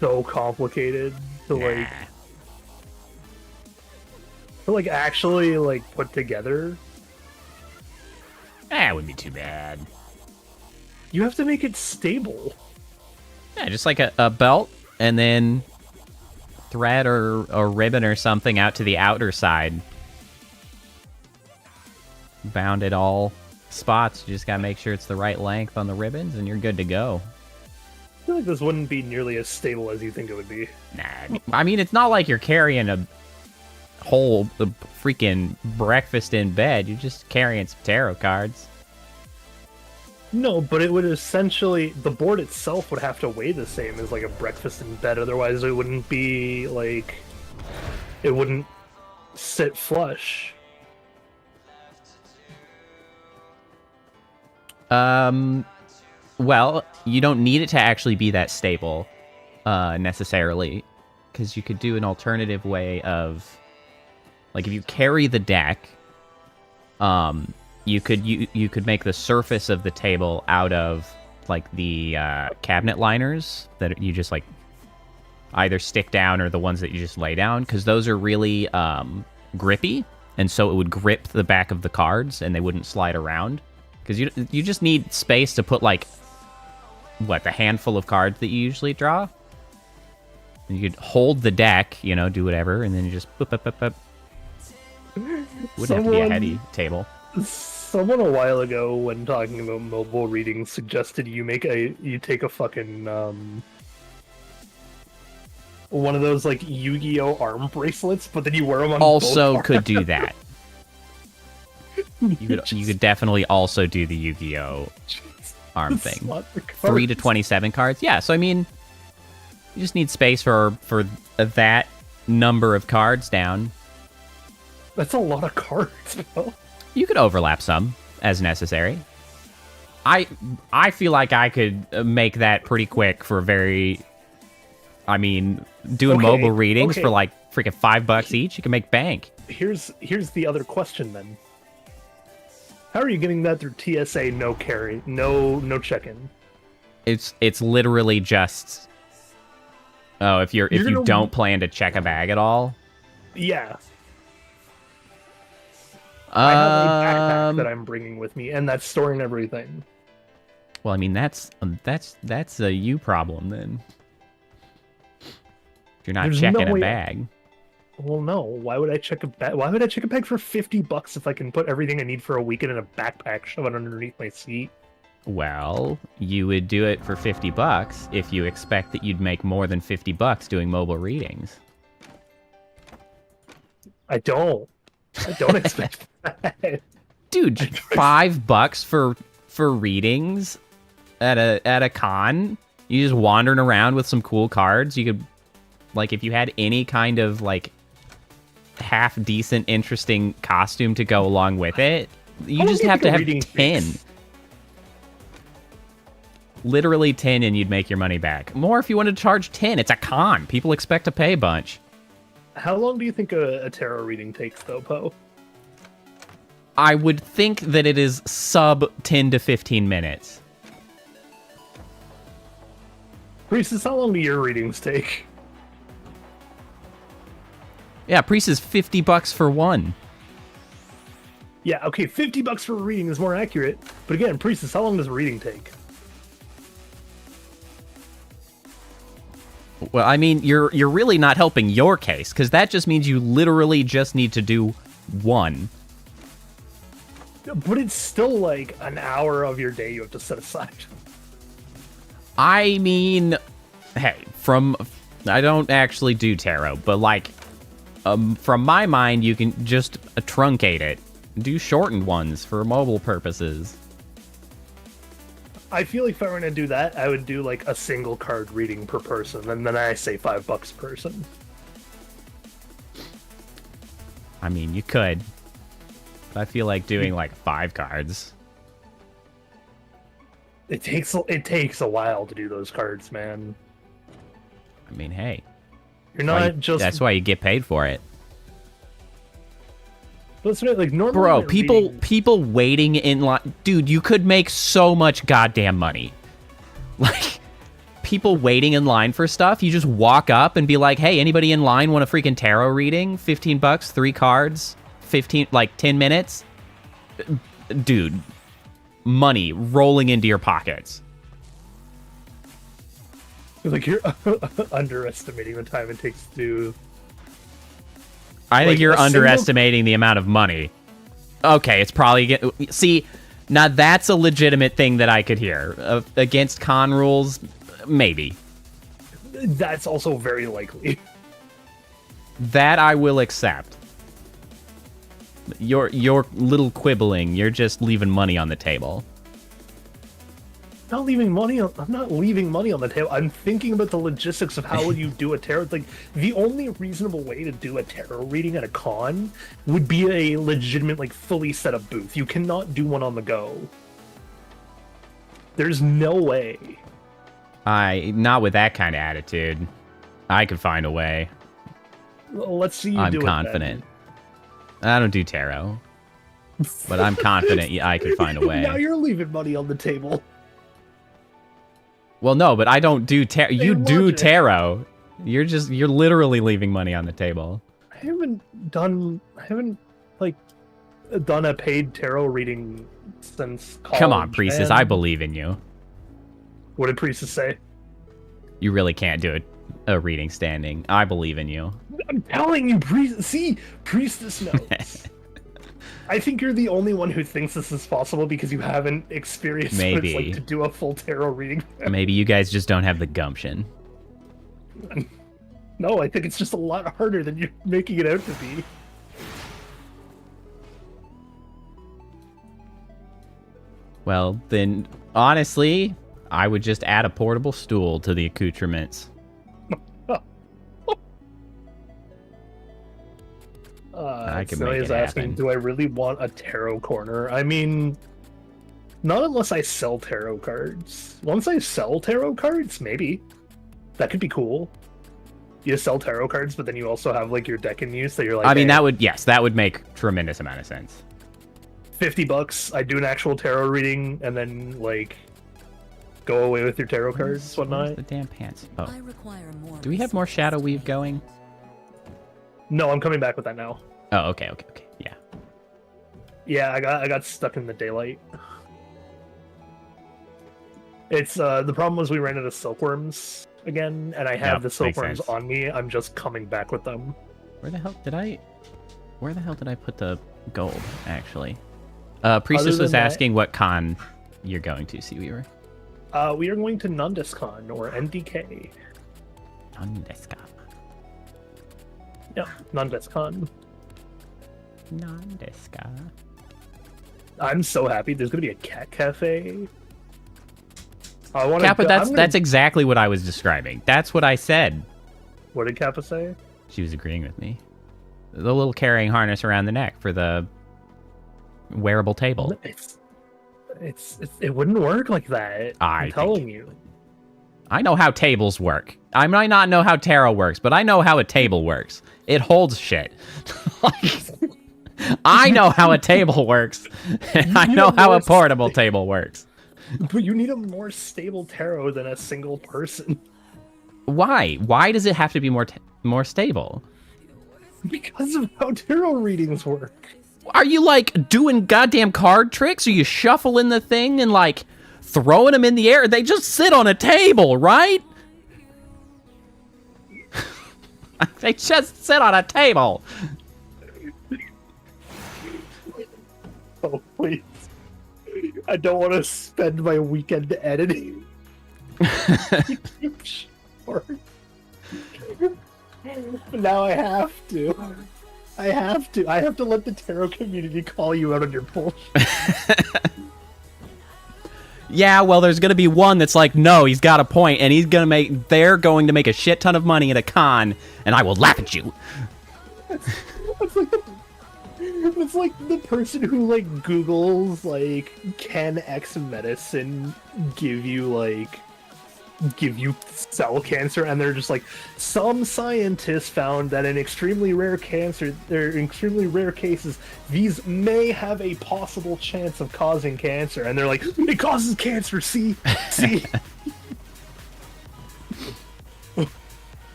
so complicated to, like, actually, like, put together. That wouldn't be too bad. You have to make it stable. Yeah, just like a belt, and then thread or a ribbon or something out to the outer side. Bound at all spots. You just gotta make sure it's the right length on the ribbons, and you're good to go. I feel like this wouldn't be nearly as stable as you think it would be. Nah, I mean, it's not like you're carrying a whole freaking breakfast in bed. You're just carrying some tarot cards. No, but it would essentially, the board itself would have to weigh the same as, like, a breakfast in bed, otherwise it wouldn't be, like, it wouldn't sit flush. Well, you don't need it to actually be that stable, necessarily, because you could do an alternative way of, like, if you carry the deck, you could make the surface of the table out of like the cabinet liners that you just like either stick down or the ones that you just lay down, because those are really grippy, and so it would grip the back of the cards and they wouldn't slide around. Because you just need space to put like the handful of cards that you usually draw. And you could hold the deck, you know, do whatever, and then you just boop, boop, boop, boop. Wouldn't have to be a heady table. Someone a while ago, when talking about mobile reading, suggested you take a fucking one of those like Yu-Gi-Oh arm bracelets, but then you wear them on Also both could arms. do that. You could definitely also do the Yu-Gi-Oh arm thing. Slot the 3 to cards. 27 cards. Yeah, so I mean, you just need space for that number of cards down. That's a lot of cards, bro. You could overlap some as necessary. I feel like I could make that pretty quick for doing Okay, mobile readings okay. for like freaking $5 each. You can make bank. Here's the other question then. How are you getting that through TSA? No carry, no check-in. It's literally just if you gonna- don't plan to check a bag at all. Yeah, I have a backpack that Um, I'm bringing with me, and that's storing everything. well, I mean that's a you problem then. If you're not There's checking no a way- bag. Well, no. Why would I check a bag? Why would I check a bag for $50 if I can put everything I need for a weekend in a backpack, shove it underneath my seat? Well, you would do it for $50 if you expect that you'd make more than $50 doing mobile readings. I don't expect that. Dude, $5 for readings at a con? You just wandering around with some cool cards. You could, like, if you had any kind of like half decent, interesting costume to go along with it, you How long just do you have to think a have reading 10. takes? Literally 10, and you'd make your money back. More if you wanted to charge 10. It's a con. People expect to pay a bunch. How long do you think a tarot reading takes, though, Poe? I would think that it is sub 10 to 15 minutes. Priestess, how long do your readings take? Yeah, Priest is $50 for one. Yeah, okay, $50 for a reading is more accurate. But again, Priestess, how long does a reading take? Well, I mean, you're really not helping your case, because that just means you literally just need to do one. But it's still like an hour of your day you have to set aside. I mean, hey, I don't actually do tarot, but like, from my mind, you can just truncate it. Do shortened ones for mobile purposes. I feel like if I were going to do that, I would do like a single card reading per person, and then I say $5 a person. I mean, you could. But I feel like doing like 5 cards. It takes a while to do those cards, man. I mean, hey. You're not That's why you get paid for it. That's right, like normally. Bro, when reading- people waiting in line. Dude, you could make so much goddamn money. Like, people waiting in line for stuff. You just walk up and be like, hey, anybody in line want a freaking tarot reading? $15, 3 cards, 10 minutes? Dude, money rolling into your pockets. Like you're underestimating the time it takes to. I think Like, you're a single- underestimating the amount of money. Okay, it's probably... See, now that's a legitimate thing that I could hear. Against con rules, maybe. That's also very likely. That I will accept. Your little quibbling, you're just leaving money on the table. I'm not leaving money on the table. I'm thinking about the logistics of how would you do a tarot. Like the only reasonable way to do a tarot reading at a con would be a legitimate, like fully set up booth. You cannot do one on the go. There's no way. Not with that kind of attitude. I could find a way. Let's see you I'm do confident. I don't do tarot. But I'm confident I could find a it. way. Now you're leaving money on the table. Well, no, but I don't do tarot. You do logic. tarot. You're literally leaving money on the table. I haven't like done a paid tarot reading since college. Come on, Priestess, man. I believe in you. What did Priestess say? You really can't do a reading standing. I believe in you. I'm telling you, Priestess knows. I think you're the only one who thinks this is possible because you haven't experienced what it's like to do a full tarot reading. Maybe you guys just don't have the gumption. No, I think it's just a lot harder than you're making it out to be. Well, then, honestly, I would just add a portable stool to the accoutrements. I can make it asking, happen. do I really want a tarot corner? I mean, not unless I sell tarot cards. Once I sell tarot cards, maybe. That could be cool. You sell tarot cards, but then you also have like your deck in use that you're like, I mean, hey, that would make tremendous amount of sense. $50, I do an actual tarot reading, and then like go away with your tarot cards, Where's whatnot. the damn pants? Oh, I require more. do we have more Shadow Weave going? No, I'm coming back with that now. Oh, okay, yeah. Yeah, I got stuck in the daylight. It's the problem was we ran out of silkworms again, and I have Yep, the makes silkworms sense. on me. I'm just coming back with them. Where the hell did I put the gold, actually? Priestess than was that- asking what con you're going to, Sea Weaver. We are going to NundisCon or NDK. Nondeska. Yeah, NundisCon. Nondeska. I'm so happy. There's gonna be a cat cafe. I want Kappa, to. that's exactly what I was describing. That's what I said. What did Kappa say? She was agreeing with me. The little carrying harness around the neck for the wearable table. It wouldn't work like that. I'm telling you. I know how tables work. I might not know how tarot works, but I know how a table works. It holds shit. Like, I know how a table works. And I know how a portable table works. But you need a more stable tarot than a single person. Why? Why does it have to be more stable? Because of how tarot readings work. Are you like doing goddamn card tricks? Are you shuffling the thing and like throwing them in the air? They just sit on a table, right? They just sit on a table. Oh, please. I don't want to spend my weekend editing. Sure. Now I have to. I have to let the tarot community call you out on your bullshit. Yeah, well, there's gonna be one that's like, no, he's got a point, and they're going to make a shit ton of money at a con, and I will laugh at you. It's like the person who like Googles like, can X medicine give you cell cancer, and they're just like, some scientists found that in extremely rare cases these may have a possible chance of causing cancer, and they're like, it causes cancer, see.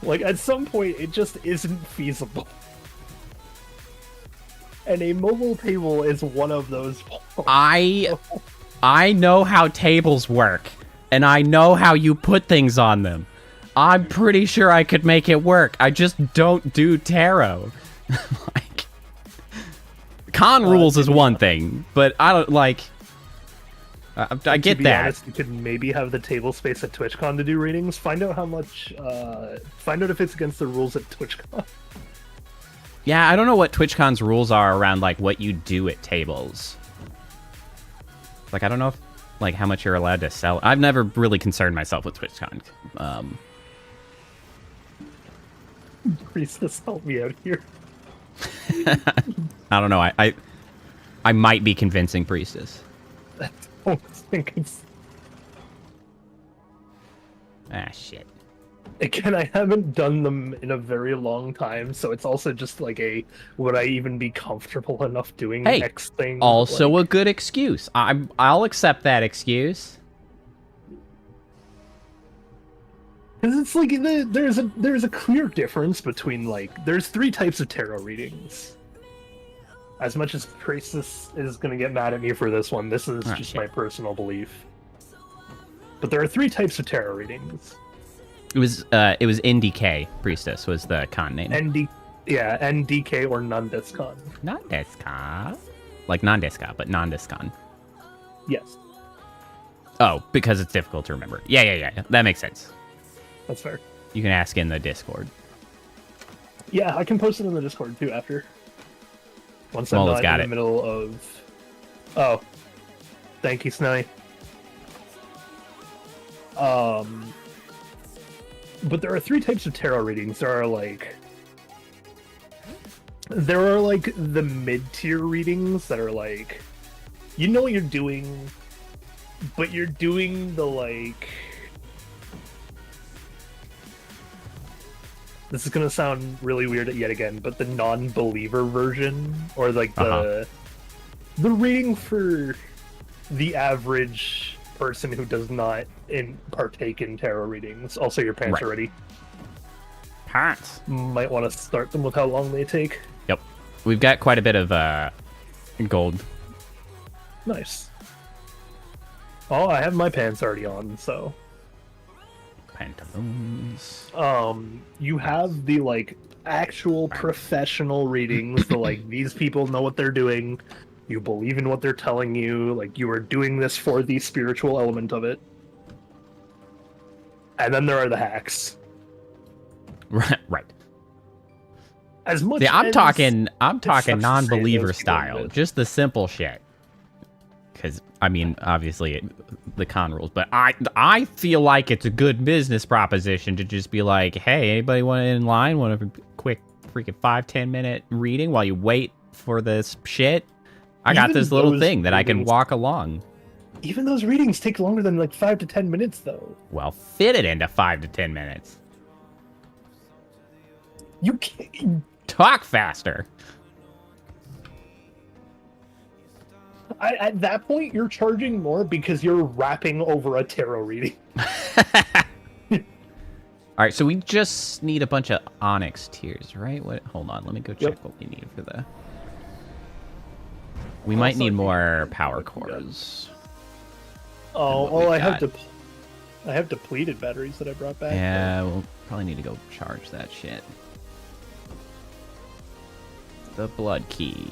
Like, at some point it just isn't feasible, and a mobile table is one of those. I know how tables work, and I know how you put things on them. I'm pretty sure I could make it work. I just don't do tarot. Like, con rules is one thing, but I don't like. I get to be that. honest, you could maybe have the table space at TwitchCon to do readings. Find out how much. Find out if it's against the rules at TwitchCon. Yeah, I don't know what TwitchCon's rules are around like what you do at tables. Like, I don't know if, like, how much you're allowed to sell. I've never really concerned myself with TwitchCon. Priestess, help me out here. I don't know. I might be convincing Priestess. I don't think it's... Ah, shit. Again, I haven't done them in a very long time, so it's also just like would I even be comfortable enough doing Hey, X thing? Also like... a good excuse. I'll accept that excuse. Because it's like there's a clear difference between like there's three types of tarot readings. As much as Priestess is gonna get mad at me for this one, this is just my personal belief. But there are three types of tarot readings. It was NDK. Priestess was the con name. NDK or non-discon. Non-disca. Like non-disca, but non-discon. Yes. Oh, because it's difficult to remember. Yeah. That makes sense. That's fair. You can ask in the Discord. Yeah, I can post it in the Discord too after. Once I'm Small's not in the middle of... Oh. Thank you, Snowy. But there are three types of tarot readings. There are like the mid-tier readings that are like, you know what you're doing, but you're doing the like... This is gonna sound really weird yet again, but the non-believer version, or like the reading for the average person who does not partake in tarot readings. Also, your pants are ready. Pants. Might want to start them with how long they take. Yep. We've got quite a bit of gold. Nice. Oh, I have my pants already on, so... Pantaloons. You have the, like, actual professional readings, the, like, these people know what they're doing, you believe in what they're telling you, like, you are doing this for the spiritual element of it. And then there are the hacks. Right. As much I'm as talking sucks to say non-believer those people style. admit. Just the simple shit. Because, I mean, obviously, the con rules. But I feel like it's a good business proposition to just be like, hey, anybody want in line? Want a quick freaking 5-10 minute reading while you wait for this shit? I got this little thing that I can walk along. Even those readings take longer than like 5 to 10 minutes, though. Well, fit it into 5 to 10 minutes. You can't... Talk faster. At that point, you're charging more because you're rapping over a tarot reading. All right, so we just need a bunch of onyx tears, right? What? Hold on, let me go check what we need for the... We might need more power cores. Oh, well, I have depleted batteries that I brought back. Yeah, we'll probably need to go charge that shit. The blood key.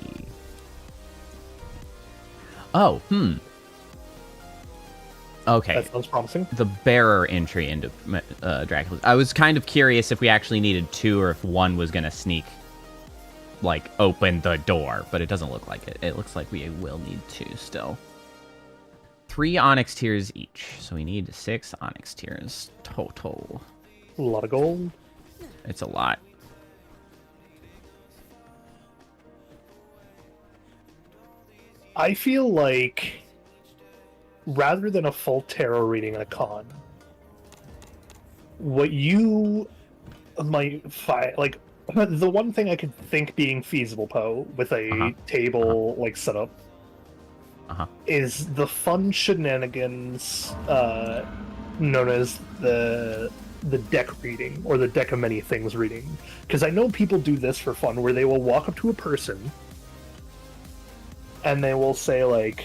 Oh, okay. That sounds promising. The bearer entry into Dracula. I was kind of curious if we actually needed 2 or if 1 was going to sneak, like, open the door, but it doesn't look like it. It looks like we will need 2 still. 3 onyx tears each, so we need 6 onyx tears total. A lot of gold. It's a lot. I feel like rather than a full tarot reading at a con, what you might find, like, the one thing I could think being feasible, Poe, with a table like setup, is the fun shenanigans known as the deck reading or the deck of many things reading. Because I know people do this for fun, where they will walk up to a person and they will say like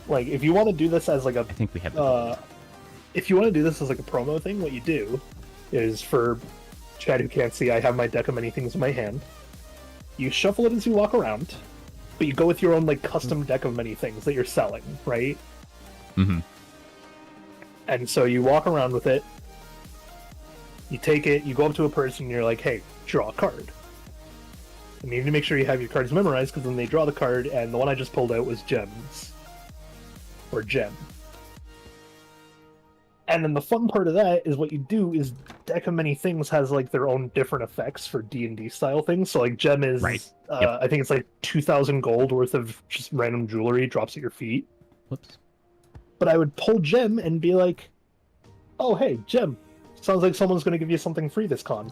if you want to do this as like a, I think we have if you want to do this as like a promo thing, what you do is, for Chad who can't see, I have my deck of many things in my hand. You shuffle it as you walk around, but you go with your own like custom deck of many things that you're selling, right? Mm-hmm. And so you walk around with it, you take it, you go up to a person, and you're like, hey, draw a card. And you need to make sure you have your cards memorized, because then they draw the card, and the one I just pulled out was Gems. Or Gem. And then the fun part of that is what you do is Deck of Many Things has like their own different effects for D&D style things. So like Gem is, I think it's like 2,000 gold worth of just random jewelry drops at your feet. Whoops. But I would pull Gem and be like, oh hey, Gem, sounds like someone's going to give you something free this con.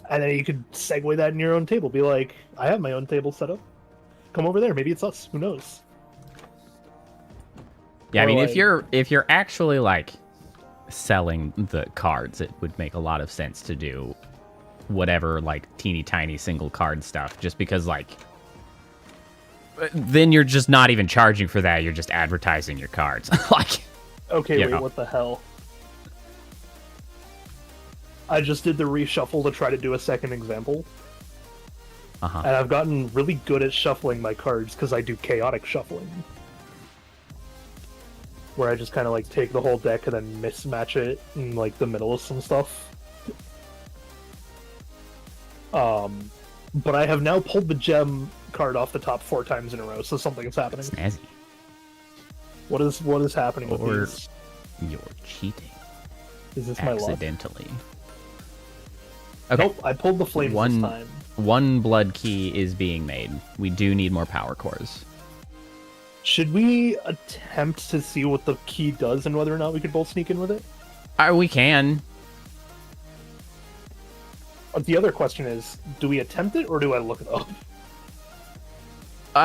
And then you could segue that in your own table. Be like, I have my own table set up. Come over there. Maybe it's us. Who knows? Yeah, I Or, mean, like- if you're actually like selling the cards, it would make a lot of sense to do whatever like teeny tiny single card stuff, just because like then you're just not even charging for that, you're just advertising your cards. Like, Okay, you wait, know. what the hell? I just did the reshuffle to try to do a second example, uh-huh. and I've gotten really good at shuffling my cards because I do chaotic shuffling. Where I just kind of like take the whole deck and then mismatch it in like the middle of some stuff. But I have now pulled the gem card off the top 4 times in a row, so something's happening. Snazzy. What is happening with Or these? you're cheating Is this my luck? accidentally. Okay. Nope, I pulled the flames this time. One blood key is being made. We do need more power cores. Should we attempt to see what the key does and whether or not we could both sneak in with it? We can. The other question is, do we attempt it or do I look it up?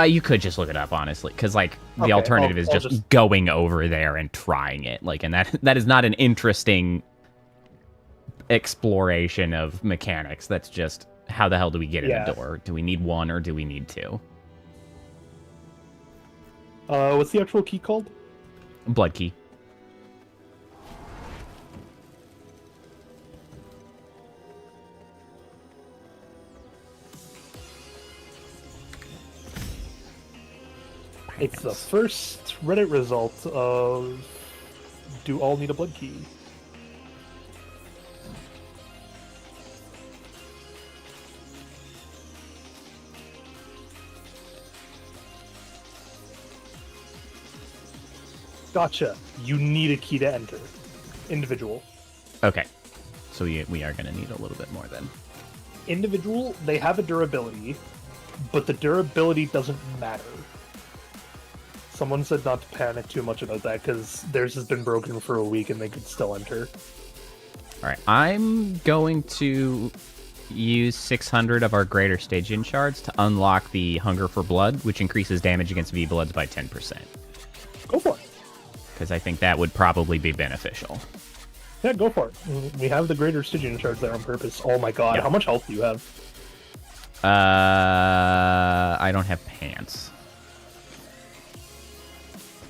You could just look it up, honestly, because like the Okay, alternative is I'll just going over there and trying it. Like, and that is not an interesting exploration of mechanics. That's just how the hell do we get in the door? Do we need 1 or do we need 2? What's the actual key called? Blood key. It's the first Reddit result of do all need a blood key? Gotcha. You need a key to enter. Individual. Okay. So we are going to need a little bit more then. Individual, they have a durability, but the durability doesn't matter. Someone said not to panic too much about that because theirs has been broken for a week and they could still enter. All right. I'm going to use 600 of our greater Stygian shards to unlock the Hunger for Blood, which increases damage against V-Bloods by 10%. Go for it. Because I think that would probably be beneficial. Yeah, go for it. We have the greater Stygian shards there on purpose. Oh my god, Yeah. How much health do you have? I don't have pants.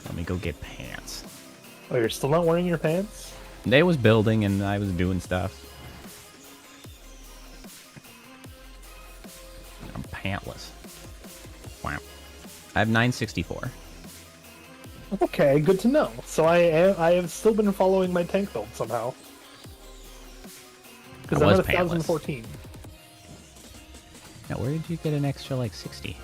Let me go get pants. Oh, you're still not wearing your pants? They was building and I was doing stuff. I'm pantless. Wow. I have 964. Okay, good to know. So I have still been following my tank build somehow. Because I I'm was at pantless. 1014. Now, where did you get an extra, like, 60?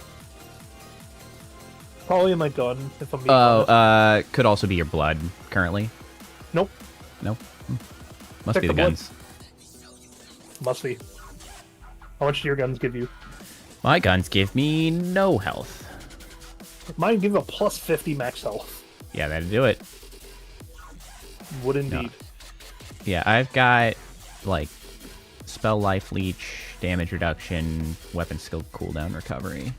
Probably in my gun, if I'm being Oh, honest. could also be your blood, currently. Nope, No? Must Check be the the blood. guns. must be. How much do your guns give you? My guns give me no health. Mine give a plus 50 max health. Yeah, that'd do it. Would indeed. Yeah, I've got, like, spell life leech, damage reduction, weapon skill cooldown recovery.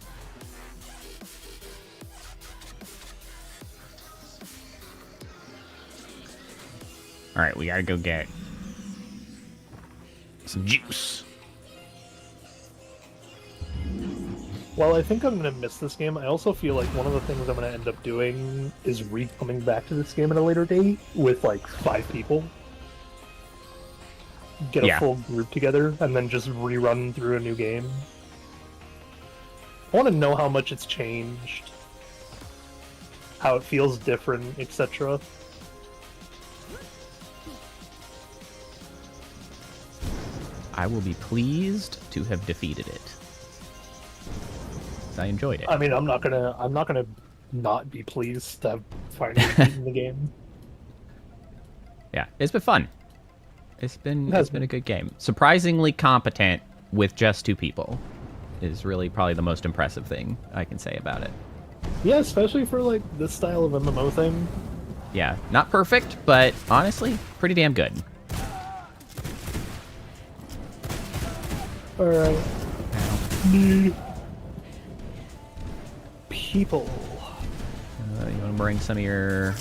Alright, we gotta go get some juice. While I think I'm going to miss this game, I also feel like one of the things I'm going to end up doing is coming back to this game at a later date with like 5 people. Get a Yeah. full group together and then just rerun through a new game. I want to know how much it's changed, how it feels different, etc. I will be pleased to have defeated it. I enjoyed it. I mean, I'm not gonna not be pleased to have finally beaten the game. Yeah, it's been fun. It's been has a good game. Surprisingly competent with just 2 people is really probably the most impressive thing I can say about it. Yeah, especially for like this style of MMO thing. Yeah, not perfect, but honestly, pretty damn good. All right. People. You want to bring some of your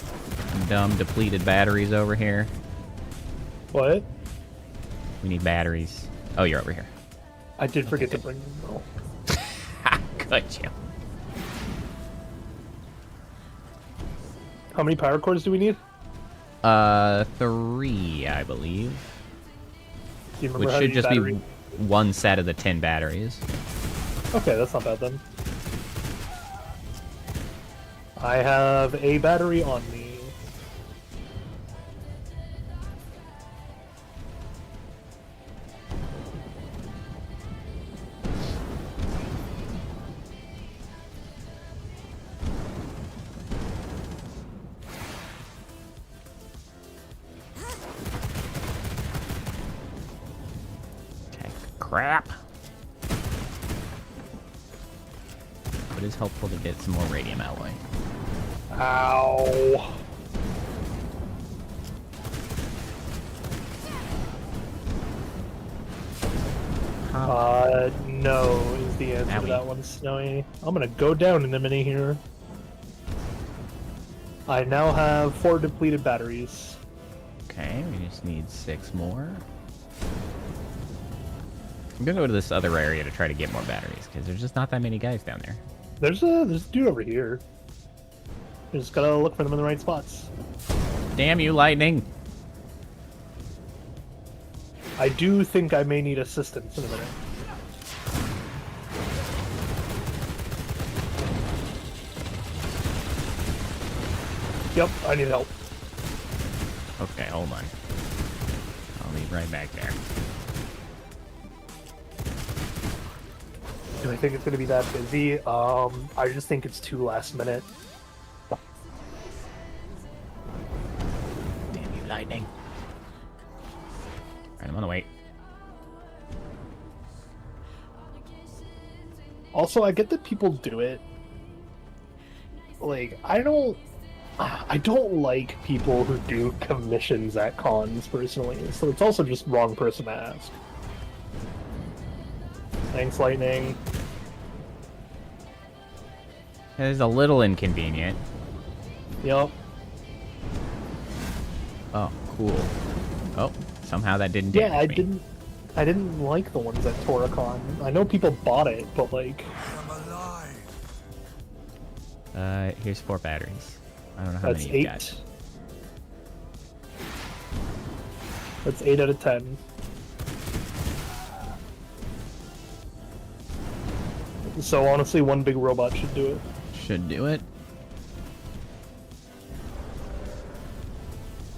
dumb depleted batteries over here? What? We need batteries. Oh, you're over here. I did forget to bring them though. Good, you. How many power cores do we need? 3, I believe. Do you remember Which how to should use just battery? be one set of the 10 batteries. Okay, that's not bad then. I have a battery on me. Okay, crap. It is helpful to get some more radium alloy. Ow. No is the answer to Owie. that one, Snowy. I'm gonna go down in a minute here. I now have 4 depleted batteries. Okay, we just need 6 more. I'm gonna go to this other area to try to get more batteries, because there's just not that many guys down there. There's a dude over here. You just gotta look for them in the right spots. Damn you, lightning! I do think I may need assistance in a minute. Yep, I need help. Okay, hold on. I'll be right back there. Do I think it's gonna be that busy? I just think it's too last minute. Damn you, lightning. Alright, I'm on the way. Also, I get that people do it. Like, I don't like people who do commissions at cons, personally, so it's also just wrong person to ask. Thanks, Lightning. It is a little inconvenient. Yep. Oh, cool. Oh, somehow that didn't damage Yeah, me. I didn't like the ones at Toracon. I know people bought it, but like, Here's 4 batteries. I don't know how that's many you've 8. got. That's 8 out of 10. So honestly, one big robot should do it. Should do it.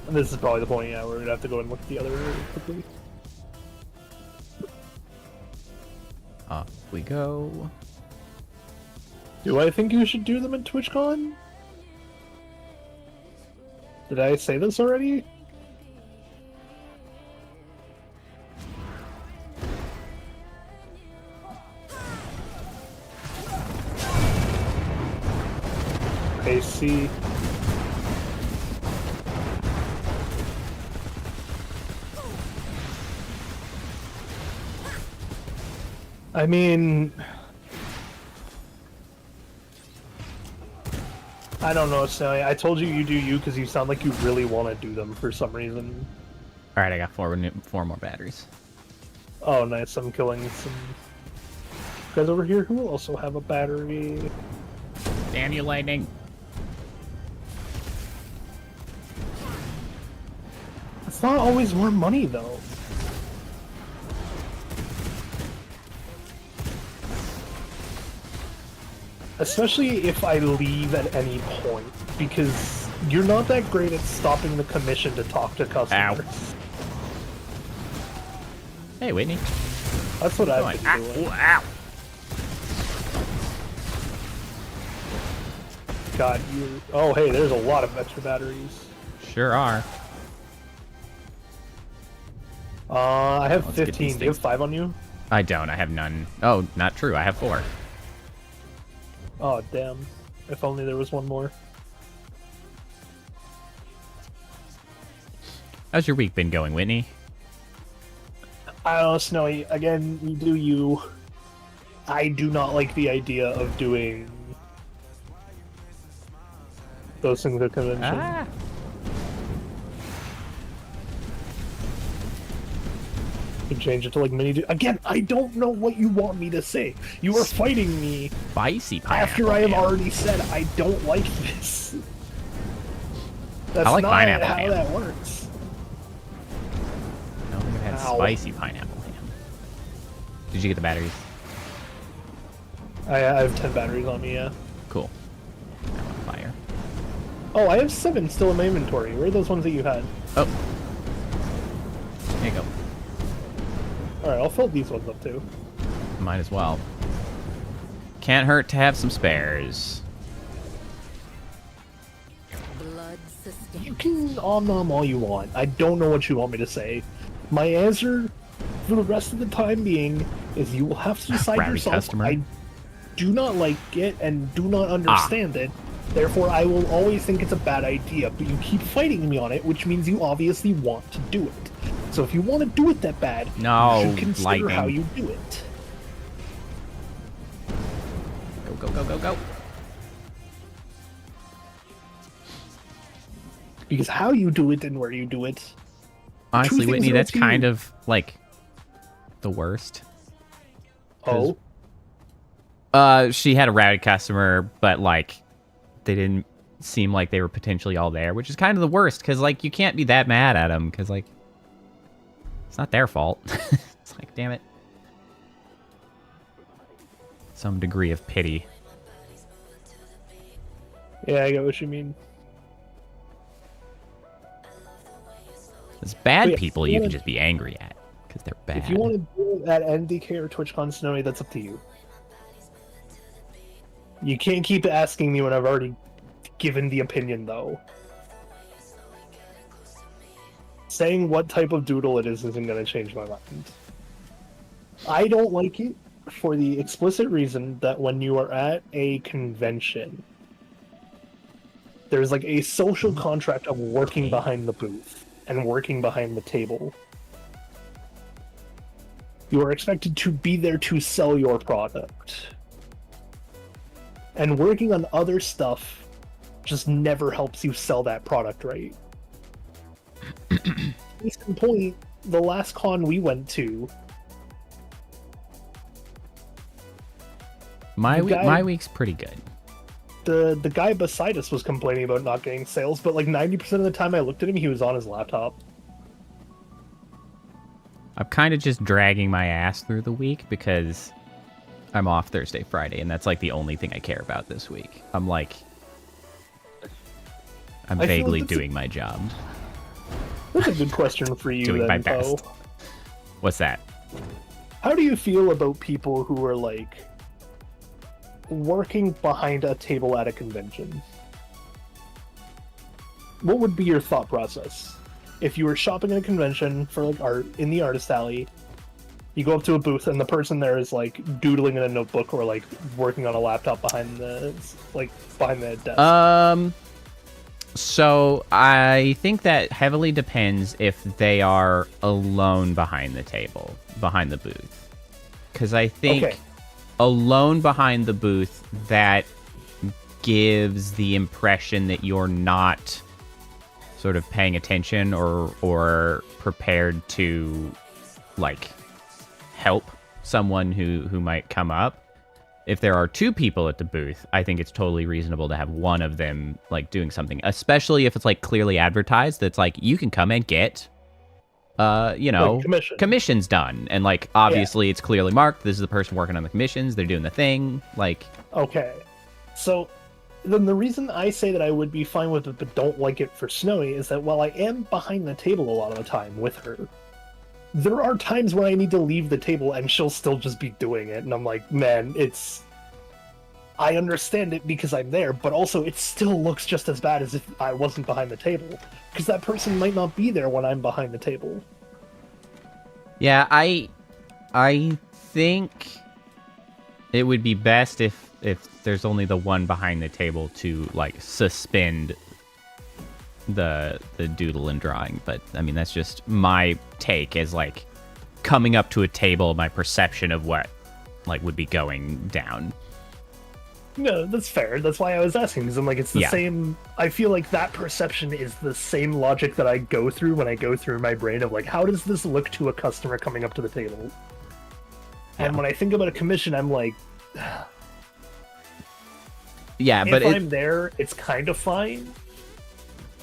And this is probably the point, yeah, where we'd have to go and look at the other quickly. Up we go. Do I think you should do them at TwitchCon? Did I say this already? I see. I mean, I don't know, Sally. I told you you do you because you sound like you really want to do them for some reason. Alright, I got 4 more batteries. Oh, nice. I'm killing some guys over here who also have a battery. Damn you, lightning. It's not always more money, though. Especially if I leave at any point, because you're not that great at stopping the commission to talk to customers. Ow. Hey, Whitney. That's what I've Ah, been doing. ooh, ow. God, you... Oh, hey, there's a lot of extra batteries. Sure are. I have Let's get 15. these Do you have things. 5 on you? I don't. I have none. Oh, not true. I have 4. Oh, damn. If only there was one more. How's your week been going, Whitney? I don't know, Snowy. Again, you do you. I do not like the idea of doing those things at convention. Ah. You can change it to like mini. Again, I don't know what you want me to say. You are fighting me Spicy pineapple. after I have ham. already said I don't like this. That's I like not pineapple how ham. that works. I don't think I've had Ow. spicy pineapple ham. Did you get the batteries? I have 10 batteries on me, yeah. Cool. I'm on fire. Oh, I have 7 still in my inventory. Where are those ones that you had? Oh. There you go. Alright, I'll fill these ones up too. Might as well. Can't hurt to have some spares. Blood sustained. You can om-nom all you want. I don't know what you want me to say. My answer for the rest of the time being is you will have to decide Rowdy yourself. customer. I do not like it and do not understand it. Therefore, I will always think it's a bad idea, but you keep fighting me on it, which means you obviously want to do it. So if you want to do it that bad, No, you should consider lightning. how you do it. Go, go, go, go, go. Because how you do it and where you do it. Honestly, things Whitney, are up that's to kind you. of like the worst. Oh, She had a rowdy customer, but like they didn't seem like they were potentially all there, which is kind of the worst because like you can't be that mad at them because like it's not their fault. It's like, damn it. Some degree of pity. yeah, I get what you mean. It's bad But yeah, people if you you can wanna- just be angry at because they're bad. If you want to do it at NDK or TwitchCon Snowy, that's up to you. You can't keep asking me when I've already given the opinion, though. Saying what type of doodle it is isn't going to change my mind. I don't like it for the explicit reason that when you are at a convention, there's like a social contract of working behind the booth and working behind the table. You are expected to be there to sell your product. And working on other stuff just never helps you sell that product right. Case in point, the last con we went to, my the guy- my week's pretty good. the guy beside us was complaining about not getting sales, but like 90% of the time I looked at him, he was on his laptop. I'm kind of just dragging my ass through the week because I'm off Thursday, Friday, and that's like the only thing I care about this week. I'm like, I'm I feel vaguely like that's doing my job, That's a good question for you, doing then, my Poe. best. What's that? How do you feel about people who are like working behind a table at a convention? What would be your thought process if you were shopping at a convention for like art in the artist alley? You go up to a booth and the person there is like doodling in a notebook or like working on a laptop behind the desk. So I think that heavily depends if they are alone behind the table, behind the booth. Because I think Okay. alone behind the booth, that gives the impression that you're not sort of paying attention or prepared to like help someone who might come up. If there are two people at the booth, I think it's totally reasonable to have one of them like doing something, especially if it's like clearly advertised that's like you can come and get Like commissions done, and like obviously it's clearly marked, this is the person working on the commissions, they're doing the thing, like Okay. So then the reason I say that I would be fine with it but don't like it for Snowy is that while I am behind the table a lot of the time with her, there are times when I need to leave the table and she'll still just be doing it, and I'm like, man, I understand it because I'm there, but also it still looks just as bad as if I wasn't behind the table, because that person might not be there when I'm behind the table. yeah, I think it would be best if there's only the one behind the table to like suspend the doodle and drawing. But I mean, that's just my take as like coming up to a table, my perception of what like would be going down. No, that's fair. That's why I was asking, because I'm like, it's the same. I feel like that perception is the same logic that I go through when I go through my brain of like, how does this look to a customer coming up to the table? And when I think about a commission, I'm like, yeah, but if I'm there, it's kind of fine.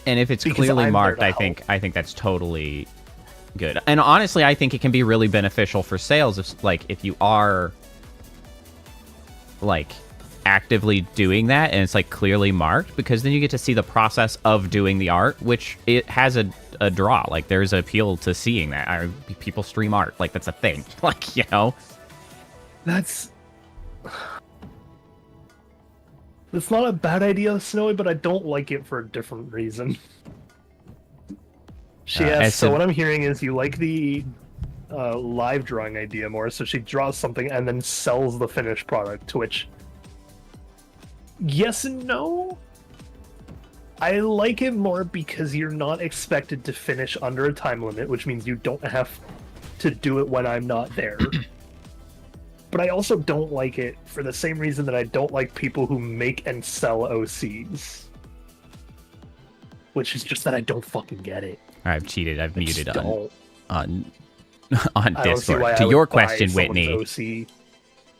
And if it's Because clearly I'm marked, there to I think that's totally good. And honestly, I think it can be really beneficial for sales if you are like actively doing that and it's like clearly marked, because then you get to see the process of doing the art, which it has a draw. Like there's appeal to seeing that. People stream art, like that's a thing. Like, you know, That's not a bad idea, Snowy, but I don't like it for a different reason. She asks, so what I'm hearing is you like the live drawing idea more, so she draws something and then sells the finished product, to which, yes and no. I like it more because you're not expected to finish under a time limit, which means you don't have to do it when I'm not there. But I also don't like it for the same reason that I don't like people who make and sell OCs. Which is just that I don't fucking get it. I've cheated. I've muted don't. on I don't see why Discord. I To would your buy question, someone's Whitney,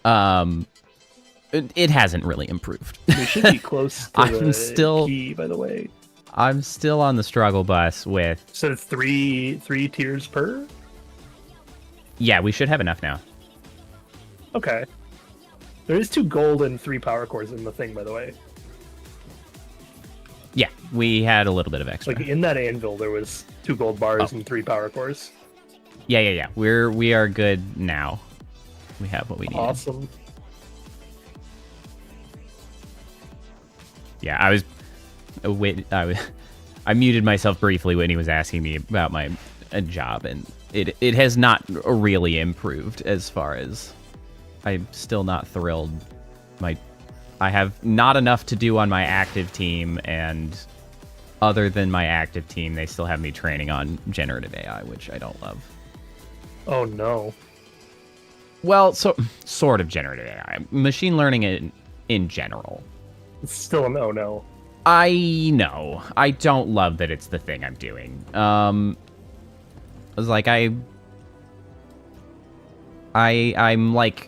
OC. it hasn't really improved. We should be close to I'm the still- key, by the way. I'm still on the struggle bus with. So it's three tiers per? Yeah, we should have enough now. Okay. There is 2 gold and 3 power cores in the thing, by the way. Yeah, we had a little bit of extra. Like in that anvil, there was 2 gold bars and 3 power cores. Yeah. We are good now. We have what we need. Awesome. Yeah, I muted myself briefly when he was asking me about my job, and it has not really improved as far as. I'm still not thrilled. I have not enough to do on my active team, and other than my active team, they still have me training on generative AI, which I don't love. Oh no. Well, so sort of generative AI, machine learning in general. It's still an oh no. I know. I don't love that it's the thing I'm doing. I was like, I'm like,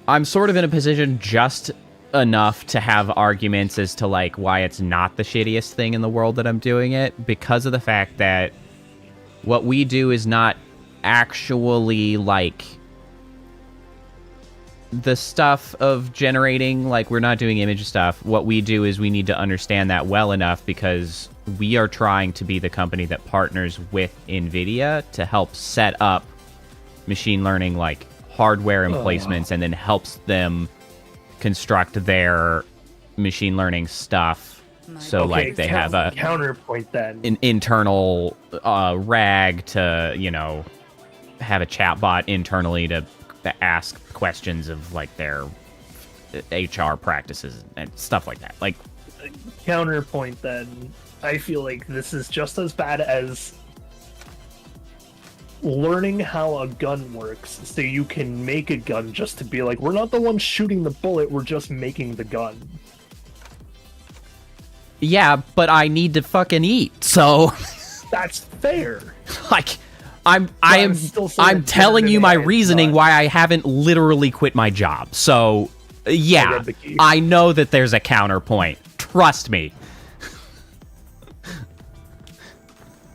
I'm sort of in a position just enough to have arguments as to like why it's not the shittiest thing in the world that I'm doing it, because of the fact that what we do is not actually like the stuff of generating, like we're not doing image stuff. What we do is we need to understand that well enough, because we are trying to be the company that partners with NVIDIA to help set up machine learning like hardware emplacements and then helps them construct their machine learning stuff. So Okay, like they have a counterpoint then. an internal RAG to, you know, have a chatbot internally to ask questions of like their HR practices and stuff like that. Like Counterpoint then. I feel like this is just as bad as learning how a gun works so you can make a gun just to be like, we're not the ones shooting the bullet, we're just making the gun. yeah, but I need to fucking eat. So That's fair. like I'm still saying I'm that telling you my generative AI is reasoning not- why I haven't literally quit my job. So I yeah, read the key. I know that there's a counterpoint. Trust me.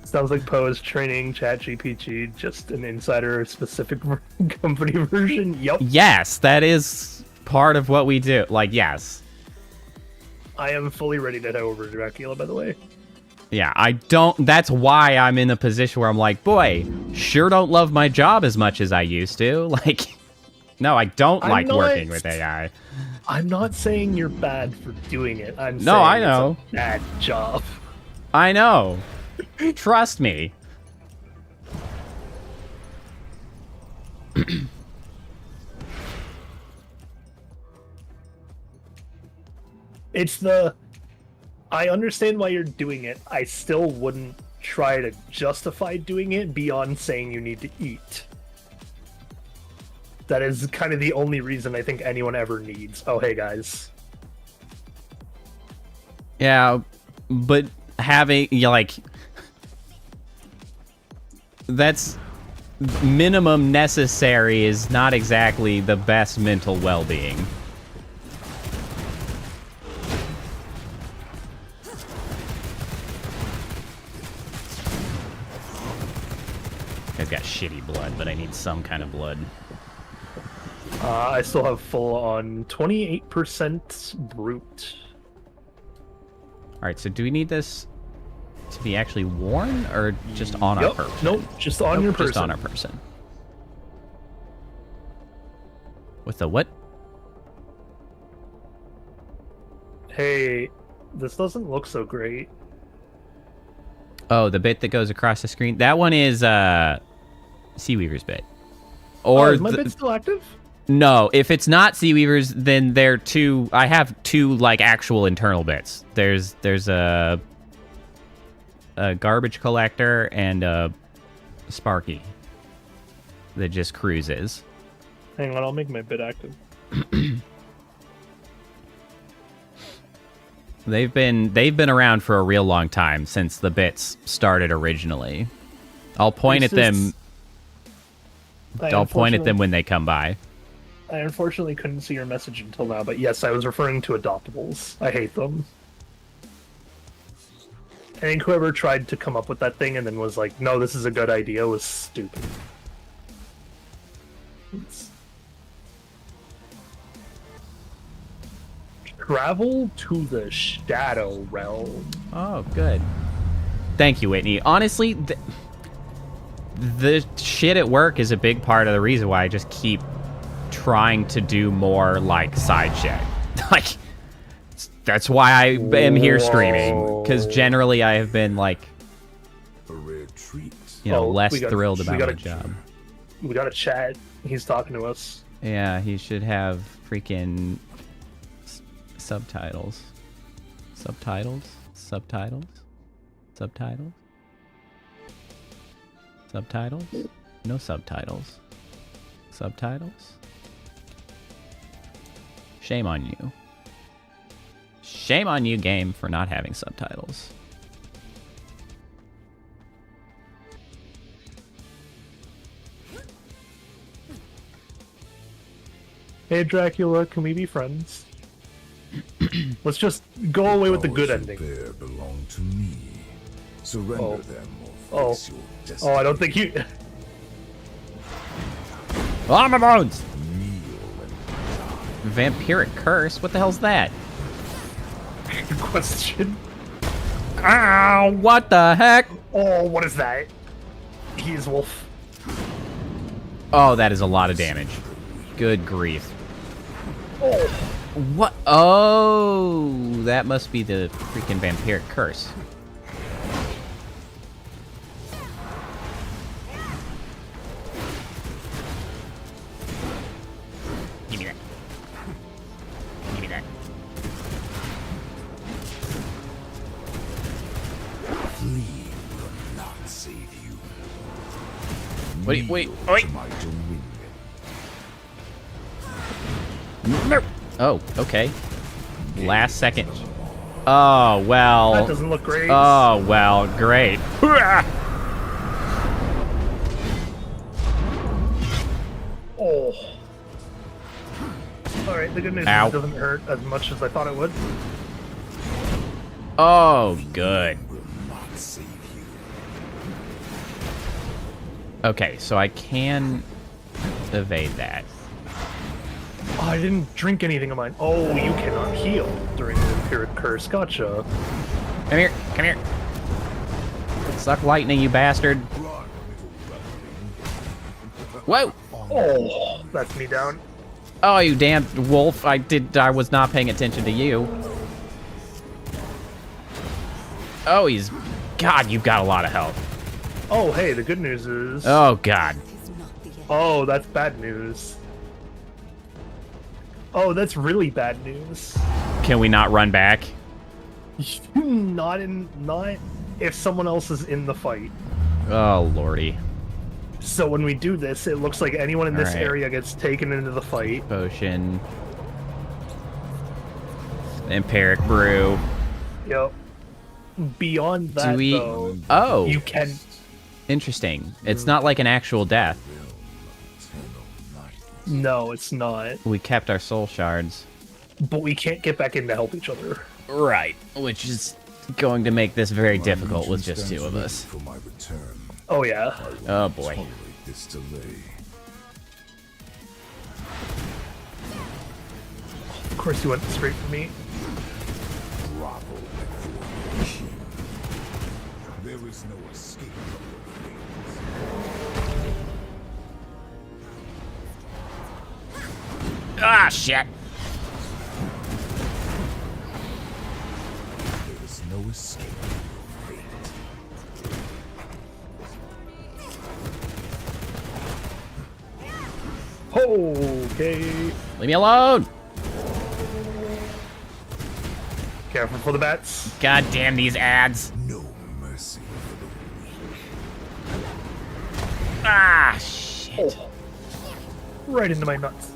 Sounds like Poe is training ChatGPT, just an insider specific company version. Yup. Yes, that is part of what we do. Like, yes. I am fully ready to head over to Dracula, by the way. Yeah, I don't. That's why I'm in a position where I'm like, boy, sure don't love my job as much as I used to. Like, no, I don't I'm like not- working with AI. I'm not saying you're bad for doing it. I'm No, saying I know. it's a bad job. I know. Trust me. It's the... I understand why you're doing it. I still wouldn't try to justify doing it beyond saying you need to eat. That is kind of the only reason I think anyone ever needs. Oh, hey guys. Yeah, but having like that's minimum necessary is not exactly the best mental well-being. I've got shitty blood, but I need some kind of blood. I still have full on 28% brute. Alright, so do we need this to be actually worn, or just on our person? Nope, just on your person. Just on our person. With the what? Hey, this doesn't look so great. Oh, the bit that goes across the screen? That one is Seaweaver's bit. Or is my bit still active? No, if it's not Seaweaver's, then they're two. I have two like actual internal bits. There's a garbage collector and a Sparky that just cruises. Hang on, I'll make my bit active. They've been around for a real long time, since the bits started originally. I'll point at them. I'll point at them when they come by. I unfortunately couldn't see your message until now, but yes, I was referring to adoptables. I hate them. I think whoever tried to come up with that thing and then was like, no, this is a good idea, was stupid. Travel to the Shadow Realm. Oh, good. Thank you, Whitney. Honestly, the shit at work is a big part of the reason why I just keep trying to do more, like, side shit. Like, that's why I am here streaming. Because generally I have been, like, A rare treat. you know, less thrilled about my job. We got a chat. He's talking to us. Yeah, he should have freaking subtitles. Subtitles? Subtitles? Subtitles? Subtitles? No subtitles. Subtitles? Shame on you. Shame on you, game, for not having subtitles. Hey, Dracula, can we be friends? Let's just go away with the good Powers ending. There belong to me. Surrender them or face your destiny. Oh, I don't think you... Oh, my bones! Kneel and Vampiric curse? What the hell's that? Good question. Ow! What the heck? Oh, what is that? He's wolf. Oh, that is a lot of damage. Good grief. Oh, What? Oh, that must be the freaking vampiric curse. Give me that. Give me that. flee will not save you. Wait, wait, Kneel wait. to my dominion. No. Oh, okay. Last second. Oh, well. that doesn't look great. Oh, well, great. Oh. Alright, the good news is Ow. it doesn't hurt as much as I thought it would. Oh, good. Will not save you. Okay, so I can evade that. Oh, I didn't drink anything of mine. Oh, you cannot heal during the Vampiric Curse. Gotcha. Come here, come here. Suck lightning, you bastard. Run, little Whoa! Oh, that's me down. Oh, you damn wolf. I was not paying attention to you. Oh, God, you've got a lot of health. Oh, hey, the good news is... Oh, God. Is not the end. Oh, that's bad news. Oh, that's really bad news. Can we not run back? Not if someone else is in the fight. Oh, lordy. So when we do this, it looks like anyone in this Alright. area gets taken into the fight. Potion. Empiric brew. Yep. Beyond that, Do we... though, Oh! you can... Interesting. It's not like an actual death. No, it's not. We kept our soul shards. But we can't get back in to help each other. Right. Which is going to make this very difficult with just two of us. For my return. Oh, yeah. Oh, boy. Tolerate this delay. Of course you went straight for me. Grovel before the machine. There is no escape from your fate. Ah, shit! There is no escape from your fate. Okay. Leave me alone! Careful for the bats. God damn these ads. No mercy for the weak. Ah, shit. Oh. Right into my nuts.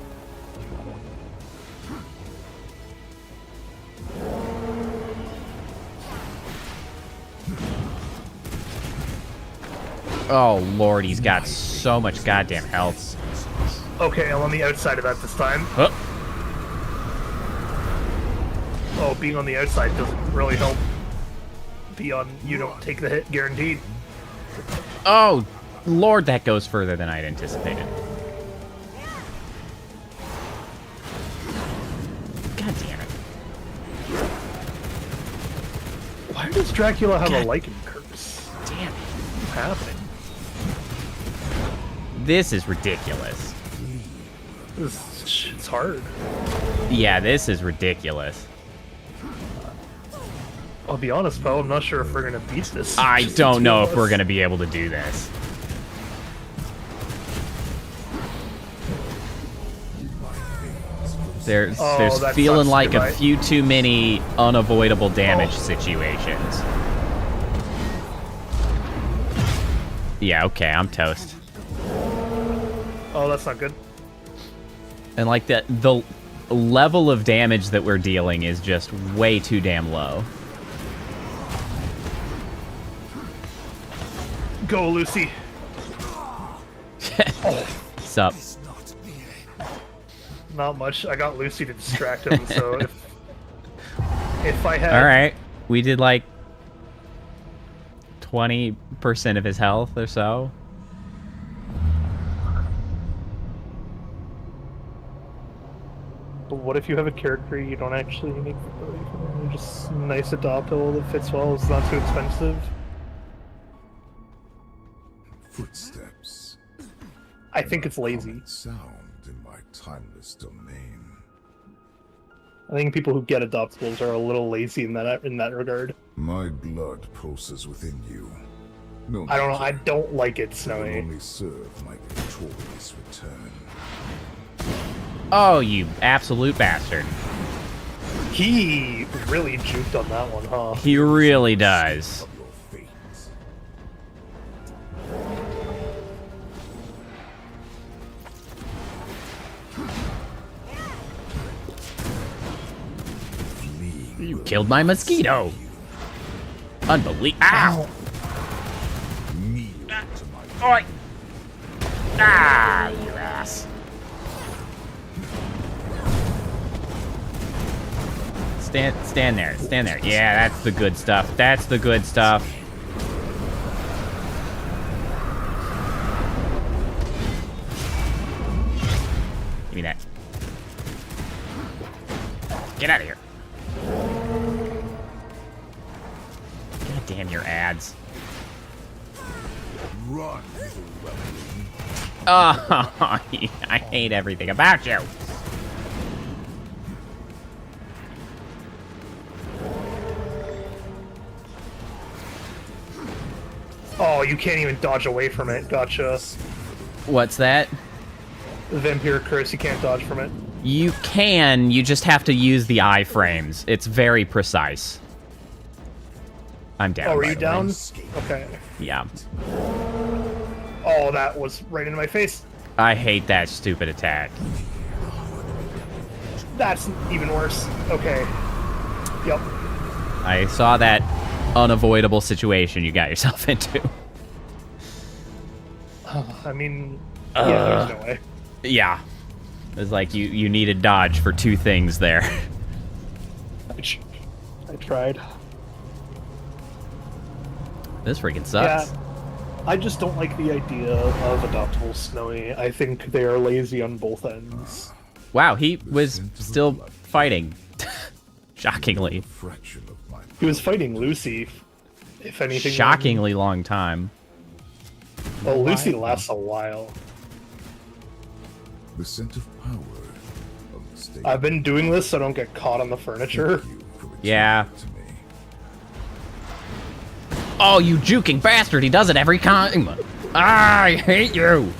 Oh, Lord, he's got so much goddamn health. Okay, I'm on the outside of that this time. Oh, Oh, being on the outside doesn't really help. You don't take the hit, guaranteed. oh, Lord, that goes further than I'd anticipated. God damn it. Why does Dracula have God. a lichen curse? Damn it. What's happening? This is ridiculous. This shit's hard. Yeah, this is ridiculous. I'll be honest, Bo, I'm not sure if we're gonna beat this. I Just the don't two know of if we're us. gonna be able to do this. There's Oh, that feeling sucks, like a goodbye. few too many unavoidable damage situations. Yeah, okay, I'm toast. Oh, that's not good. And like the level of damage that we're dealing is just way too damn low. Go, Lucy. Sup? Not much. I got Lucy to distract him, so if I had... Alright. We did like 20% of his health or so. But what if you have a character you don't actually make the ability for them? You're just nice adoptable that fits well, it's not too expensive. Footsteps. I think it's lazy. Common sound in my timeless domain. I think people who get adoptables are a little lazy in that regard. My blood pulses within you. No, I don't know. I matter. don't like it, It will Snowy. only serve my victorious return. Oh, you absolute bastard. He really juked on that one, huh? He really does. Of your fate. Fleeing You will killed my mosquito. Unbelievable. Ow! kneel to my Oi! Ah, you ass. Stand there. Stand there. Yeah, that's the good stuff. That's the good stuff. Give me that. Get out of here. God damn your ads. run, little rebel. Oh, I hate everything about you. Oh, you can't even dodge away from it. Gotcha. What's that? The Vampire Curse, you can't dodge from it. You can, you just have to use the iframes. It's very precise. I'm down. Oh, are by you the way. down? Okay. Yeah. Oh, Oh, that was right into my face. I hate that stupid attack. That's even worse. Okay. Yep. I saw that unavoidable situation you got yourself into. I mean, yeah, there's no way. Yeah. It was like you needed dodge for two things there. I tried. This freaking sucks. Yeah. I just don't like the idea of adoptable Snowy. I think they are lazy on both ends. Wow, he was still fighting. Shockingly. Fraction of my He was fighting Lucy, if anything. Shockingly long time. Oh, Lucy lasts a while. the scent of power of the state. I've been doing this so I don't get caught on the furniture. Thank you for Yeah. returning to me. Oh, you juking bastard! He does it every time. Ah, I hate you.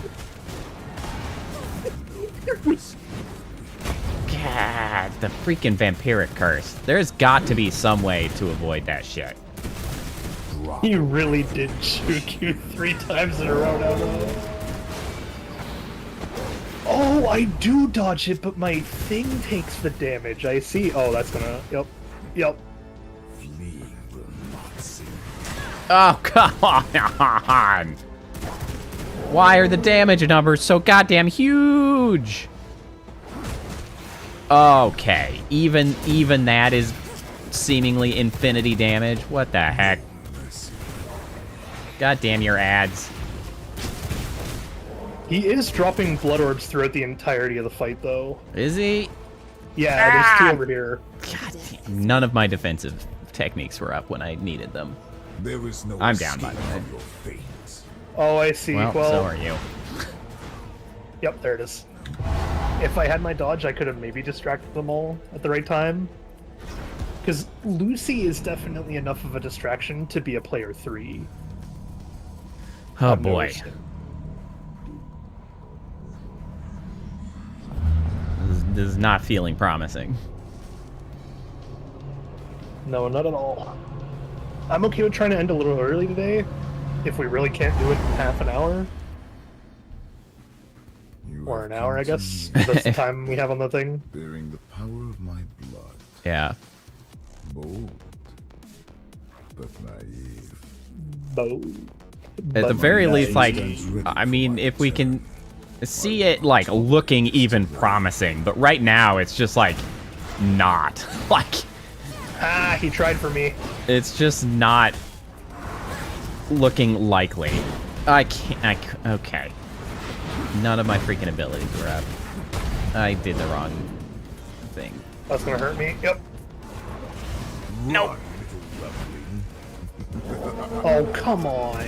God, the freaking vampiric curse. There's got to be some way to avoid that shit. He really did juke you 3 times in a row now, though. Oh, I do dodge it, but my thing takes the damage. I see. Oh, that's gonna... Yep. Fleeing will not save. Oh, come on. Why are the damage numbers so goddamn huge? Okay, even that is seemingly infinity damage. What the heck? God damn your ads. He is dropping blood orbs throughout the entirety of the fight, though. Is he? Yeah, there's 2 over here. God damn. None of my defensive techniques were up when I needed them. There is no I'm down, by the escape way. from your fate. Oh, I see. Well, so are you. Yep, there it is. If I had my dodge, I could have maybe distracted them all at the right time. Because Lucy is definitely enough of a distraction to be a player 3. Oh I've boy. noticed it. This is not feeling promising. No, not at all. I'm okay with trying to end a little early today, if we really can't do it in half an hour. You Or have an hour, I come to guess. me That's the time we have on the thing. bearing the power of my blood. Yeah. Bold, but naive. At the very least, like, I mean, if we can see it, like, looking even promising, but right now it's just, like, not. Like, Ah, he tried for me. it's just not looking likely. I can't, okay. None of my freaking abilities were up. I did the wrong thing. That's gonna hurt me. Yep. Nope. Oh, come on.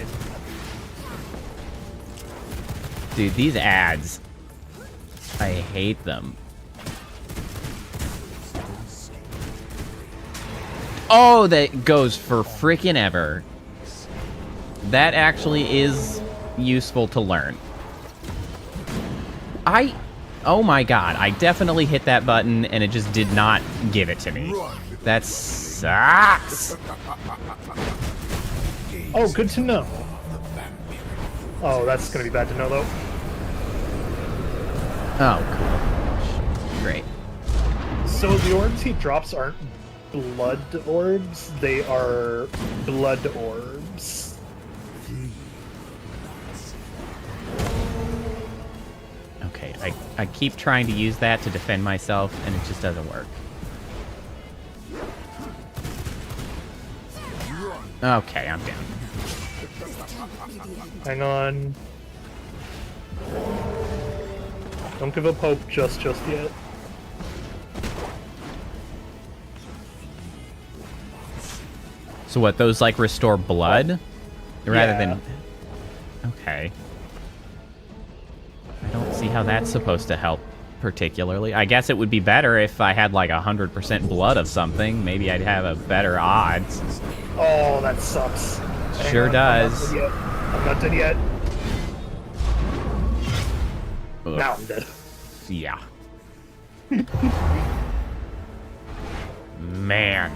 Dude, these ads, I hate them. Oh, that goes for freaking ever. That actually is useful to learn. Oh my god, I definitely hit that button and it just did not give it to me. That sucks. Oh, good to know. Oh, that's gonna be bad to know, though. Oh, cool. Great. So the orbs he drops aren't blood orbs, they are blood orbs. Okay, I keep trying to use that to defend myself and it just doesn't work. Okay, I'm down. Hang on. Don't give up hope just yet. So what, those like restore blood? Rather Yeah. than... Okay. I don't see how that's supposed to help particularly. I guess it would be better if I had like 100% blood of something. Maybe I'd have a better odds. Oh, that sucks. Hang Sure on, does. I'm not dead yet. Ugh. Now I'm dead. Yeah. Man.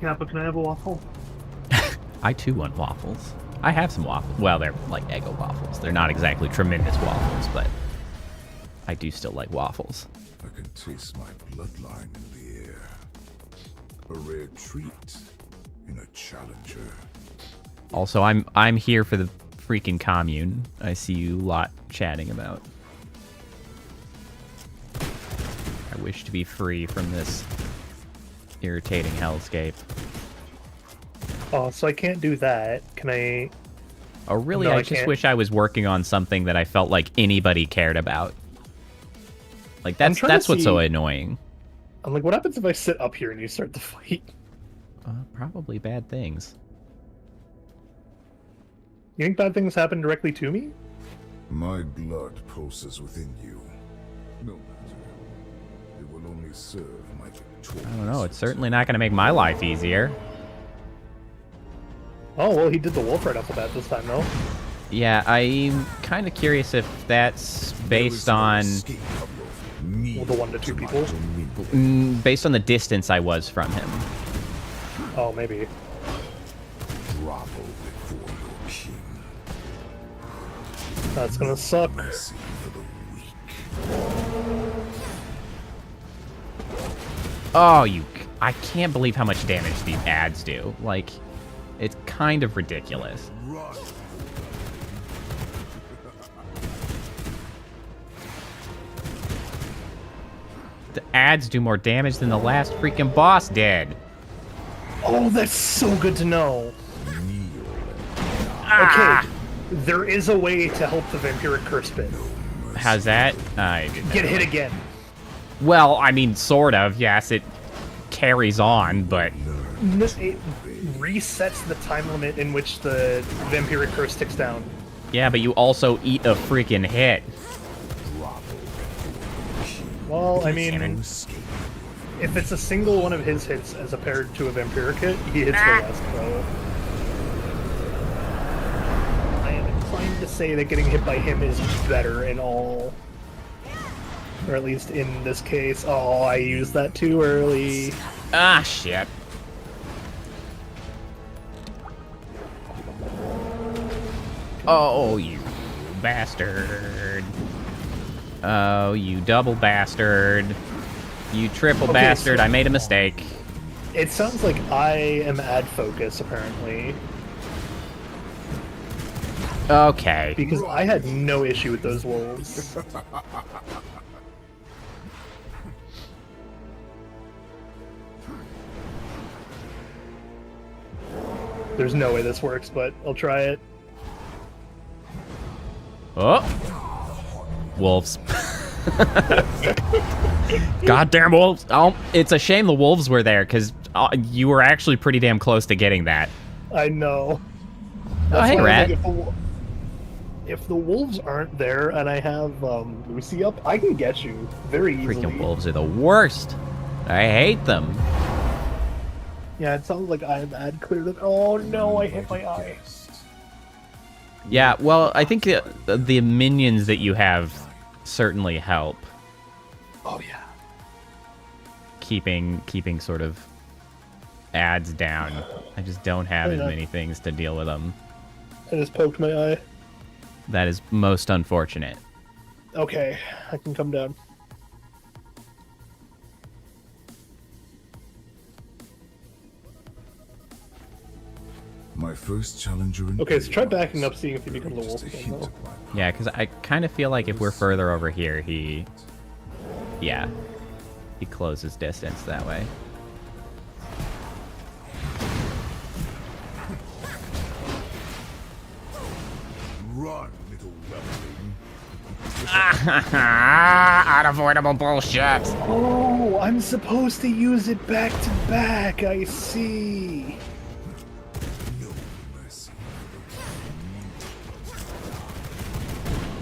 Kappa, can I have a waffle? I too want waffles. I have some waffles. Well, they're like Eggo waffles. They're not exactly tremendous waffles, but I do still like waffles. I can taste my bloodline in the air. A rare treat in a challenger. Also, I'm here for the freaking commune. I see you lot chatting about. I wish to be free from this irritating hellscape. Oh, so I can't do that. Can I? Oh, really? No, I I just can't. wish I was working on something that I felt like anybody cared about. Like trying to that's what's so see- annoying. I'm like, what happens if I sit up here and you start the fight? Probably bad things. You think bad things happen directly to me? My blood pulses within you. No matter. It will only serve my victorious. I don't know. It's certainly not going to make my life easier. Oh, well, he did the wolf right off the bat this time, though. Yeah, I'm kind of curious if that's based on Well, the 1 to 2 people. based on the distance I was from him. Oh, maybe. Grovel before your king. That's gonna suck. Mercy for the weak. Oh, I can't believe how much damage these ads do. Like, it's kind of ridiculous. Run. The ads do more damage than the last freaking boss did. Oh, that's so good to know. Kneel. Ah! Okay, there is a way to help the vampiric curse bit. How's that? I didn't Get know. hit again. Well, I mean, sort of. Yes, it carries on, but It resets the time limit in which the vampiric curse ticks down. yeah, but you also eat a freaking hit. Well, I mean, Damn it. if it's a single one of his hits as compared to a vampiric hit, he hits the rest, though. I am inclined to say that getting hit by him is better in all. Or at least in this case. Oh, I used that too early. Ah, shit. Oh, you bastard. Oh, you double bastard. You triple Okay, bastard. so- I made a mistake. It sounds like I am ad focus, apparently. Okay. Because I had no issue with those wolves. There's no way this works, but I'll try it. Oh. Wolves. Goddamn wolves. Oh, it's a shame the wolves were there, because you were actually pretty damn close to getting that. I know. Oh, hey, why I was Rat. like, if the wolves aren't there and I have Lucy up, I can get you very easily. Freaking wolves are the worst. I hate them. Yeah, it sounds like I am ad cleared. Oh no, I hit my eye. Yeah, well, I think the minions that you have certainly help Oh yeah. keeping sort of ads down. I just don't have as Yeah. many things to deal with them. I just poked my eye. That is most unfortunate. Okay, I can come down. My first challenger in Okay, so try chaos. backing up, seeing if he becomes a wolf Just again, hint though. at my Yeah, because I kind of feel like if we're further over here, he closes distance that way. Run, little weapon. Unavoidable bullshit. Oh, I'm supposed to use it back to back. I see. No mercy.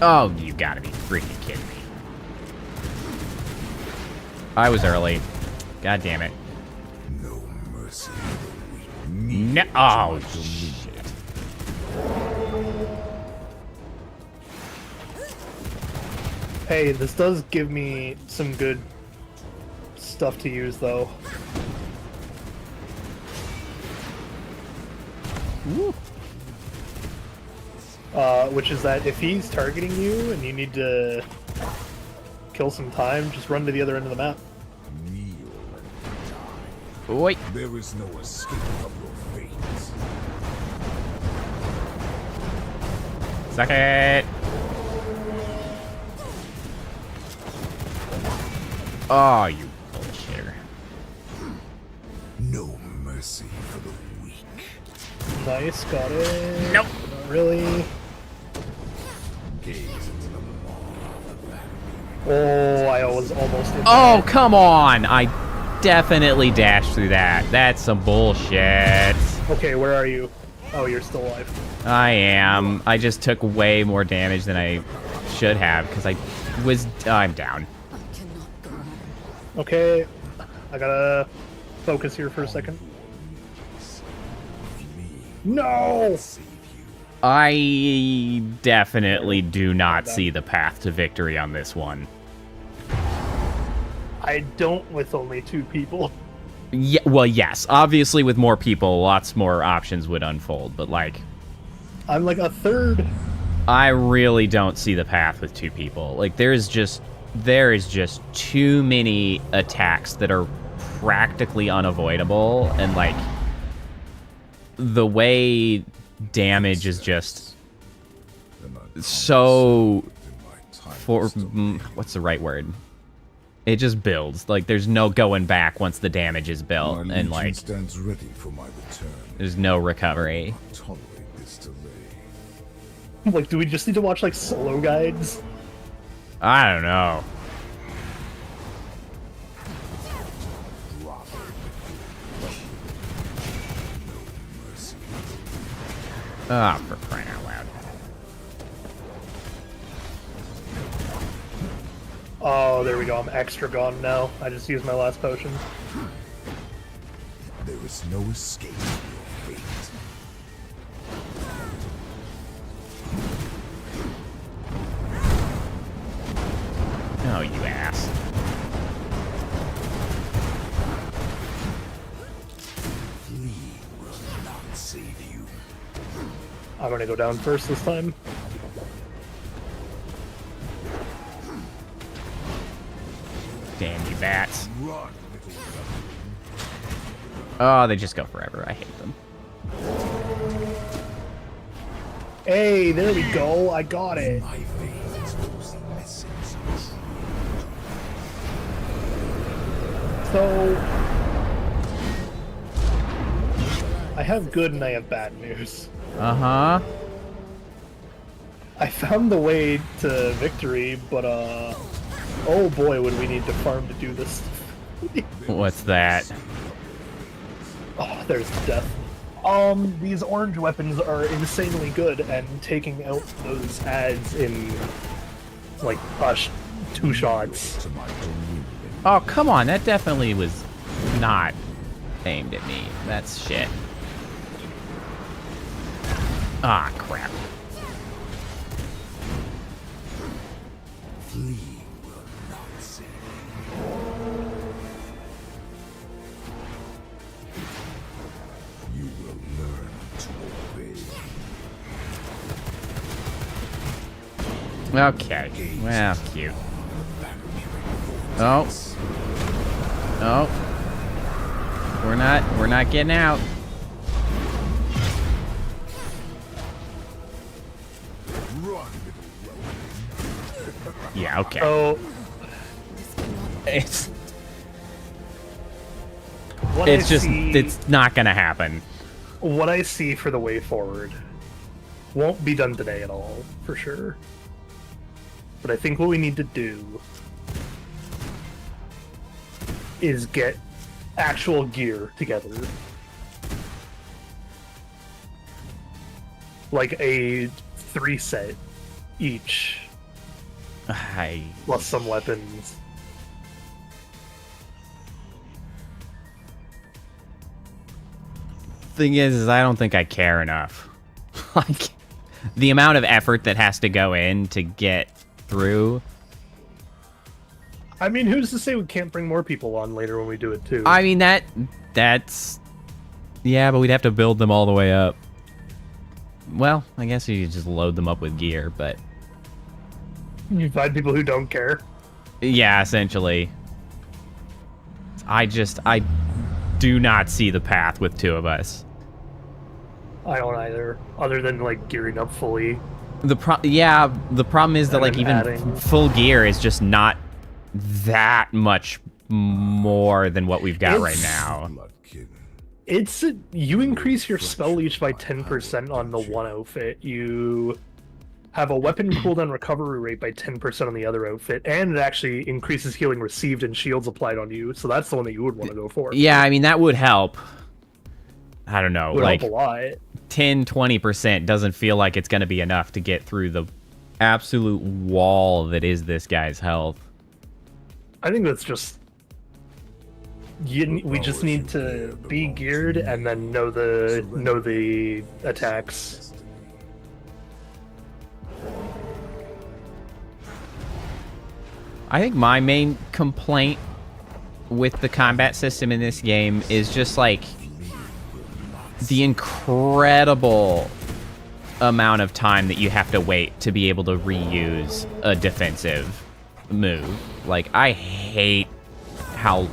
Oh, you gotta be freaking kidding me. I was early. God damn it. No mercy for the weak. No. Oh, shit. Hey, this does give me some good stuff to use, though. Which is that if he's targeting you and you need to kill some time, just run to the other end of the map. Kneel and die. Oi. There is no escape from your fate. Suck it. Oh, you bullshitter. No mercy for the weak. Nice, got it. Nope. Not really. Gaze into the maw of the battlefield. Oh, I was almost in Oh, there. come on. I definitely dashed through that. That's some bullshit. Okay, where are you? Oh, you're still alive. I am. I just took way more damage than I should have because I'm down. I cannot go on. Okay, I gotta focus here for a second. No! I definitely do not see the path to victory on this one. I don't with only 2 people. Yeah, well, yes. Obviously, with more people, lots more options would unfold. But, like, I'm like a third. I really don't see the path with 2 people. Like, there is just too many attacks that are practically unavoidable. And, like, the way damage is just so... what's the right word? It just builds. Like, there's no going back once the damage is built. My And, legion like, stands ready for my return. there's no recovery. Tolerate this delay. Like, do we just need to watch, like, solo guides? I don't know. Ah, for crying out loud. Oh, there we go. I'm extra gone now. I just used my last potion. There is no escape from your fate. Oh, you ass. Flee will not save you. I'm gonna go down first this time. Damn you bats. Run, little Oh, they just go forever. I hate them. Hey, there we go. I got it. my faith is the essence of So, I have good and I have bad news. Uh-huh. I found the way to victory, but oh boy, would we need to farm to do this. What's that? Oh, there's death. These orange weapons are insanely good, and taking out those ads in like 2 shots. to my dominion. Oh, come on. That definitely was not aimed at me. That's shit. Ah, crap. Flee will not save you. You will learn to obey. Okay. Well, cute. Oh. Oh. We're not getting out. Run, Yeah, okay. Oh, It's what it's I just see, it's not gonna happen. what I see for the way forward won't be done today at all, for sure. But I think what we need to do is get actual gear together. Like a 3 set each, plus some weapons. Thing is I don't think I care enough. Like, the amount of effort that has to go in to get through. I mean, who's to say we can't bring more people on later when we do it too? I mean, that's... Yeah, but we'd have to build them all the way up. Well, I guess you just load them up with gear, but You find people who don't care. yeah, essentially. I do not see the path with 2 of us. I don't either. Other than like gearing up fully. The problem is that And like then even adding- full gear is just not that much more than what we've got right It's- now. Bloodkin. You increase your spell leech by 10% on the one outfit. You have a weapon cooldown recovery rate by 10% on the other outfit, and it actually increases healing received and shields applied on you. So that's the one that you would want to go for. Yeah, I mean that would help. I don't know, It would like help a lot. 10-20% doesn't feel like it's going to be enough to get through the absolute wall that is this guy's health. I think that's just we just need to be geared and then know the attacks. I think my main complaint with the combat system in this game is just like the incredible amount of time that you have to wait to be able to reuse a defensive move. Like, I hate how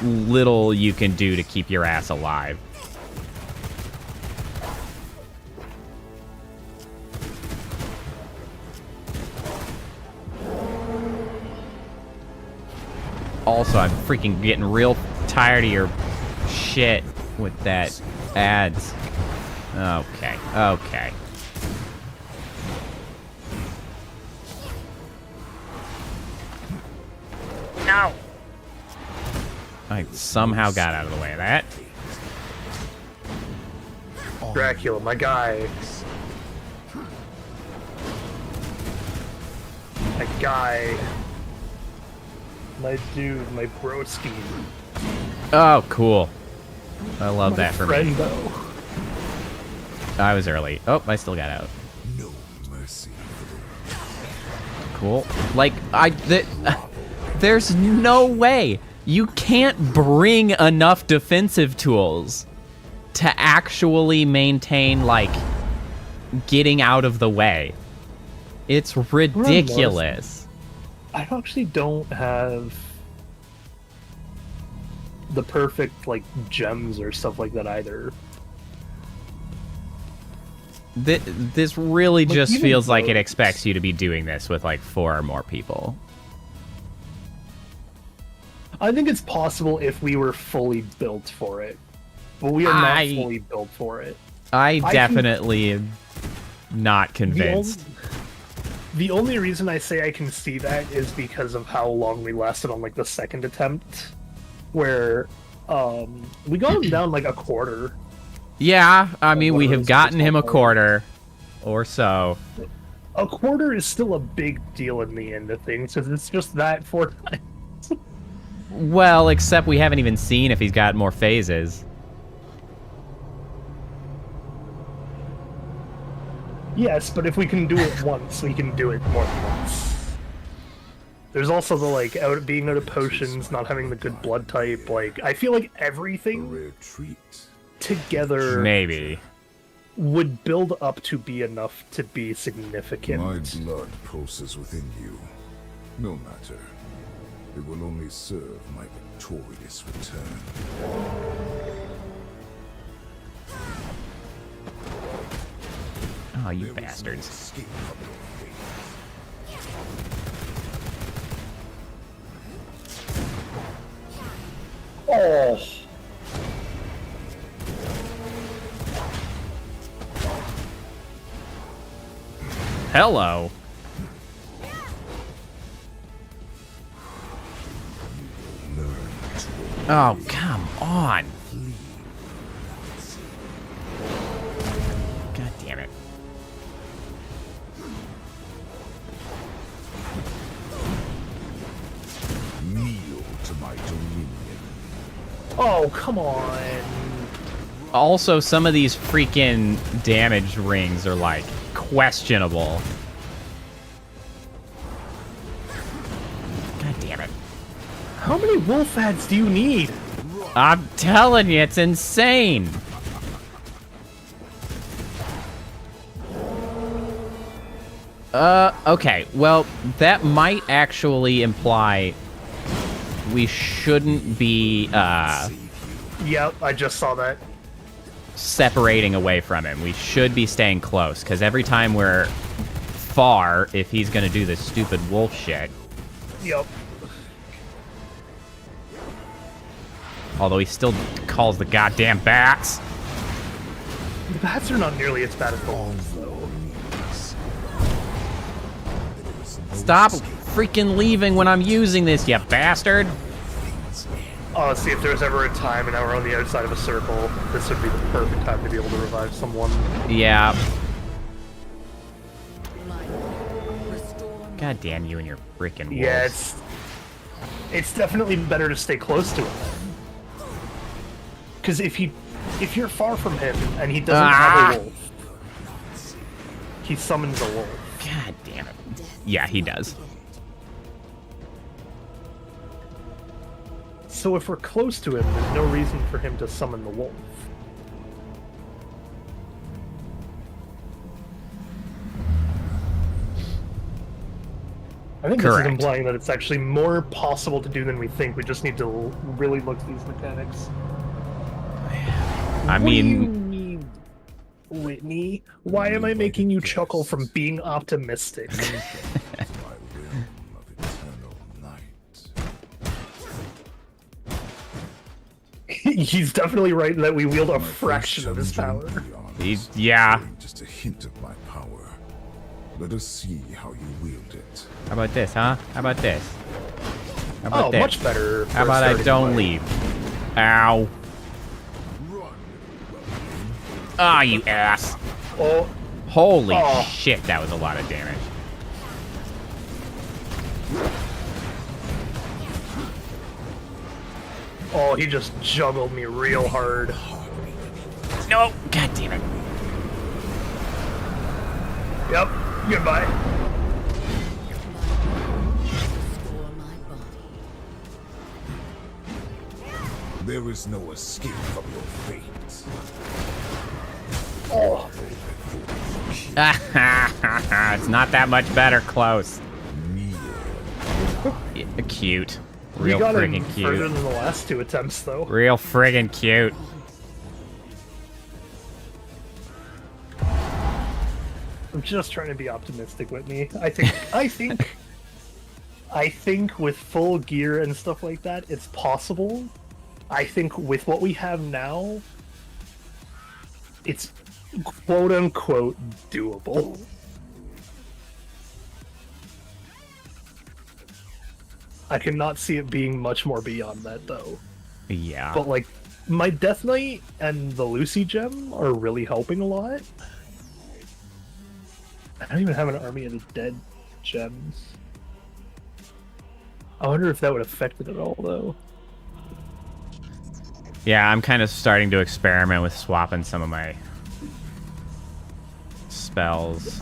little you can do to keep your ass alive. Also, I'm freaking getting real tired of your shit with that ads. Okay, okay. No! I somehow got out of the way of that. Dracula, my guy. My guy. My dude, my broski. Oh, cool. I love that for me. Friendo. I was early. Oh, I still got out. No mercy. Cool. Like, there's no way. You can't bring enough defensive tools to actually maintain, like, getting out of the way. It's ridiculous. I actually don't have the perfect, like, gems or stuff like that either. This really Like, just even feels like it those- expects you to be doing this with, like, 4 or more people. I think it's possible if we were fully built for it. But we are not fully built for it. I can- definitely am not convinced. The only reason I say I can see that is because of how long we lasted on like the second attempt, where we got him down like a quarter. Yeah, I mean, we whatever have this gotten is him a called. quarter or so. A quarter is still a big deal in the end of things because it's just that 4 times. Well, except we haven't even seen if he's got more phases. Yes, but if we can do it once, we can do it more than once. There's also the like being out of potions, not having the good blood type. Like I feel like A everything rare treat. together Maybe. would build up to be enough to be significant. My blood pulses within you. No matter. It will only serve my victorious return. Oh, you There was no bastards. escape from your fate. Oh, Hello. Oh, come on. God damn it. Kneel to my dominion. oh, come on! Also, some of these freaking damage rings are, like, questionable. God damn it. How many wolf ads do you need? I'm telling you, it's insane. Okay. Well, that might actually imply we shouldn't be, Yep, I just saw that. separating away from him. We should be staying close, because every time we're far, if he's gonna do this stupid wolf shit, Yep. although he still calls the goddamn bats. The bats are not nearly as bad as the wolves, though. Stop freaking leaving when I'm using this, you bastard! Oh, see, if there's ever a time and now we're on the outside of a circle, this would be the perfect time to be able to revive someone. Yeah. Life, restore my God damn you and your freaking wolves. Yeah, it's definitely better to stay close to him. Because if you're far from him and he doesn't have a wolf, he summons a wolf. God damn it. Yeah, he does. So if we're close to him, there's no reason for him to summon the wolf. I think Correct. this is implying that it's actually more possible to do than we think. We just need to really look at these mechanics. I What do you mean, mean, Whitney? Why am I making you chuckle from being optimistic? My realm of eternal night. He's definitely right in that we wield a My fraction first of his power. challenge will be honest, yeah. showing just a hint of my power. Let us see how you wield it. How about this, huh? How about this? How about Oh, this? much better. How about I don't leave? Ow. Ah, you ass. Oh, Holy Oh. shit, that was a lot of damage. oh, he just juggled me real hard. No! God damn it. Yep. Goodbye. restore my body. There is no escape from your fate. Oh, It's not that much better, close. Kneel. Yeah, cute. we Real got him friggin' further cute. than the last two attempts, though. Real friggin' cute. I'm just trying to be optimistic, Whitney. I think with full gear and stuff like that, it's possible. I think with what we have now, it's quote unquote doable. I cannot see it being much more beyond that, though. Yeah. But like, my Death Knight and the Lucy gem are really helping a lot. I don't even have an army of the dead gems. I wonder if that would affect it at all, though. Yeah, I'm kind of starting to experiment with swapping some of my spells.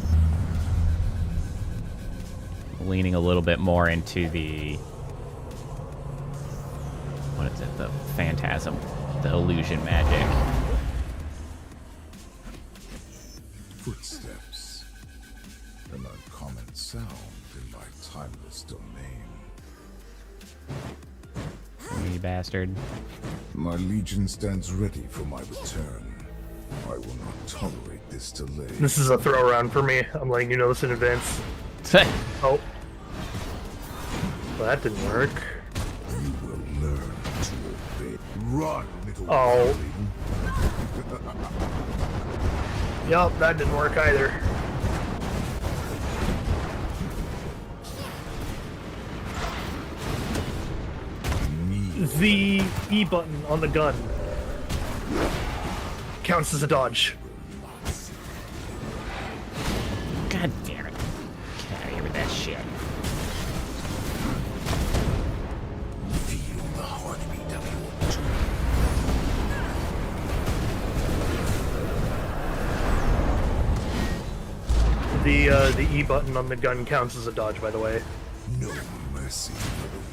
Leaning a little bit more into the... What is it? The phantasm. The illusion magic. Footsteps. An uncommon sound in my timeless domain. You bastard. My legion stands ready for my return. I will not tolerate this delay. This is a throw around for me. I'm letting you know this in advance. Oh. Well, that didn't work. You will learn to obey. Run, little Oh. weakling. Yup, that didn't work either. Kneel. The E button on the gun counts as a dodge. God damn it. Get out of here with that shit. Feel the heartbeat of your doom. The E button on the gun counts as a dodge, by the way. No mercy for the weak.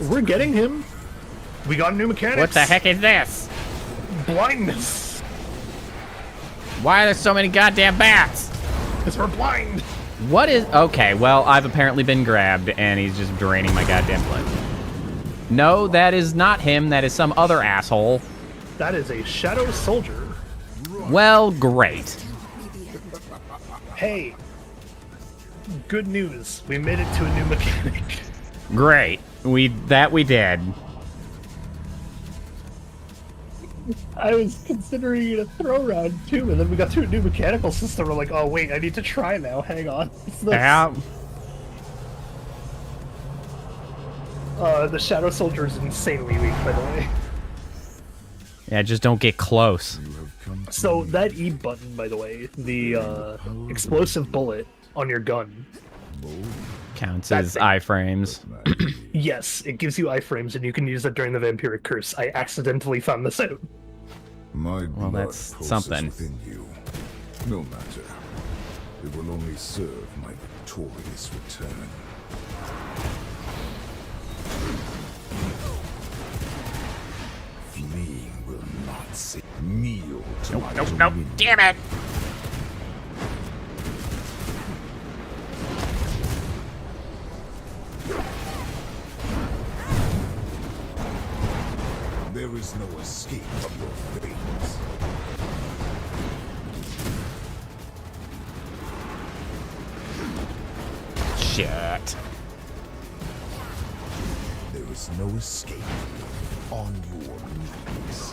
We're getting him. We got new mechanics. What the heck is this? blindness. Why are there so many goddamn bats? Because we're blind. What is... Okay, well, I've apparently been grabbed, and he's just draining my goddamn blood. No, that is not him. That is some other asshole. That is a shadow soldier. Well, great. Hey, good news. We made it to a new mechanic. Great. We did. I was considering it a throw round too, and then we got to a new mechanical system. We're like, oh wait, I need to try now. Hang on. What's this? Yeah. The shadow soldier is insanely weak, by the way. Yeah, just don't get close. So that E button, by the way, the explosive bullet on your gun. Counts as iframes. Yes, it gives you iframes, and you can use that during the vampiric curse. I accidentally found this out. My blood that's pulses something. within you. No matter. It will only serve my victorious return. Fleeing will not save. Kneel to my dominion. Damn it! There is no escape from your fates. Shit. There is no escape on your knees.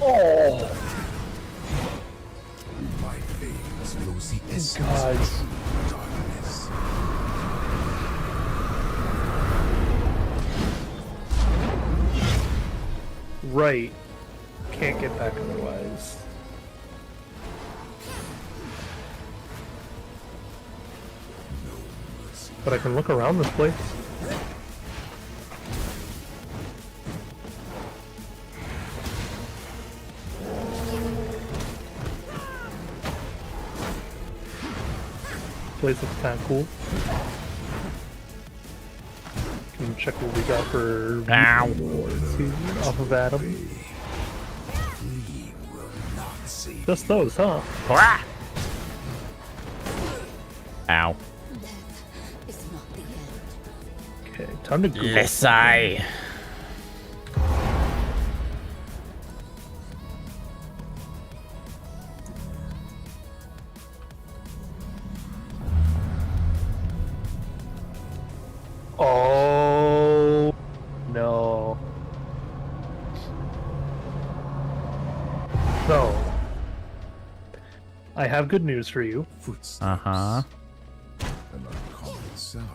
Oh, My veins flows the essence God. of darkness. right. Can't get back otherwise. But I can look around this place. Place looks kind of cool. Can check what we got for off of Adam. Fleeing will not save. Just those, huh? Hurrah! Ow. It's not the end. Okay, time to Google. Yes, I. Oh no. So, I have good news for you. Footsteps. Uh-huh. An uncommon sound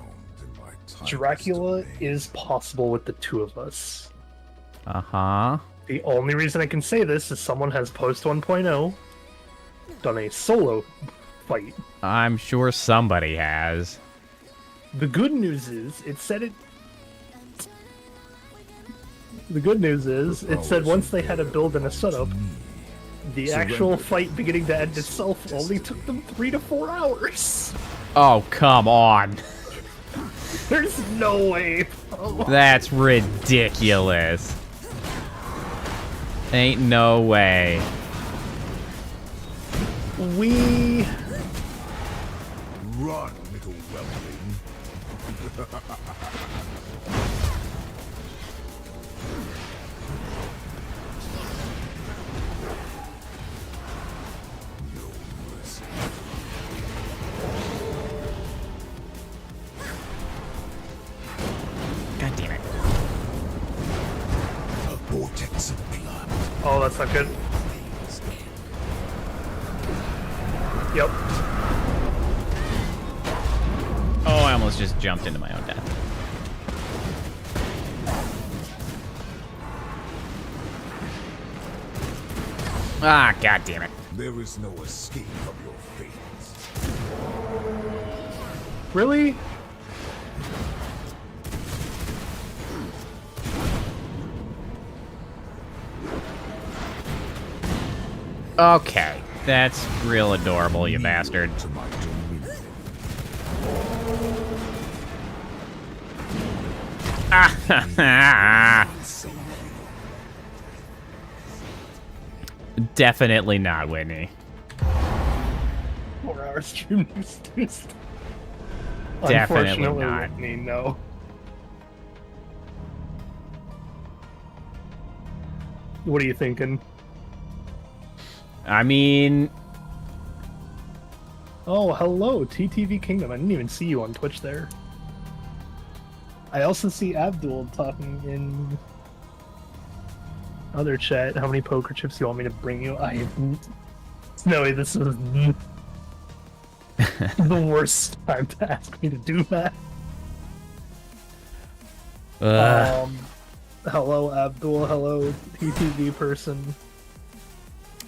in my timeless Dracula domain. is possible with the two of us. Uh-huh. The only reason I can say this is someone has post 1.0 done a solo fight. I'm sure somebody has. The good news is it said it. The good news is it said once they had a build and a setup, the actual fight beginning to end itself only took them 3 to 4 hours. Oh, come on. There's no way. Oh, That's ridiculous. Ain't no way. we Run, little whelpling. No mercy. God damn it. A vortex of blood. Oh, that's not good. Things end. Yep. Oh, I almost just jumped into my own death. Ah, god damn it. There is no escape from your fates. Really? Okay, that's real adorable, you bastard. To my dominion. Ah, Definitely not, Whitney. 4-hour stream news Tuesday. Definitely Unfortunately, not. Whitney, no. What are you thinking? I mean, Oh, hello, TTV Kingdom. I didn't even see you on Twitch there. I also see Abdul talking in other chat. How many poker chips do you want me to bring you? No, this is the worst time to ask me to do that. Hello, Abdul. Hello, TTV person.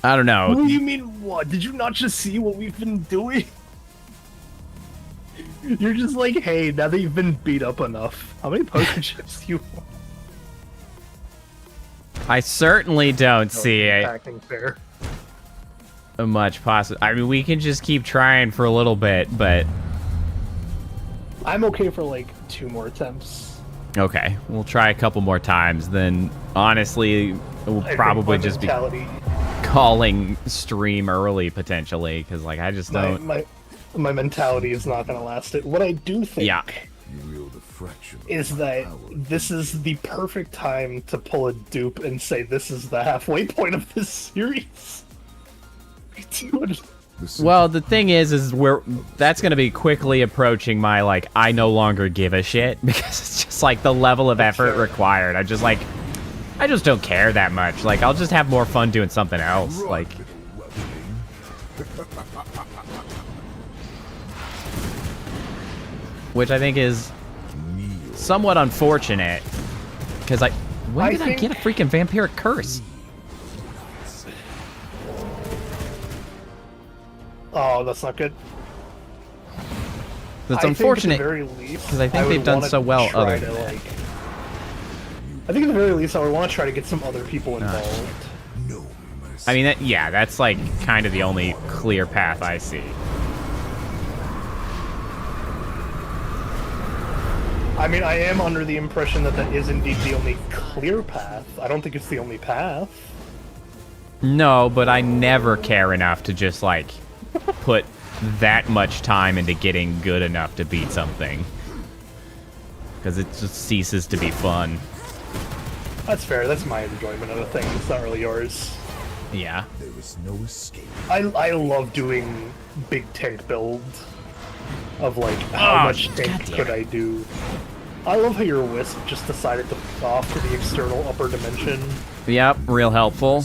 I don't know. What do you mean, what? Did you not just see what we've been doing? You're just like, hey, now that you've been beat up enough, how many poker chips do you want? I certainly don't see it Acting fair. much possible. I mean, we can just keep trying for a little bit, but I'm okay for like 2 more attempts. okay, we'll try a couple more times. Then, honestly, we'll I think probably my just be mentality, calling stream early potentially, because like I just don't. my mentality is not gonna last it. What I do think Yeah. You wield a fraction of is my that power. this is the perfect time to pull a dupe and say this is the halfway point of this series. Dude. Well, the thing is that's gonna be quickly approaching my like I no longer give a shit because it's just like the level of effort required. I just don't care that much. Like I'll just have more fun doing something else. Like, which I think is somewhat unfortunate because when did I get a freaking vampiric curse? Oh, that's not good. That's unfortunate because I think they've done so well other than that. I think at the very least I would want to try to get some other people involved. No mercy. I mean, yeah, that's like kind of the only clear path I see. I mean, I am under the impression that that is indeed the only clear path. I don't think it's the only path. No, but I never care enough to just like put that much time into getting good enough to beat something. Because it just ceases to be fun. That's fair. That's my enjoyment of a thing. It's not really yours. Yeah. There is no escape. I love doing big tank build of like how much tank could I do. I love how your wisp just decided to fuck off to the external upper dimension. Yep, real helpful.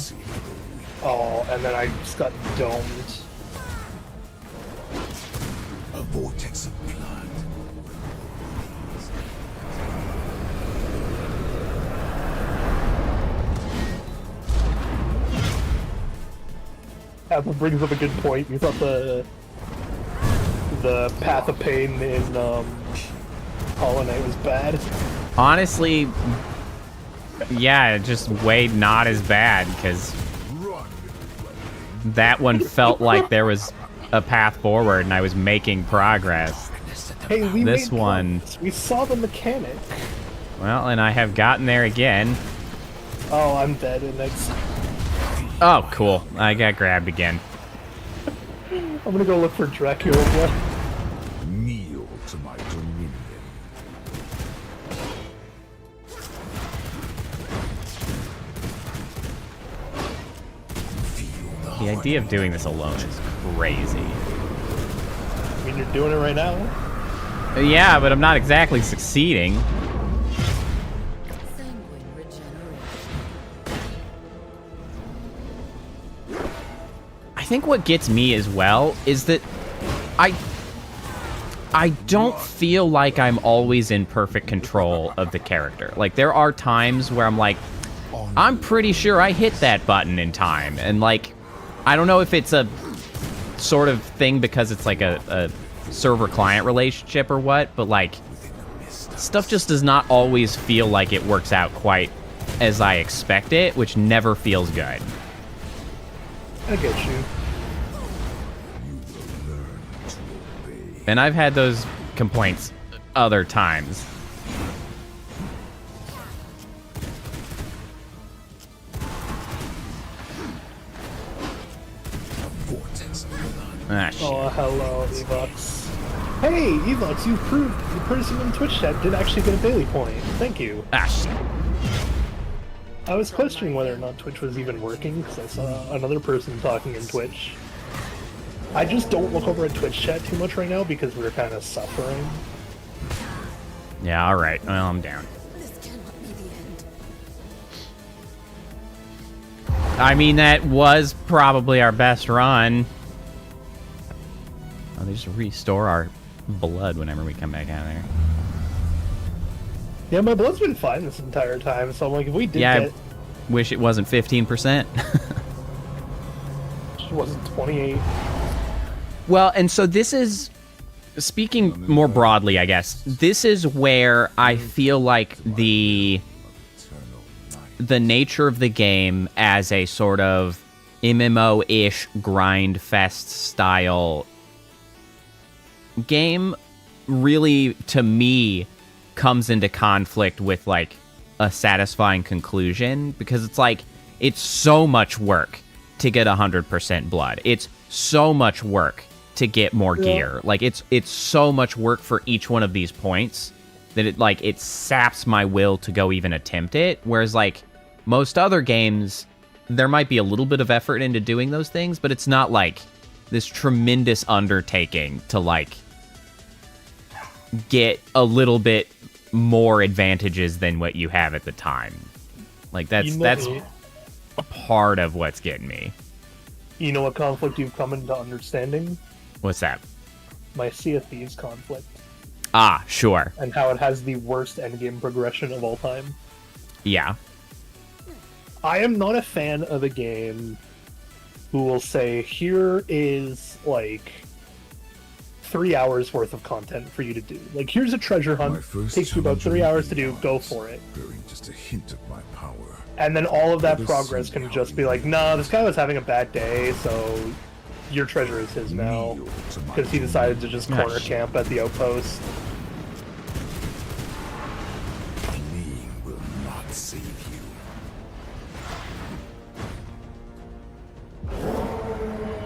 Oh, and then I just got domed. A vortex of blood. Apple brings up a good point. You thought the Path of Pain in Hollow Knight was bad. Honestly, yeah, just way not as bad because that one felt like there was a path forward and I was making progress. Hey, we This made one- progress. We saw the mechanic. Well, and I have gotten there again. Oh, I'm dead, and that's. Oh, cool. I got grabbed again. I'm gonna go look for Dracula. Kneel to my dominion. Feel The idea of doing this alone is crazy. I mean, you're doing it right now. Yeah, but I'm not exactly succeeding. Sanguine regeneration. I think what gets me as well is that I don't feel like I'm always in perfect control of the character. Like, there are times where I'm like, I'm pretty sure I hit that button in time. And, like, I don't know if it's a sort of thing because it's like a server-client relationship or what, but, like, stuff just does not always feel like it works out quite as I expect it, which never feels good. I get you. And I've had those complaints other times. vortex of blood. Ah, shit. Oh, hello, Evox. Hey, Evox, you've proved the person in Twitch chat did actually get a daily point. Thank you. Ah, shit. I was questioning whether or not Twitch was even working because I saw another person talking in Twitch. I just don't look over at Twitch chat too much right now because we're kind of suffering. Yeah, alright. Well, I'm down. This cannot be the end. I mean, that was probably our best run. Oh, they just restore our blood whenever we come back out of there. Yeah, my blood's been fine this entire time, so I'm like, if we did Yeah, get... I wish it wasn't 15%. It wasn't 28. Well, and so this is, speaking more broadly, I guess, this is where I feel like the nature of the game as a sort of MMO-ish grind fest style game really, to me, comes into conflict with, like, a satisfying conclusion, because it's like, it's so much work to get 100% blood. It's so much work to get more gear. Like, it's so much work for each one of these points that it saps my will to go even attempt it. Whereas, like, most other games, there might be a little bit of effort into doing those things, but it's not like this tremendous undertaking to, like, get a little bit more advantages than what you have at the time. Like, that's part of what's getting me. You know what conflict you've come into understanding? What's that? My Sea of Thieves conflict. Ah, sure. And how it has the worst endgame progression of all time. Yeah. I am not a fan of a game who will say, here is, like, 3 hours worth of content for you to do. Like, here's a treasure hunt, takes you about 3 hours to do, go for it. Bearing just a hint of my power. And then all of that progress can just be like, nah, this guy was having a bad day, so your treasure is his now. Because he decided to just corner camp at the outpost. Fleeing will not save you.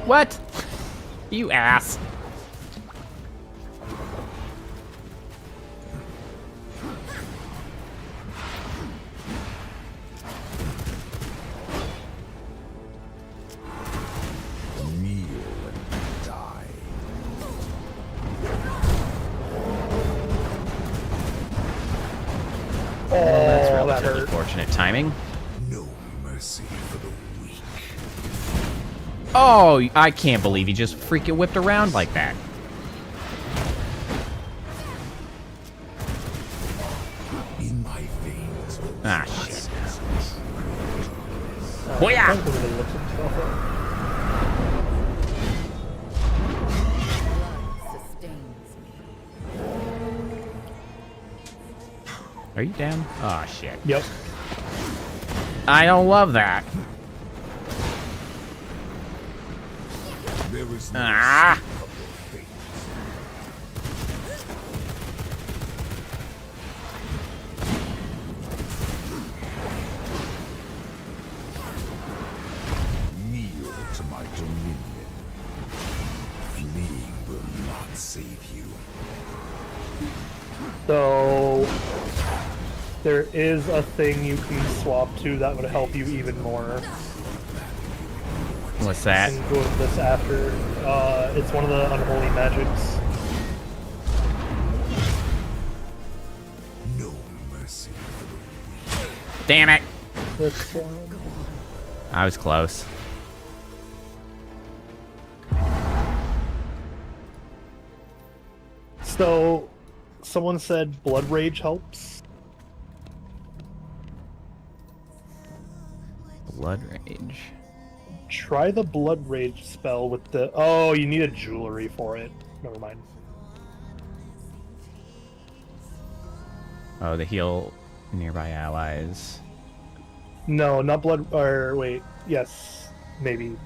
What? You ass. That's relatively fortunate timing. No mercy for the weak. Oh, I can't believe he just freaking whipped around like that. In my veins. Ah, shit. Booyah! Are you down? Oh, shit. Yep. I don't love that. There is no Ah! kneel to my dominion. Fleeing will not save you. So there is a thing you can swap to that would help you even more. What's that? And go with this after. It's one of the unholy magics. No mercy for the weak. Damn it! This one. I was close. So, someone said Blood Rage helps. Blood Rage. Try the Blood Rage spell with the... Oh, you need a jewelry for it. Never mind. Oh, the heal nearby allies. No, not Blood... Or, wait. Yes. Maybe.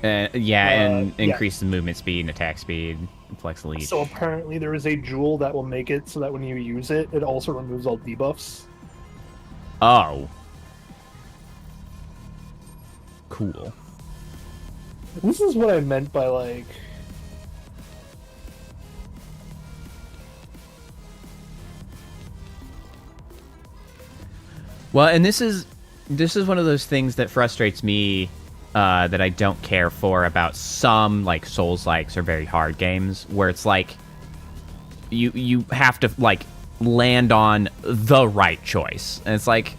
Yeah, and yeah. increase the movement speed and attack speed. And flex leech. So apparently there is a jewel that will make it so that when you use it, it also removes all debuffs. Oh. Cool. This is what I meant by like. Well, and this is one of those things that frustrates me that I don't care for about some like Souls-likes or very hard games, where it's like you have to like land on the right choice, and it's like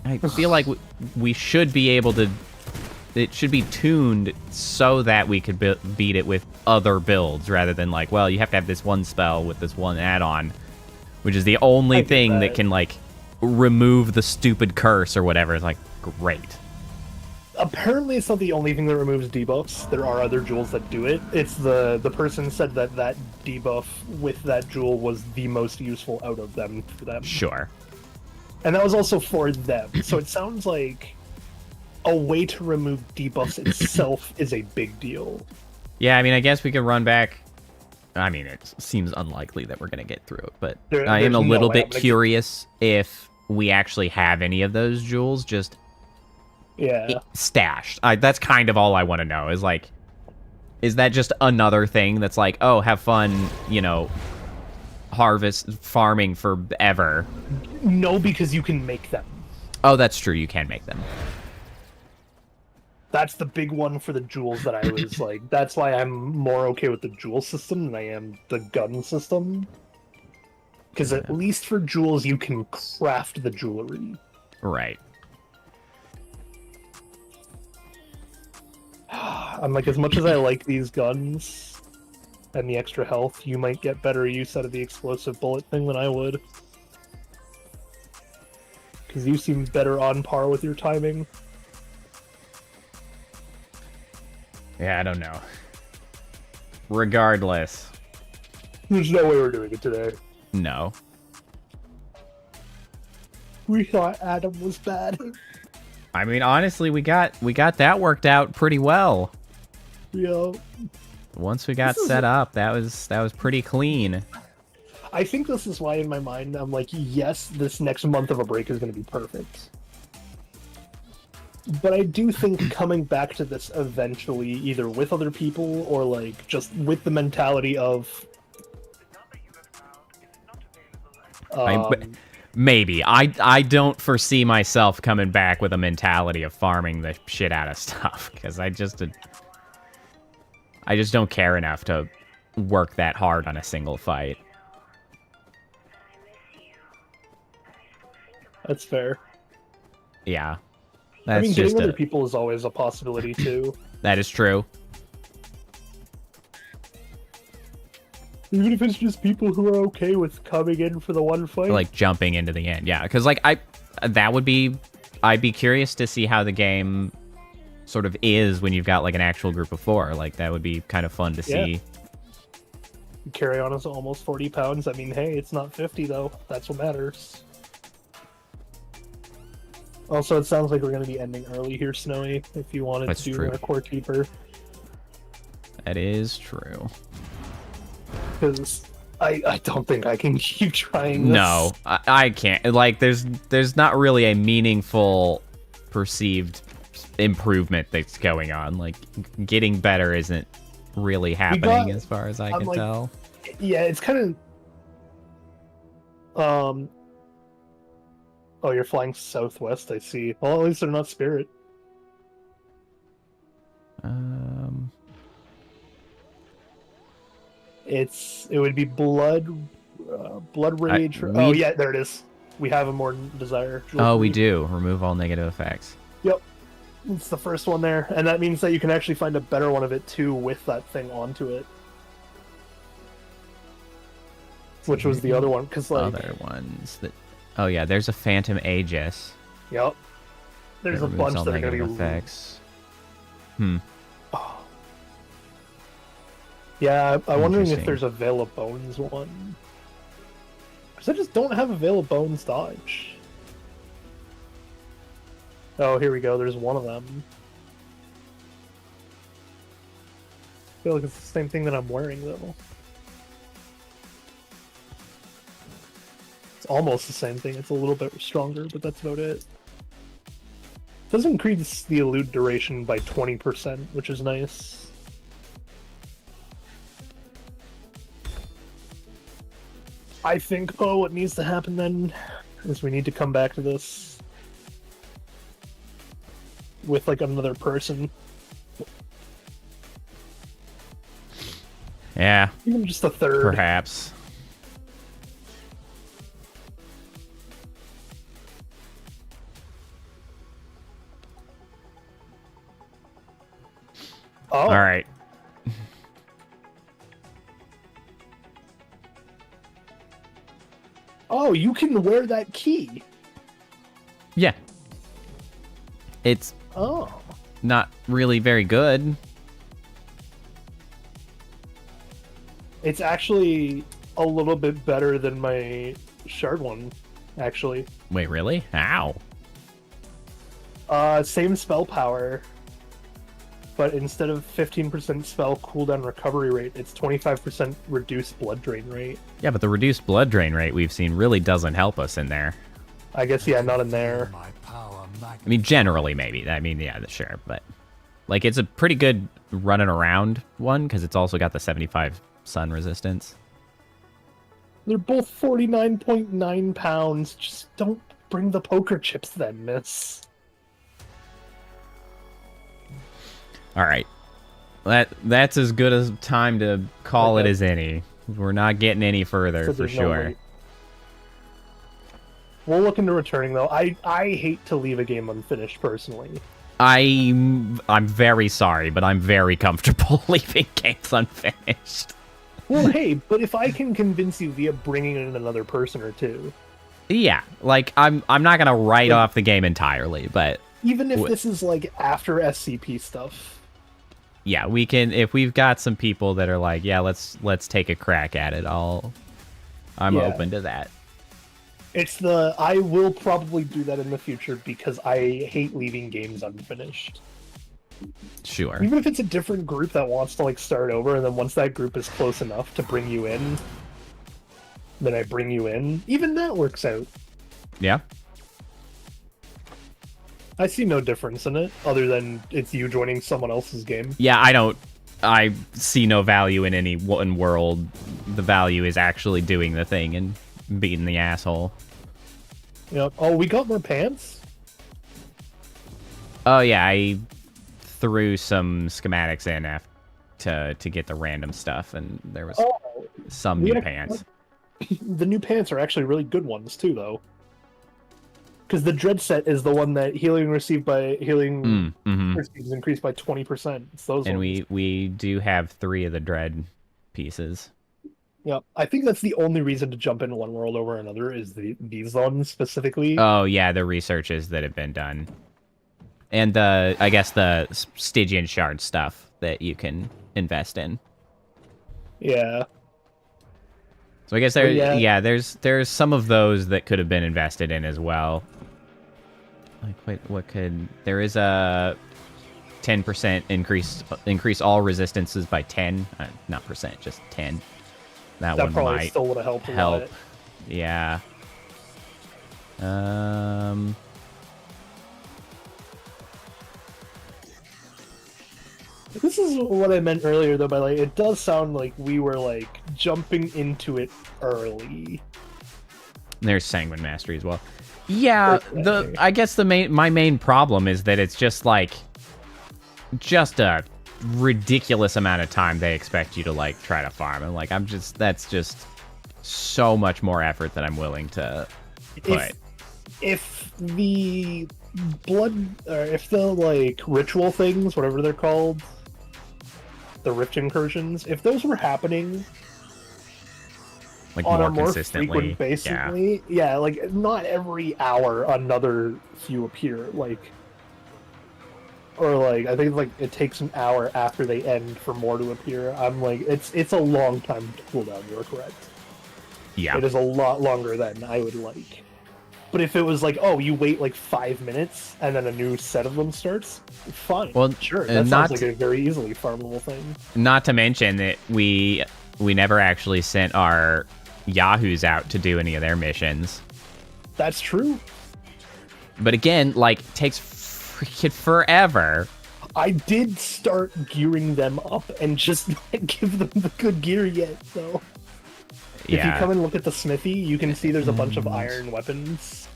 I feel like we should be able to. It should be tuned so that we could beat it with other builds rather than like, well, you have to have this one spell with this one add-on, which is the only thing that can like remove the stupid curse or whatever. It's like, great. Apparently, it's not the only thing that removes debuffs. There are other jewels that do it. It's the person said that debuff with that jewel was the most useful out of them for them. Sure. And that was also for them. So it sounds like a way to remove debuffs itself is a big deal. Yeah, I mean, I guess we could run back. I mean, it seems unlikely that we're going to get through it, but I am a little bit curious if we actually have any of those jewels just stashed. That's kind of all I want to know is like, is that just another thing that's like, oh, have fun, you know, harvest farming forever? No, because you can make them. Oh, that's true. You can make them. That's the big one for the jewels that I was like, that's why I'm more okay with the jewel system than I am the gun system. Because at least for jewels, you can craft the jewelry. Right. I'm like, as much as I like these guns and the extra health, you might get better use out of the explosive bullet thing than I would. Because you seem better on par with your timing. Yeah, I don't know. Regardless. There's no way we're doing it today. No. We thought Adam was bad. I mean, honestly, we got that worked out pretty well. Yeah. Once we got set up, that was pretty clean. I think this is why in my mind I'm like, yes, this next month of a break is going to be perfect. But I do think coming back to this eventually, either with other people or like just with the mentality of maybe. I don't foresee myself coming back with a mentality of farming the shit out of stuff, because I just don't care enough to work that hard on a single fight. That's fair. Yeah. I mean, getting other people is always a possibility, too. That is true. Even if it's just people who are okay with coming in for the one fight. Like, jumping into the end, yeah. Because, like, I'd be curious to see how the game sort of is when you've got, like, an actual group of 4. Like, that would be kind of fun to see. Carry on is almost 40 pounds. I mean, hey, it's not 50, though. That's what matters. Also, it sounds like we're going to be ending early here, Snowy, if you wanted to do our core keeper. That is true. Because I don't think I can keep trying this. No, I can't. Like, there's not really a meaningful perceived improvement that's going on. Like, getting better isn't really happening as far as I can tell. Yeah, it's kind of... Oh, you're flying southwest, I see. Well, at least they're not spirit. It would be blood rage. Oh yeah, there it is. We have a more desire. Oh, we do. Remove all negative effects. Yep, it's the first one there, and that means that you can actually find a better one of it too with that thing onto it. Which was the other one? Because like other ones that. Oh yeah, there's a Phantom Aegis. Yep. There's a bunch that are going to be effects. Oh. Yeah, I'm wondering if there's a Veil of Bones one. Because I just don't have a Veil of Bones dodge. Oh, here we go. There's one of them. I feel like it's the same thing that I'm wearing, though. It's almost the same thing. It's a little bit stronger, but that's about it. It does increase the elude duration by 20%, which is nice. I think, what needs to happen then is we need to come back to this with, like, another person. Yeah. Even just a third. Perhaps. Oh. All right. Oh, you can wear that key. Yeah. It's Oh. not really very good. It's actually a little bit better than my shard one, actually. Wait, really? How? Same spell power, but instead of 15% spell cooldown recovery rate, it's 25% reduced blood drain rate. Yeah, but the reduced blood drain rate we've seen really doesn't help us in there. I guess, yeah, not in there. I mean, generally, maybe. I mean, yeah, sure, but... Like, it's a pretty good running around one, because it's also got the 75 sun resistance. They're both 49.9 pounds. Just don't bring the poker chips then, miss. All right. That's as good a time to call it as any. We're not getting any further, So for there's no sure. way. We'll look into returning, though. I hate to leave a game unfinished, personally. I'm very sorry, but I'm very comfortable leaving games unfinished. Well, hey, but if I can convince you via bringing in another person or two... Yeah, like, I'm not going to write off the game entirely, but... Even if this is, like, after SCP stuff... Yeah, we can, if we've got some people that are like, yeah, let's take a crack at it, I'm open to that. I will probably do that in the future because I hate leaving games unfinished. Sure. Even if it's a different group that wants to, like, start over, and then once that group is close enough to bring you in, then I bring you in. Even that works out. Yeah. I see no difference in it, other than it's you joining someone else's game. Yeah, I see no value in any one world. The value is actually doing the thing and beating the asshole. Yep. Oh, we got more pants? Oh yeah, I threw some schematics in to get the random stuff, and there was some new pants. The new pants are actually really good ones, too, though. Because the dread set is the one that healing received by healing receives increased by 20%. It's those and ones. we do have 3 of the dread pieces. Yeah, I think that's the only reason to jump into one world over another is these ones specifically. Oh yeah, the researches that have been done, and I guess the Stygian shard stuff that you can invest in. Yeah. So I guess there's some of those that could have been invested in as well. Like, wait, what could... There is a 10% increase all resistances by 10. Not percent, just 10. That one probably might still would have helped a help. lot. Yeah. This is what I meant earlier, though, by, like, it does sound like we were, like, jumping into it early. There's Sanguine Mastery as well. Yeah, I guess my main problem is that it's just like a ridiculous amount of time they expect you to, like, try to farm, and, like, that's just so much more effort than I'm willing to put. If the like ritual things, whatever they're called, the rift incursions, if those were happening like on more a more consistently, frequent basis, yeah, like not every hour another few appear, like, or like I think like it takes an hour after they end for more to appear. I'm like, it's a long time to cool down. You're correct. Yeah, it is a lot longer than I would like. But if it was like, oh, you wait like 5 minutes and then a new set of them starts, fine. Well, sure, that sounds like a very easily farmable thing. Not to mention that we never actually sent our Yahoos out to do any of their missions. That's true. But again, like, takes freaking forever. I did start gearing them up and just not give them the good gear yet, though. If you Yeah. come and look at the smithy, you can see there's a bunch of iron weapons.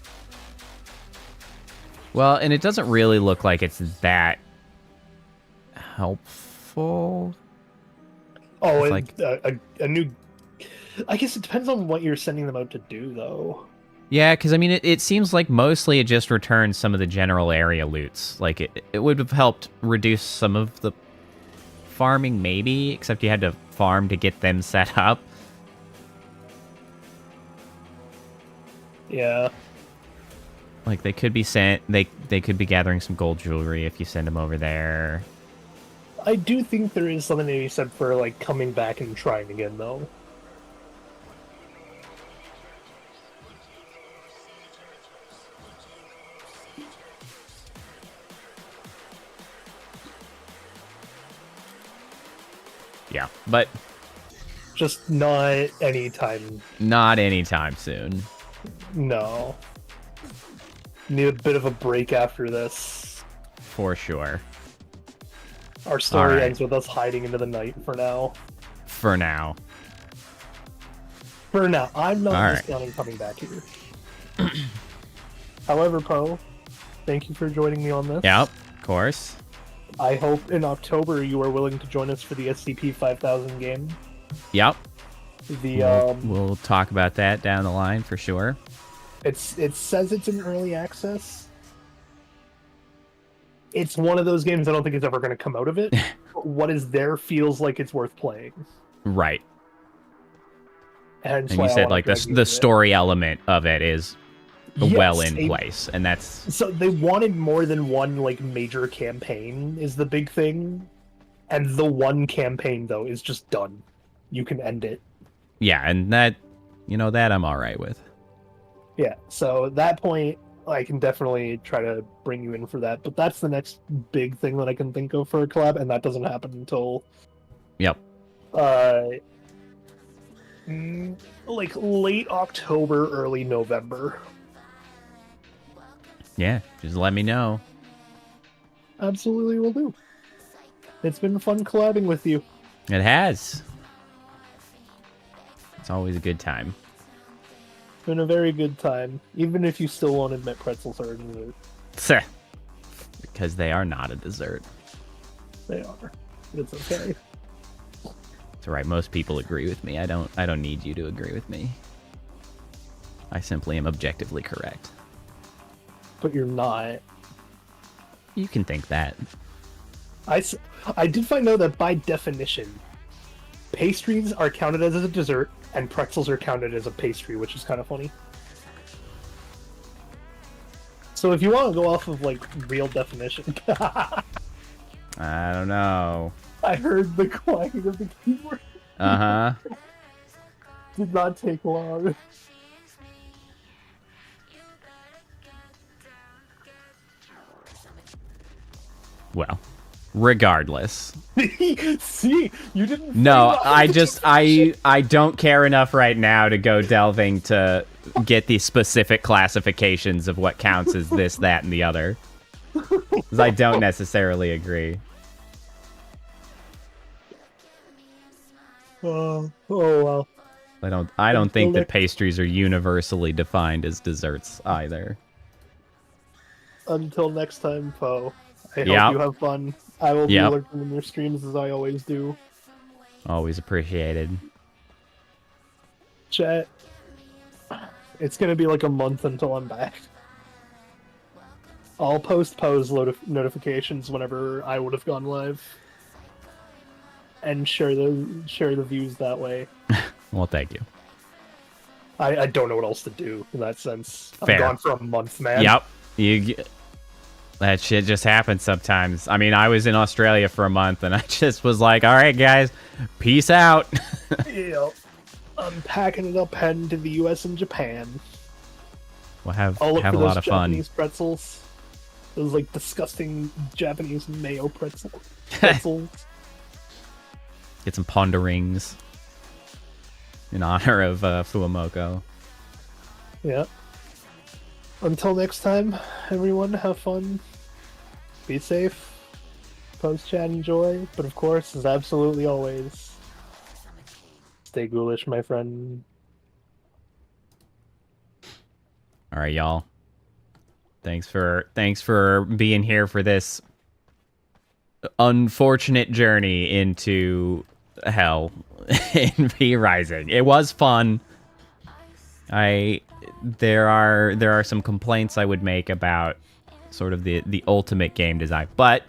Well, and it doesn't really look like it's that helpful. Oh, It's and a new... I guess it depends on what you're sending them out to do, though. Yeah, because I mean, it seems like mostly it just returns some of the general area loots. Like, it would have helped reduce some of the farming, maybe, except you had to farm to get them set up. Yeah. Like, they could be sent, they could be gathering some gold jewelry if you send them over there. I do think there is something to be said for, like, coming back and trying again, though. Yeah, but Just not anytime. not anytime soon. No. Need a bit of a break after this. For sure. Our story Alright. ends with us hiding into the night for now. For now. For now. I'm not Alright. discounting coming back here. However, Poe, thank you for joining me on this. Yep, of course. I hope in October you are willing to join us for the SCP 5000 game. Yep. The We'll talk about that down the line for sure. it says it's in early access. It's one of those games I don't think it's ever going to come out of it. But what is there feels like it's worth playing. Right. And And you said like the story element of it is well in place, and that's So they wanted more than one like major campaign is the big thing, and the one campaign though is just done. You can end it. yeah, and that that I'm all right with. Yeah. So at that point, I can definitely try to bring you in for that. But that's the next big thing that I can think of for a collab, and that doesn't happen until Yep. like late October, early November. Yeah, just let me know. Absolutely will do. It's been fun collabing with you. It has. It's always a good time. It's been a very good time, even if you still won't admit pretzels are a dessert. Because they are not a dessert. They are. It's okay. It's all right. Most people agree with me. I don't need you to agree with me. I simply am objectively correct. But you're not. You can think that. I did find out that by definition, pastries are counted as a dessert and pretzels are counted as a pastry, which is kind of funny. So if you want to go off of like real definition, I don't know. I heard the clanging of the keyboard. Uh-huh. Did not take long. Well, regardless. See, you didn't. No, I don't care enough right now to go delving to get the specific classifications of what counts as this, that, and the other. 'Cause I don't necessarily agree. Oh well. I don't think that pastries are universally defined as desserts either. Until next time, Poe. I hope Yep. you have fun. I will be Yep. lurking in your streams as I always do. Always appreciated. Chat. It's gonna be like a month until I'm back. I'll post notifications whenever I would have gone live, and share the views that way. Well, thank you. I don't know what else to do in that sense. Fair. I'm gone for a month, man. Yep. That shit just happens sometimes. I mean, I was in Australia for a month, and I just was like, all right, guys, peace out. Yep. I'm packing it up, heading to the U.S. and Japan. We'll have I'll look a for lot those of fun. Japanese pretzels. Those like disgusting Japanese mayo pretzels. Get some ponderings in honor of Fuamoko. Yeah. Until next time, everyone, have fun. Be safe. Post chat, enjoy. But of course, as absolutely always, stay ghoulish, my friend. All right, y'all. Thanks for being here for this unfortunate journey into hell in vrising. It was fun. There are some complaints I would make about sort of the ultimate game design, but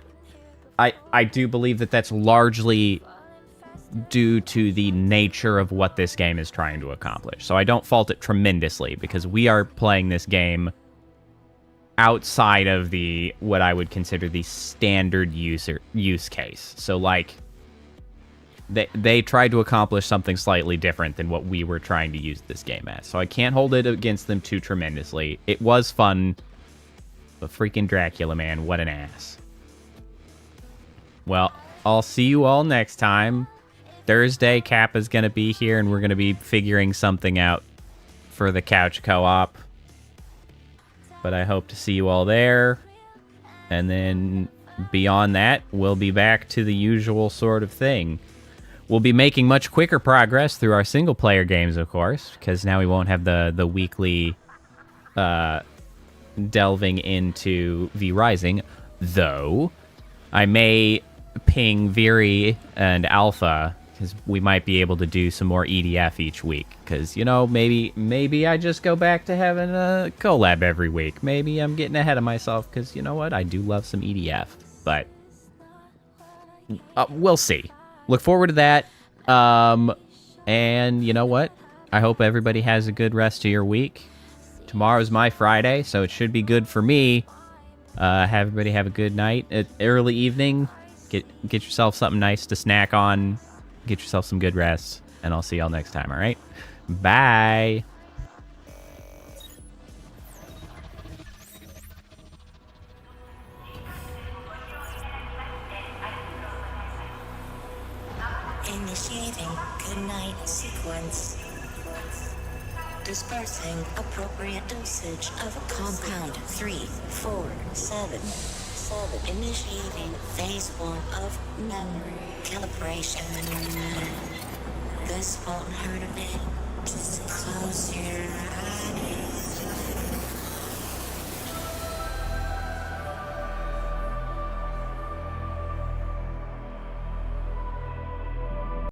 I do believe that that's largely due to the nature of what this game is trying to accomplish. So I don't fault it tremendously, because we are playing this game outside of the what I would consider the standard use case. So like they tried to accomplish something slightly different than what we were trying to use this game as. So I can't hold it against them too tremendously. It was fun, but freaking Dracula, man, what an ass. Well, I'll see you all next time. Thursday, Kappa's going to be here, and we're going to be figuring something out for the couch co-op. But I hope to see you all there. And then beyond that, we'll be back to the usual sort of thing. We'll be making much quicker progress through our single-player games, of course, because now we won't have the weekly delving into vrising. Though, I may ping Viri and Alpha, because we might be able to do some more EDF each week. Because, you know, maybe I just go back to having a collab every week. Maybe I'm getting ahead of myself, because, you know what? I do love some EDF. But we'll see. Look forward to that. And you know what? I hope everybody has a good rest of your week. Tomorrow's my Friday, so it should be good for me. Everybody have a good night. Early evening. Get yourself something nice to snack on. Get yourself some good rest. And I'll see y'all next time, all right? Bye. Initiating goodnight sequence. Dispersing appropriate dosage of compound 347. Initiating phase 1 of memory calibration. This won't hurt a bit. Just close your eyes.